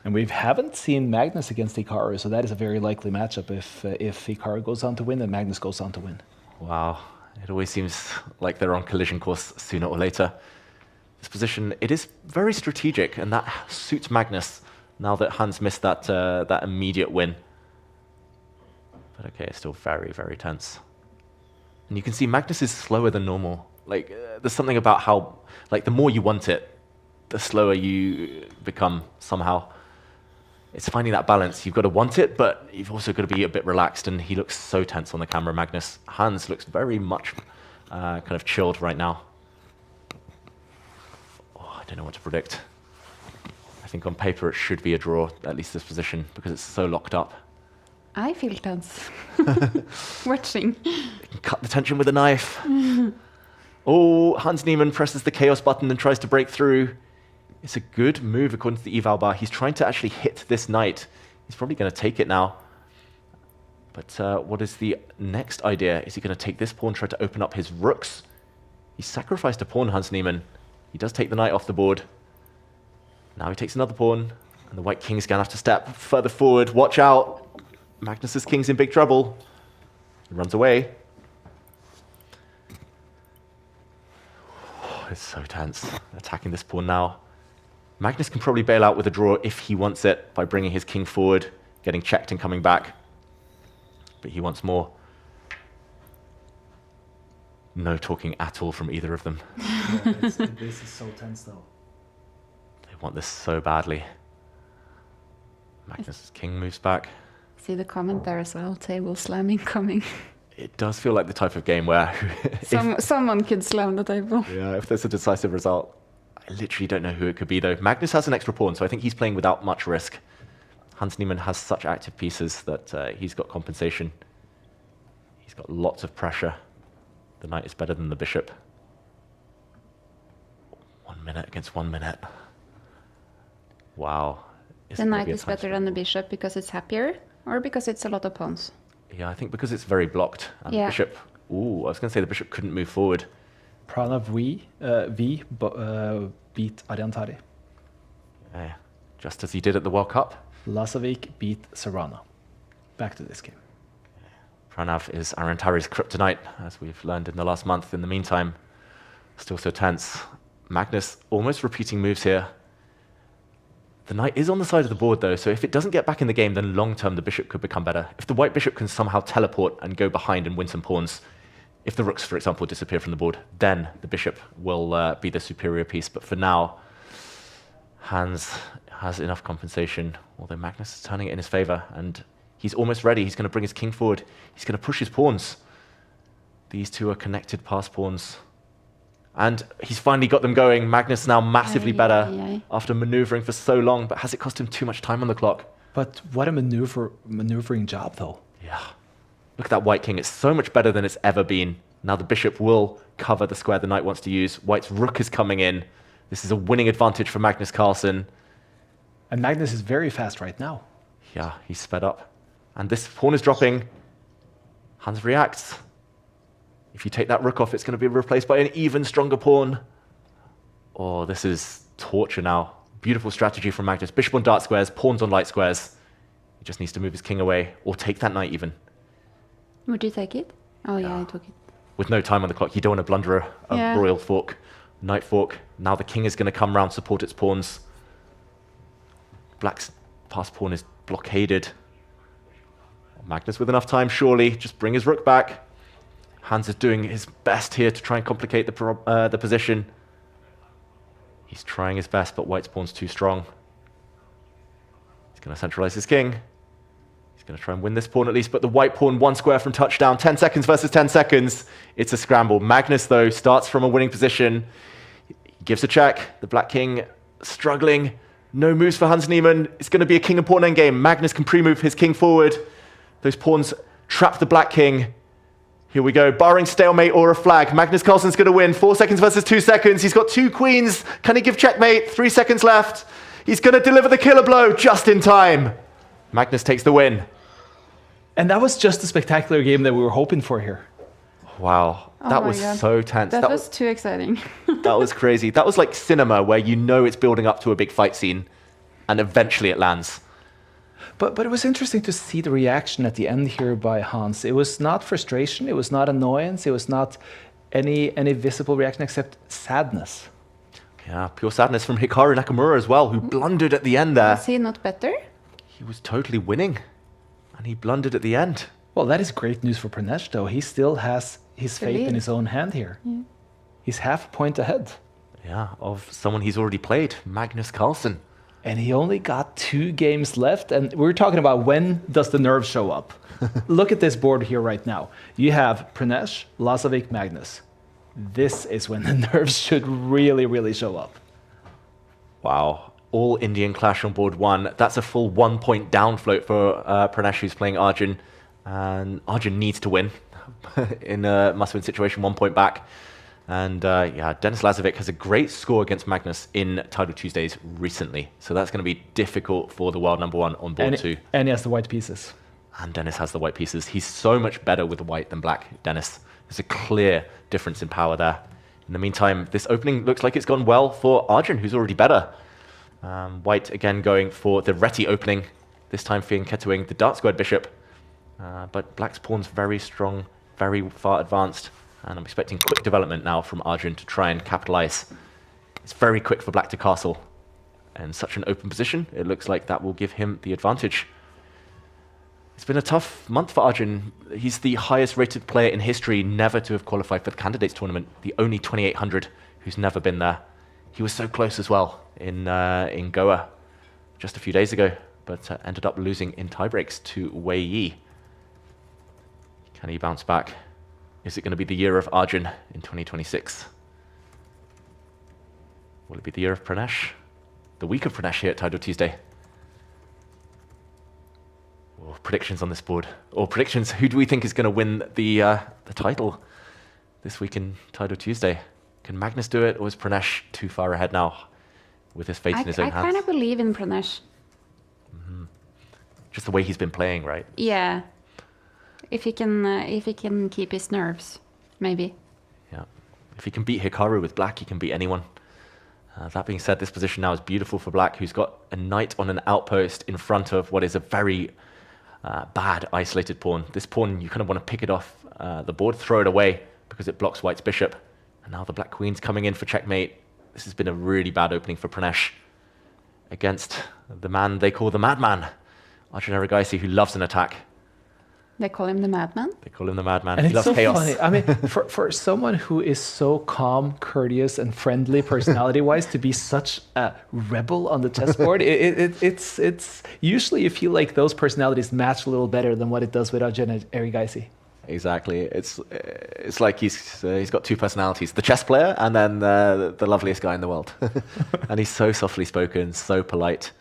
And we haven't seen Magnus against Hikaru, so that is a very likely matchup if Hikaru goes on to win and Magnus goes on to win. Wow. It always seems like they're on collision course sooner or later. This position, it is very strategic, and that suits Magnus now that Hans missed that immediate win. But okay, it's still very, very tense. And you can see Magnus is slower than normal. Like, there's something about how, like, the more you want it, the slower you become somehow. It's finding that balance. You've got to want it, but you've also got to be a bit relaxed, and he looks so tense on the camera, Magnus. Hans looks very much kind of chilled right now. Oh, I don't know what to predict. I think on paper it should be a draw, at least this position, because it's so locked up. I feel tense. Watching. You can cut the tension with a knife. Oh, Hans Niemann presses the chaos button and tries to break through. It's a good move according to the eval bar. He's trying to actually hit this knight. He's probably going to take it now. But what is the next idea? Is he going to take this pawn, try to open up his rooks? He sacrificed a pawn, Hans Niemann. He does take the knight off the board. Now he takes another pawn, and the white king's going to have to step further forward. Watch out. Magnus's king's in big trouble. He runs away. Oh, it's so tense. Attacking this pawn now. Magnus can probably bail out with a draw if he wants it by bringing his king forward, getting checked and coming back. but he wants more. No talking at all from either of them. Yeah, this is so tense, though. They want this so badly. Magnus' king moves back. See the comment there as well, table slamming coming. It does feel like the type of game where... Someone could slam the table. Yeah, if there's a decisive result. I literally don't know who it could be, though. Magnus has an extra pawn, so I think he's playing without much risk. Hans Niemann has such active pieces that he's got compensation. He's got lots of pressure. The knight is better than the bishop. 1 minute against 1 minute. Wow. The knight is better than the bishop because it's happier, or because it's a lot of pawns? Yeah, I think because it's very blocked. And the Yeah. bishop... Ooh, I was going to say the bishop couldn't move forward. Pranav beat Ariantari. Yeah, just as he did at the World Cup. Lasovic beat Serrano. Back to this game. Pranav is Ariantari's kryptonite, as we've learned in the last month. In the meantime, still so tense. Magnus almost repeating moves here. The knight is on the side of the board, though, so if it doesn't get back in the game, then long-term the bishop could become better. If the white bishop can somehow teleport and go behind and win some pawns, if the rooks, for example, disappear from the board, then the bishop will be the superior piece. But for now, Hans has enough compensation, although Magnus is turning it in his favor, and he's almost ready. He's going to bring his king forward. He's going to push his pawns. These two are connected pass pawns. And he's finally got them going. Magnus now massively better after maneuvering for so long, but has it cost him too much time on the clock? But what a maneuvering job, though. Yeah. Look at that white king. It's so much better than it's ever been. Now the bishop will cover the square the knight wants to use. White's rook is coming in. This is a winning advantage for Magnus Carlsen. And Magnus is very fast right now. Yeah, he's sped up. And this pawn is dropping. Hans reacts. If you take that rook off, it's going to be replaced by an even stronger pawn. Oh, this is torture now. Beautiful strategy from Magnus. Bishop on dark squares, pawns on light squares. He just needs to move his king away, or take that knight even. Would you take it? Oh yeah, I took it. With no time on the clock, you don't want to blunder a royal fork. Knight fork. Now the king is going to come round, support its pawns. Black's pass pawn is blockaded. Magnus with enough time, surely. Just bring his rook back. Hans is doing his best here to try and complicate the position. He's trying his best, but white's pawn's too strong. He's going to centralize his king. He's going to try and win this pawn at least, but the white pawn one square from touchdown. 10 seconds versus 10 seconds. It's a scramble. Magnus, though, starts from a winning position. He gives a check. The black king struggling. No moves for Hans Niemann. It's going to be a king and pawn endgame. Magnus can pre-move his king forward. Those pawns trap the black king. Here we go, barring stalemate or a flag. Magnus Carlsen's going to win. 4 seconds versus 2 seconds. He's got 2 queens. Can he give checkmate? 3 seconds left. He's going to deliver the killer blow just in time. Magnus takes the win. And that was just the spectacular game that we were hoping for here. Wow, that was so tense. That was too exciting. That was crazy. That was like cinema, where you know it's building up to a big fight scene, and eventually it lands. But it was interesting to see the reaction at the end here by Hans. It was not frustration, it was not annoyance, it was not any visible reaction except sadness. Yeah, pure sadness from Hikaru Nakamura as well, who blundered at the end there. Was he not better? He was totally winning, and he blundered at the end. Well, that is great news for Pranesh, though. He still has his fate in his own hand here. Yeah. He's half a point ahead. Yeah, of someone he's already played, Magnus Carlsen. And he only got 2 games left. And we're talking about when does the nerve show up? Look at this board here right now. You have Pranesh, Lasovic, Magnus. This is when the nerves should really, really show up. Wow. All Indian clash on board 1. That's a full 1 point down float for Pranesh, who's playing Arjun. And Arjun needs to win in a must-win situation, 1 point back. And yeah, Denis Lazovic has a great score against Magnus in Title Tuesdays recently. So that's going to be difficult for the world number 1 on board 2. And he has the white pieces. And Denis has the white pieces. He's so much better with the white than black, Denis. There's a clear difference in power there. In the meantime, this opening looks like it's gone well for Arjun, who's already better. White again going for the Reti opening, this time fianchettoing the dark squared bishop. But black's pawn's very strong, very far advanced. And I'm expecting quick development now from Arjun to try and capitalize. It's very quick for black to castle. And such an open position, it looks like that will give him the advantage. It's been a tough month for Arjun. He's the highest rated player in history never to have qualified for the candidates tournament, the only 2800 who's never been there. He was so close as well in Goa just a few days ago, but ended up losing in tiebreaks to Wei Yi. Can he bounce back? Is it going to be the year of Arjun in 2026? Will it be the year of Pranesh? The week of Pranesh here at Tidal Tuesday. Or predictions on this board. Or predictions, who do we think is going to win the title this week in Tidal Tuesday? Can Magnus do it, or is Pranesh too far ahead now with his fate in his own hands? I kind of believe in Pranesh. Just the way he's been playing, right? Yeah. If he can keep his nerves, maybe. Yeah. If he can beat Hikaru with black, he can beat anyone. That being said, this position now is beautiful for black, who's got a knight on an outpost in front of what is a very bad isolated pawn. This pawn, you kind of want to pick it off the board, throw it away, because it blocks white's bishop. And now the black queen's coming in for checkmate. This has been a really bad opening for Pranesh against the man they call the madman, Arjun Erigaisi, who loves an attack. They call him the madman? They call him the madman. And he it's loves so chaos. funny. I mean, for someone who is so calm, courteous, and friendly personality-wise, to be such a rebel on the chessboard, it's usually you feel like those personalities match a little better than what it does with Arjun Erigaisi. Exactly. It's like he's got two personalities: the chess player and then the loveliest guy in the world. And he's so softly spoken, so polite,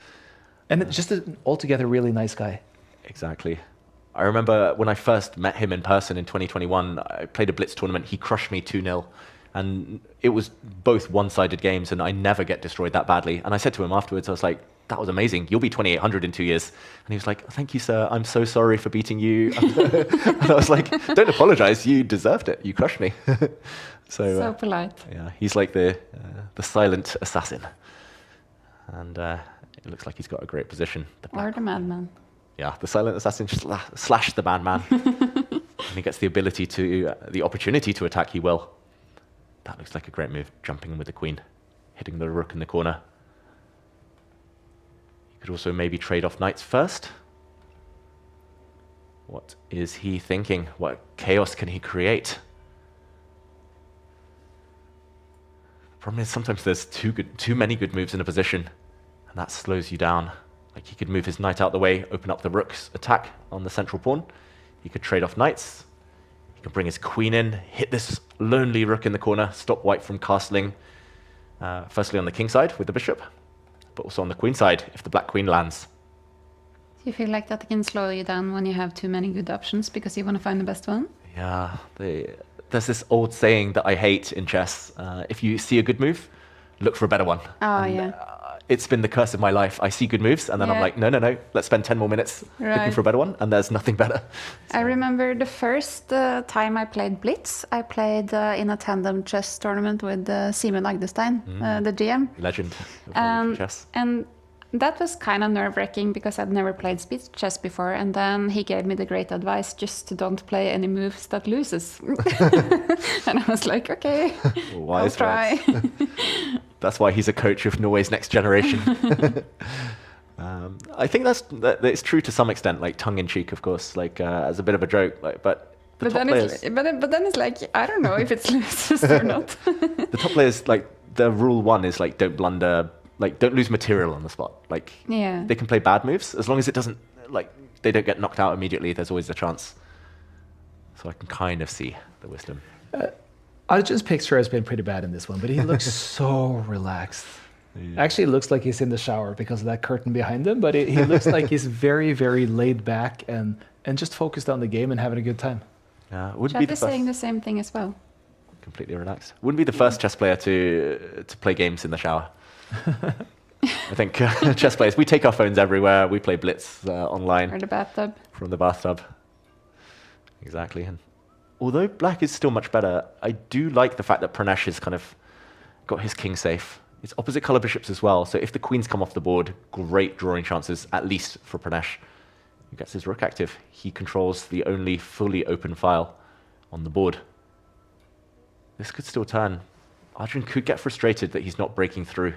and just an altogether really nice guy. Exactly. I remember when I first met him in person in 2021, I played a Blitz tournament. He crushed me 2-0. And it was both one-sided games, and I never get destroyed that badly. And I said to him afterwards, I was like, that was amazing. You'll be 2800 in 2 years. And he was like, thank you, sir. I'm so sorry for beating you. And I was like, don't apologize. You deserved it. You crushed me. So polite. Yeah, he's like the silent assassin. And it looks like he's got a great position. Or the madman. Yeah, the silent assassin just slash the madman. And he gets the ability the opportunity to attack, he will. That looks like a great move, jumping in with the queen, hitting the rook in the corner. He could also maybe trade off knights first. What is he thinking? What chaos can he create? The problem is sometimes there's too many good moves in a position, and that slows you down. Like he could move his knight out the way, open up the rook's attack on the central pawn. He could trade off knights. He could bring his queen in, hit this lonely rook in the corner, stop white from castling, firstly on the king side with the bishop, but also on the queen side if the black queen lands. Do you feel like that can slow you down when you have too many good options because you want to find the best one? Yeah, there's this old saying that I hate in chess. If you see a good move, look for a better one. Oh, yeah. It's been the curse of my life. I see good moves, and then I'm like, no, let's spend 10 more minutes looking for a better one, and there's nothing better. I remember the first time I played Blitz, I played in a tandem chess tournament with Simen Agdestein, the GM. Legend of chess. And that was kind of nerve-wracking because I'd never played speed chess before, and then he gave me the great advice just to don't play any moves that loses. And I was like, okay, I'll try. That's why he's a coach of Norway's next generation. I think it's true to some extent, like tongue-in-cheek, of course, like as a bit of a joke. Like, but then it's like, I don't know if it's loses or not. The top players, like the rule one is like don't blunder, like don't lose material on the spot. Like they can play bad moves as long as it doesn't they don't get knocked out immediately. There's always a chance. So I can kind of see the wisdom. Arjun's picture has been pretty bad in this one, but he looks so relaxed. Yeah. Actually, it looks like he's in the shower because of that curtain behind him, but he looks like he's very, very laid back and just focused on the game and having a good time. Yeah, Chad is saying the same thing as well. Completely relaxed. Wouldn't be the first chess player to play games in the shower. I think chess players, we take our phones everywhere. We play Blitz online. Or the bathtub. From the bathtub. Exactly. And although black is still much better, I do like the fact that Pranesh has kind of got his king safe. It's opposite color bishops as well, so if the queens come off the board, great drawing chances, at least for Pranesh. He gets his rook active. He controls the only fully open file on the board. This could still turn. Arjun could get frustrated that he's not breaking through,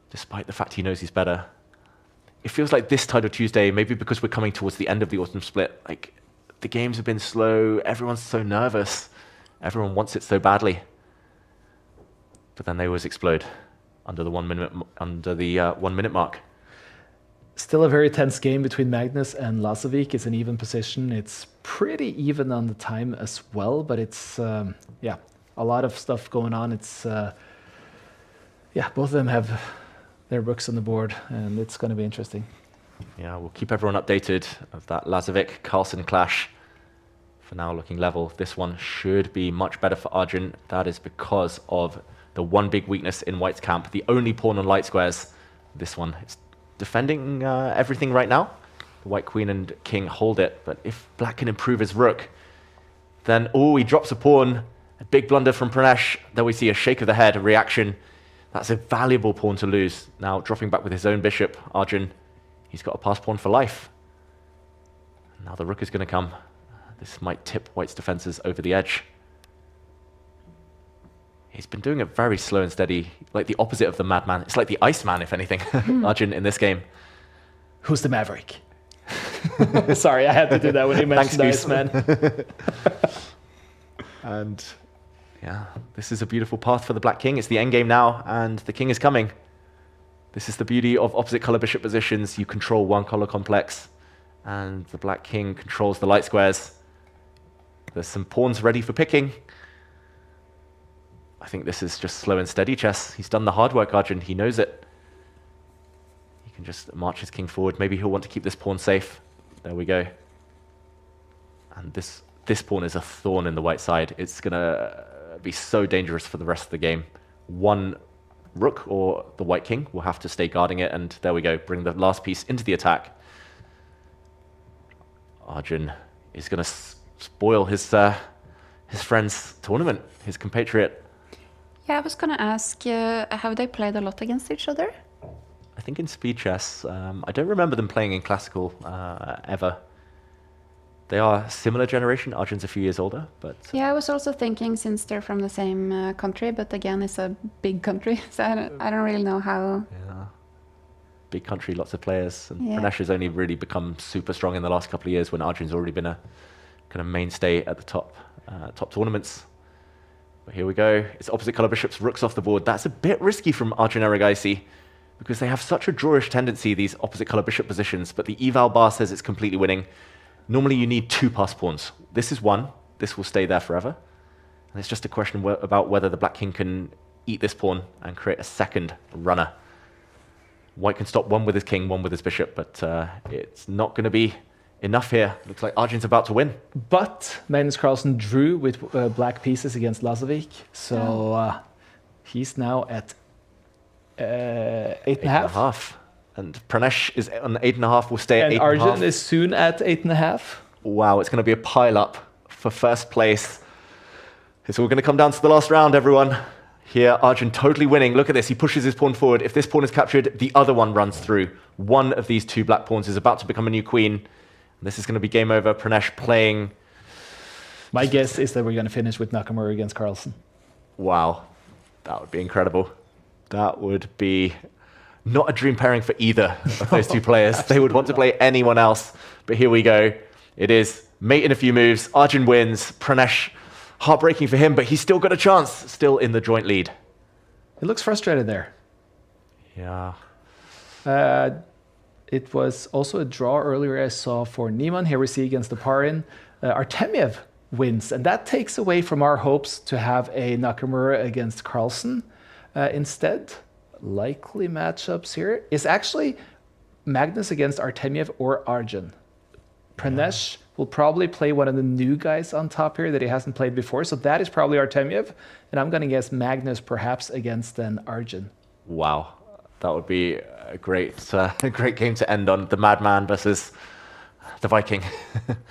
despite the fact he knows he's better. it feels like this Title Tuesday, maybe because we're coming towards the end of the autumn split, like the games have been slow, everyone's so nervous, everyone wants it so badly. But then they always explode under the 1 minute mark. Still a very tense game between Magnus and Lazovic. It's an even position. It's pretty even on the time as well, but it's a lot of stuff going on. It's both of them have their books on the board, and it's going to be interesting. Yeah, we'll keep everyone updated of that Lazovic-Carlsen clash. For now, looking level. This one should be much better for Arjun. That is because of the one big weakness in White's camp, the only pawn on light squares. This one is defending everything right now. The White Queen and King hold it, but if Black can improve his rook, then, he drops a pawn. A big blunder from Pranesh. Then we see a shake of the head, a reaction. That's a valuable pawn to lose. Now dropping back with his own bishop, Arjun, he's got a pass pawn for life. Now the rook is going to come. This might tip White's defenses over the edge. He's been doing it very slow and steady, like the opposite of the madman. It's like the Iceman, if anything, Arjun in this game. Who's the Maverick? Sorry, I had to do that when you mentioned Iceman. And yeah, this is a beautiful path for the Black King. It's the endgame now, and the King is coming. This is the beauty of opposite color bishop positions. You control one color complex, and the Black King controls the light squares. There's some pawns ready for picking. I think this is just slow and steady chess. He's done the hard work, Arjun. He knows it. He can just march his king forward. Maybe he'll want to keep this pawn safe. There we go. And this pawn is a thorn in the white side. It's going to be so dangerous for the rest of the game. One rook or the White King will have to stay guarding it. And there we go. Bring the last piece into the attack. Arjun is going to spoil his friend's tournament, his compatriot. Yeah, I was going to ask, have they played a lot against each other? I think in speed chess. I don't remember them playing in classical ever. They are similar generation. Arjun's a few years older, but... Yeah, I was also thinking, since they're from the same country, but again, it's a big country, so I don't really know how... Yeah. Big country, lots of players. And Pranesh has only really become super strong in the last couple of years when Arjun's already been a kind of mainstay at the top tournaments. But here we go. It's opposite color bishops, rooks off the board. That's a bit risky from Arjun Erigaisi because they have such a drawish tendency, these opposite color bishop positions, but the eval bar says it's completely winning. Normally you need 2 pass pawns. This is 1. This will stay there forever. And it's just a question about whether the Black King can eat this pawn and create a second runner. White can stop 1 with his king, 1 with his bishop, but it's not going to be enough here. Looks like Arjun's about to win. But Magnus Carlsen drew with black pieces against Lazovic, so he's now at 8.5. And Pranesh is on 8.5, will stay at 8.5. And Arjun is soon at 8.5. Wow, it's going to be a pile-up for first place. It's all going to come down to the last round, everyone. Here, Arjun totally winning. Look at this. He pushes his pawn forward. If this pawn is captured, the other one runs through. One of these 2 black pawns is about to become a new queen. This is going to be game over. Pranesh playing. My guess is that we're going to finish with Nakamura against Carlsen. Wow. That would be incredible. That would be not a dream pairing for either of those 2 players. They would want to play anyone else. But here we go. It is mate in a few moves. Arjun wins. Pranesh, heartbreaking for him, but he's still got a chance. Still in the joint lead. He looks frustrated there. Yeah. It was also a draw earlier I saw for Niemann. Here we see against the Parin. Artemiev wins, and that takes away from our hopes to have a Nakamura against Carlsen. Instead, likely matchups here is actually Magnus against Artemiev or Arjun. Pranesh will probably play one of the new guys on top here that he hasn't played before, so that is probably Artemiev, and I'm going to guess Magnus perhaps against an Arjun. Wow. That would be a great game to end on. The Madman versus the Viking.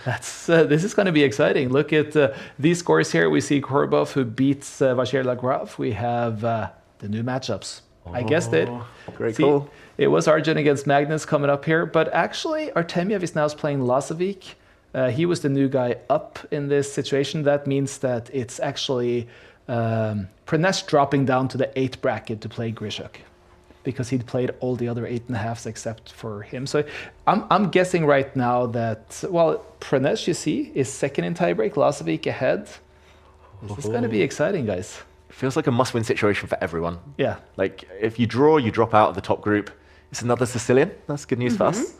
This is going to be exciting. Look at these scores here. We see Korbov who beats Vacher Lagrave. We have the new matchups. I guessed it. Very cool. It was Arjun against Magnus coming up here, but actually Artemiev is now playing Lazovic. He was the new guy up in this situation. That means that it's actually Pranesh dropping down to the 8th bracket to play Grishuk. because he'd played all the other 8.5s except for him. So I'm guessing right now that, well, Pranesh, you see, is second in tiebreak, Lasovic ahead. This is going to be exciting, guys. Feels like a must-win situation for everyone. Yeah. Like, if you draw, you drop out of the top group. It's another Sicilian. That's good news for us.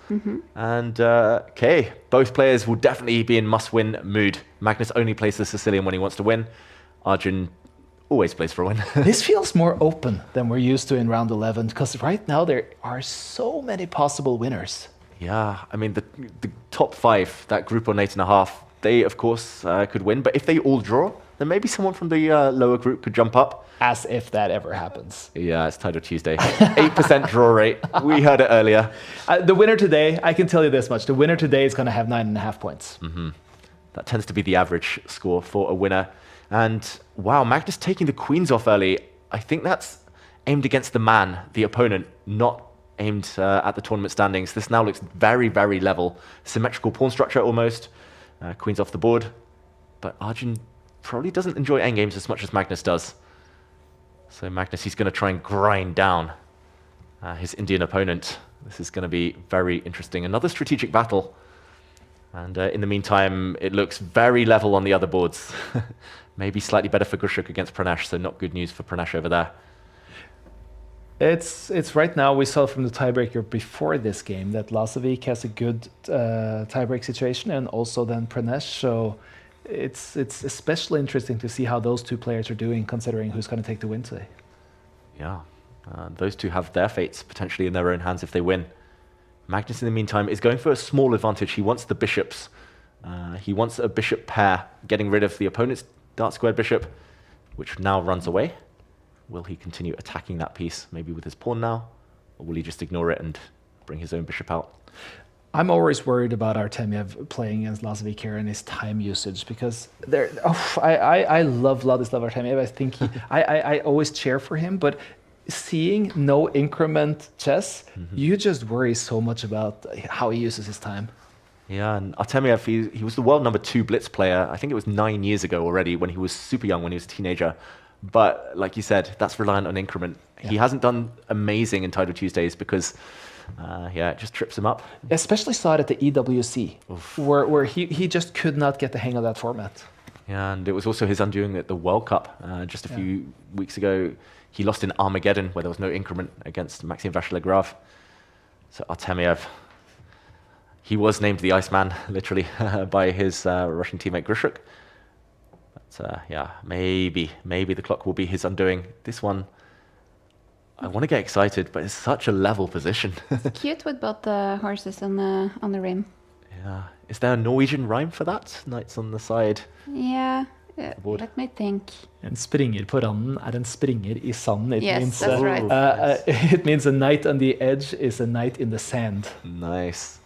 And, okay, both players will definitely be in must-win mood. Magnus only plays the Sicilian when he wants to win. Arjun always plays for a win. This feels more open than we're used to in round 11, because right now there are so many possible winners. Yeah, I mean, the top 5, that group on 8.5, they, of course, could win. But if they all draw, then maybe someone from the lower group could jump up. As if that ever happens. Yeah, it's Title Tuesday. 8% draw rate. We heard it earlier. The winner today, I can tell you this much. The winner today is going to have 9.5 points. That tends to be the average score for a winner. And wow, Magnus taking the queens off early. I think that's aimed against the man, the opponent, not aimed at the tournament standings. This now looks very, very level. Symmetrical pawn structure almost. Queens off the board. But Arjun probably doesn't enjoy endgames as much as Magnus does. So Magnus, he's going to try and grind down his Indian opponent. This is going to be very interesting. Another strategic battle. And in the meantime, it looks very level on the other boards. Maybe slightly better for Grishuk against Pranesh, so not good news for Pranesh over there. It's right now, we saw from the tiebreaker before this game that Lasovic has a good tiebreak situation, and also then Pranesh. So it's especially interesting to see how those two players are doing, considering who's going to take the win today. Yeah, those two have their fates potentially in their own hands if they win. Magnus, in the meantime, is going for a small advantage. He wants the bishops. He wants a bishop pair, getting rid of the opponent's dark squared bishop, which now runs away. Will he continue attacking that piece, maybe with his pawn now? Or will he just ignore it and bring his own bishop out? I'm always worried about Artemiev playing against Lasovic here and his time usage, because I love Vladislav Artemiev. I think I always cheer for him, but seeing no increment chess, you just worry so much about how he uses his time. Yeah, and Artemiev, he was the world #2 blitz player. I think it was 9 years ago already, when he was super young, when he was a teenager. But like you said, that's reliant on increment. Yeah. He hasn't done amazing in Title Tuesdays because, it just trips him up. Especially saw it at the EWC, where he just could not get the hang of that format. Yeah, and it was also his undoing at the World Cup just a few weeks ago. He lost in Armageddon, where there was no increment against Maxim Vachier-Lagrave. So Artemiev, he was named the Iceman, literally, by his Russian teammate Grishuk. But maybe the clock will be his undoing. This one, I want to get excited, but it's such a level position. It's cute with both the horses on the rim. Yeah. Is there a Norwegian rhyme for that? Knights on the side. Yeah. Let me think. En springer på randen en springer I sanden. It yes, means, that's right. It means a knight on the edge is a knight in the sand. Nice.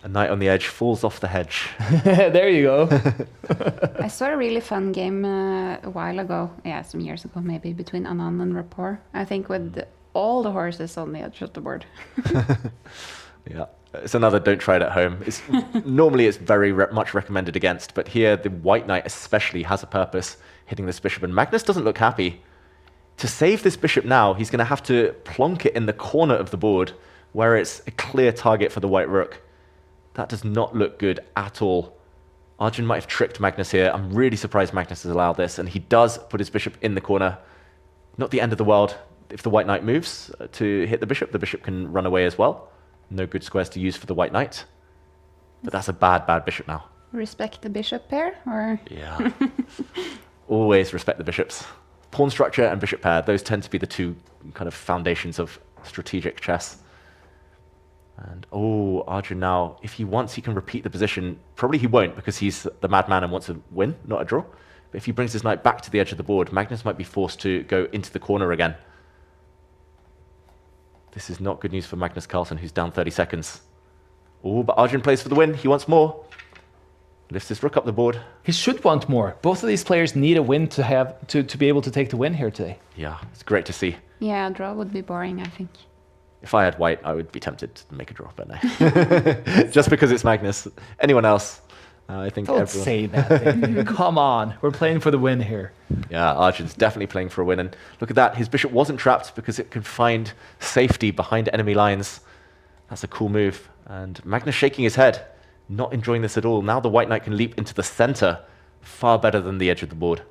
A knight on the edge falls off the hedge. There you go. I saw a really fun game a while ago, some years ago maybe, between Anand and Rapport. I think with all the horses on the edge of the board. Yeah, it's another don't try it at home. Normally it's very much recommended against, but here the white knight especially has a purpose, hitting this bishop, and Magnus doesn't look happy. To save this bishop now, he's going to have to plonk it in the corner of the board where it's a clear target for the white rook. That does not look good at all. Arjun might have tricked Magnus here. I'm really surprised Magnus has allowed this, and he does put his bishop in the corner. Not the end of the world. If the white knight moves to hit the bishop can run away as well. No good squares to use for the white knight. But that's a bad bishop now. Respect the bishop pair, or? Yeah. Always respect the bishops. Pawn structure and bishop pair, those tend to be the two kind of foundations of strategic chess. And Arjun now, if he wants, he can repeat the position. Probably he won't, because he's the madman and wants to win, not a draw. But if he brings his knight back to the edge of the board, Magnus might be forced to go into the corner again. This is not good news for Magnus Carlsen, who's down 30 seconds. But Arjun plays for the win. He wants more. Lifts his rook up the board. He should want more. Both of these players need a win to be able to take the win here today. Yeah, it's great to see. Yeah, a draw would be boring, I think. If I had white, I would be tempted to make a draw, but no. Just because it's Magnus. Anyone else, I think Don't everyone... say that, David. Come on. We're playing for the win here. Yeah, Arjun's definitely playing for a win. And look at that. His bishop wasn't trapped because it could find safety behind enemy lines. That's a cool move. And Magnus shaking his head, not enjoying this at all. Now the white knight can leap into the center, far better than the edge of the board.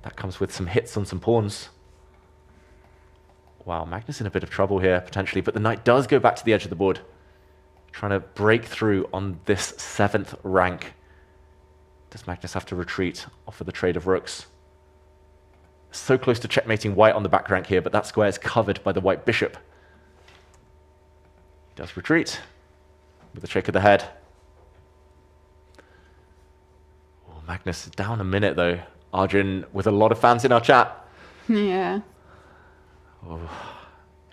That comes with some hits on some pawns. Wow, Magnus in a bit of trouble here, potentially. But the knight does go back to the edge of the board, trying to break through on this 7th rank. Does Magnus have to retreat off of the trade of rooks? So close to checkmating white on the back rank here, but that square is covered by the white bishop. He does retreat with a shake of the head. Oh, Magnus is down a minute, though. Arjun with a lot of fans in our chat. Yeah. Oh,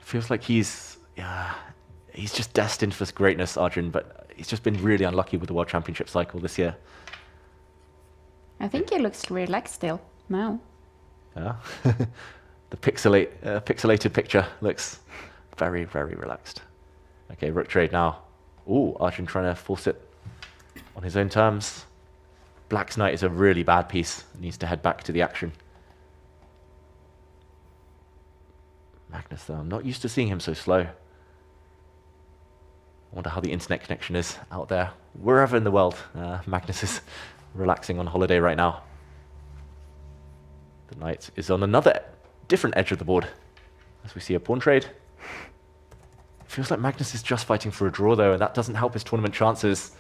feels like he's just destined for greatness, Arjun, but he's just been really unlucky with the World Championship cycle this year. I think he looks relaxed still now. Yeah. The pixelated picture looks very, very relaxed. Okay, rook trade now. Ooh, Arjun trying to force it on his own terms. Black's knight is a really bad piece. Needs to head back to the action. Magnus, though, I'm not used to seeing him so slow. I wonder how the internet connection is out there. Wherever in the world, Magnus is relaxing on holiday right now. The knight is on another different edge of the board, as we see a pawn trade. Feels like Magnus is just fighting for a draw, though, and that doesn't help his tournament chances.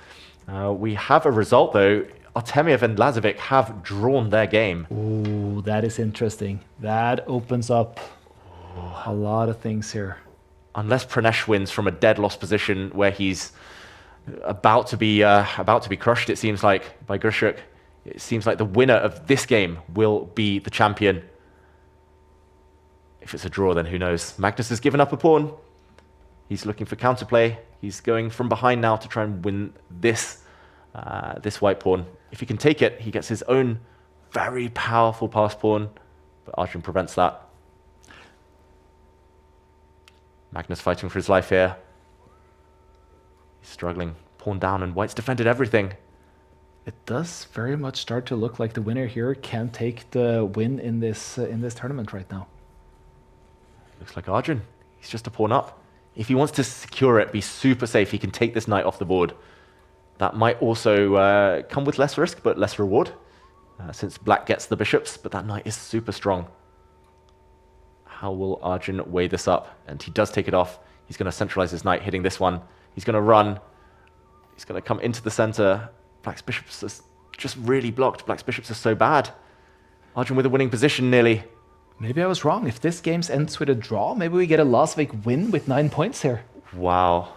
We have a result, though. Artemiev and Lazovic have drawn their game. Ooh, that is interesting. That opens up a lot of things here. Unless Pranesh wins from a dead loss position where he's about to be crushed, it seems like, by Grishuk. It seems like the winner of this game will be the champion. If it's a draw, then who knows? Magnus has given up a pawn. He's looking for counterplay. He's going from behind now to try and win this white pawn. If he can take it, he gets his own very powerful pass pawn, but Arjun prevents that. Magnus fighting for his life here. He's struggling. Pawn down, and white's defended everything. It does very much start to look like the winner here can take the win in this tournament right now. Looks like Arjun. He's just a pawn up. If he wants to secure it, be super safe, he can take this knight off the board. That might also come with less risk, but less reward, since black gets the bishops, but that knight is super strong. How will Arjun weigh this up? And he does take it off. He's going to centralize his knight, hitting this one. He's going to run. He's going to come into the center. Black's bishops are just really blocked. Black's bishops are so bad. Arjun with a winning position nearly. Maybe I was wrong. If this game ends with a draw, maybe we get a Lazovic win with 9 points here. Wow.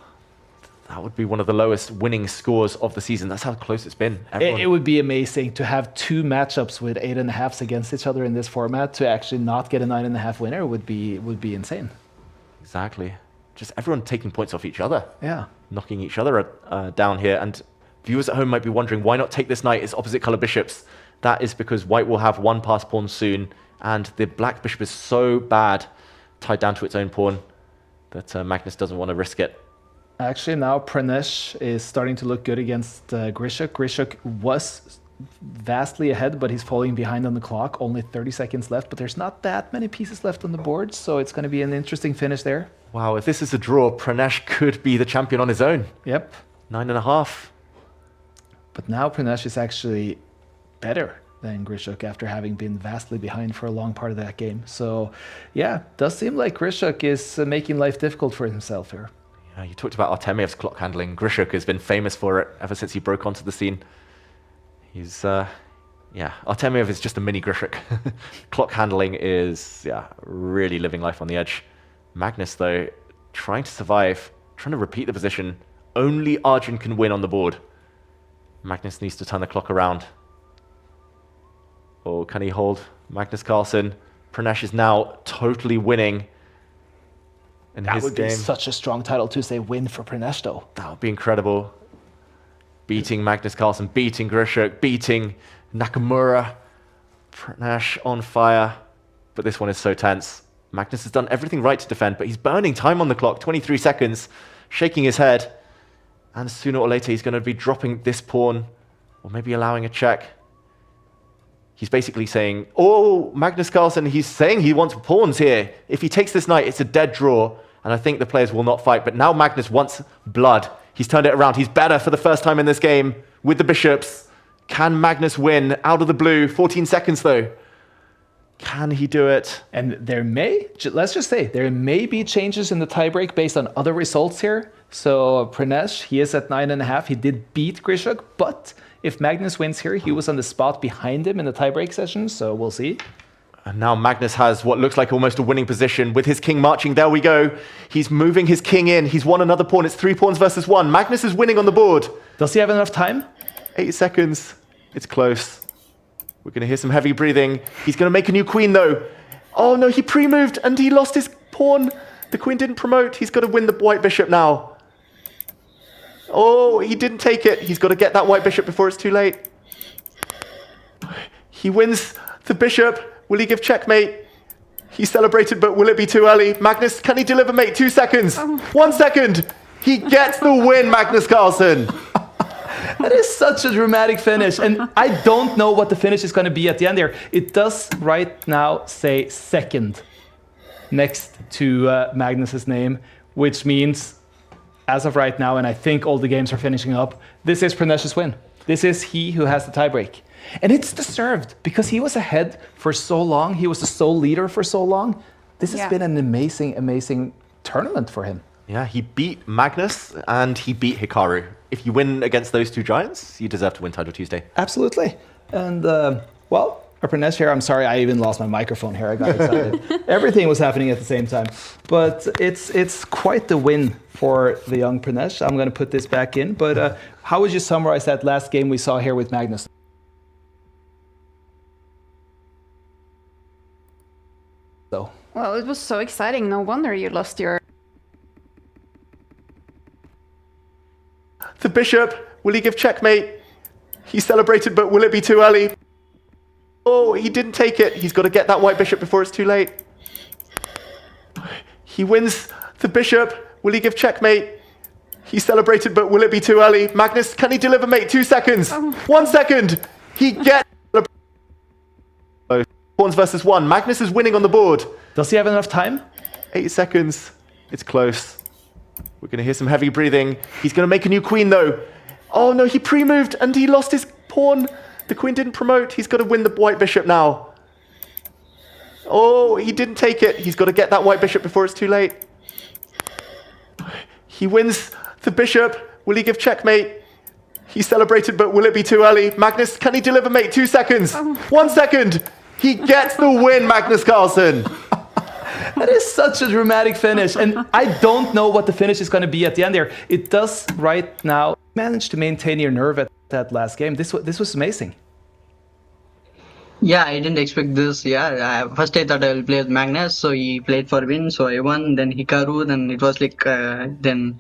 That would be one of the lowest winning scores of the season. That's how close it's been. It would be amazing to have 2 matchups with 8.5s against each other in this format. To actually not get a 9.5 winner would be insane. Exactly. Just everyone taking points off each other. Yeah. Knocking each other down here. And viewers at home might be wondering, why not take this knight? It's opposite color bishops. That is because white will have 1 pass pawn soon. And the black bishop is so bad, tied down to its own pawn, that Magnus doesn't want to risk it. Actually, now Pranesh is starting to look good against Grishuk. Grishuk was vastly ahead, but he's falling behind on the clock. Only 30 seconds left, but there's not that many pieces left on the board, so it's going to be an interesting finish there. Wow, if this is a draw, Pranesh could be the champion on his own. Yep. 9.5. But now Pranesh is actually better than Grishuk after having been vastly behind for a long part of that game. So, yeah, does seem like Grishuk is making life difficult for himself here. Yeah, you talked about Artemiev's clock handling. Grishuk has been famous for it ever since he broke onto the scene. He's, Artemiev is just a mini Grishuk. Clock handling is, really living life on the edge. Magnus, though, trying to survive, trying to repeat the position. Only Arjun can win on the board. Magnus needs to turn the clock around. Oh, can he hold Magnus Carlsen? Pranesh is now totally winning in his game. That would be such a strong title to say win for Pranesh, though. That would be incredible. Beating Magnus Carlsen, beating Grishuk, beating Nakamura. Pranesh on fire. But this one is so tense. Magnus has done everything right to defend, but he's burning time on the clock. 23 seconds, shaking his head. And sooner or later, he's going to be dropping this pawn Or maybe allowing a check. He's basically saying, oh, Magnus Carlsen, he's saying he wants pawns here. If he takes this knight, it's a dead draw. And I think the players will not fight. But now Magnus wants blood. He's turned it around. He's better for the first time in this game with the bishops. Can Magnus win out of the blue? 14 seconds, though. Can he do it? And there may, let's just say, there may be changes in the tiebreak based on other results here. So Pranesh, he is at 9.5. He did beat Krogh, but if Magnus wins here, he was on the spot behind him in the tiebreak session. So we'll see. And now Magnus has what looks like almost a winning position with his king marching. There we go. He's moving his king in. He's won another pawn. It's 3 pawns versus 1. Magnus is winning on the board. Does he have enough time? 8 seconds. It's close. We're going to hear some heavy breathing. He's going to make a new queen, though. Oh, no, he pre-moved and he lost his pawn. The queen didn't promote. He's got to win the white bishop now. Oh, he didn't take it. He's got to get that white bishop before it's too late. He wins the bishop. Will he give checkmate? He celebrated, but will it be too early? Magnus, can he deliver, mate? 2 seconds. 1 second. He gets the win, Magnus Carlsen. That is such a dramatic finish. And I don't know what the finish is going to be at the end here. It does right now say second next to Magnus's name, which means, as of right now, and I think all the games are finishing up, this is Pranesh's win. This is he who has the tiebreak. And it's deserved because he was ahead for so long. He was the sole leader for so long. This has been an amazing, amazing tournament for him. Yeah, he beat Magnus and he beat Hikaru. If you win against those two giants, you deserve to win Title Tuesday. Absolutely. And, well, Pranesh here, I'm sorry, I even lost my microphone here. I got excited. Everything was happening at the same time. But it's quite the win for the young Pranesh. I'm going to put this back in. But how would you summarize that last game we saw here with Magnus? Well, it was so exciting. No wonder you lost your... The bishop, will he give checkmate? He celebrated, but will it be too early? Oh, he didn't take it. He's got to get that white bishop before it's too late. He wins the bishop. Will he give checkmate? He celebrated, but will it be too early? Magnus, can he deliver, mate? 2 seconds. 1 second. He gets... Pawns versus 1. Magnus is winning on the board. Does he have enough time? 8 seconds. It's close. We're going to hear some heavy breathing. He's going to make a new queen, though. Oh, no, he pre-moved and he lost his pawn. The queen didn't promote. He's got to win the white bishop now. Oh, he didn't take it. He's got to get that white bishop before it's too late. He wins the bishop. Will he give checkmate? He celebrated, but will it be too early? Magnus, can he deliver, mate? 2 seconds. 1 second. He gets the win, Magnus Carlsen. That is such a dramatic finish. And I don't know what the finish is going to be at the end here. It does right now manage to maintain your nerve at that last game. This was amazing. Yeah, I didn't expect this. Yeah, first I thought I will play with Magnus, so he played for win, so I won. Then Hikaru, then it was like then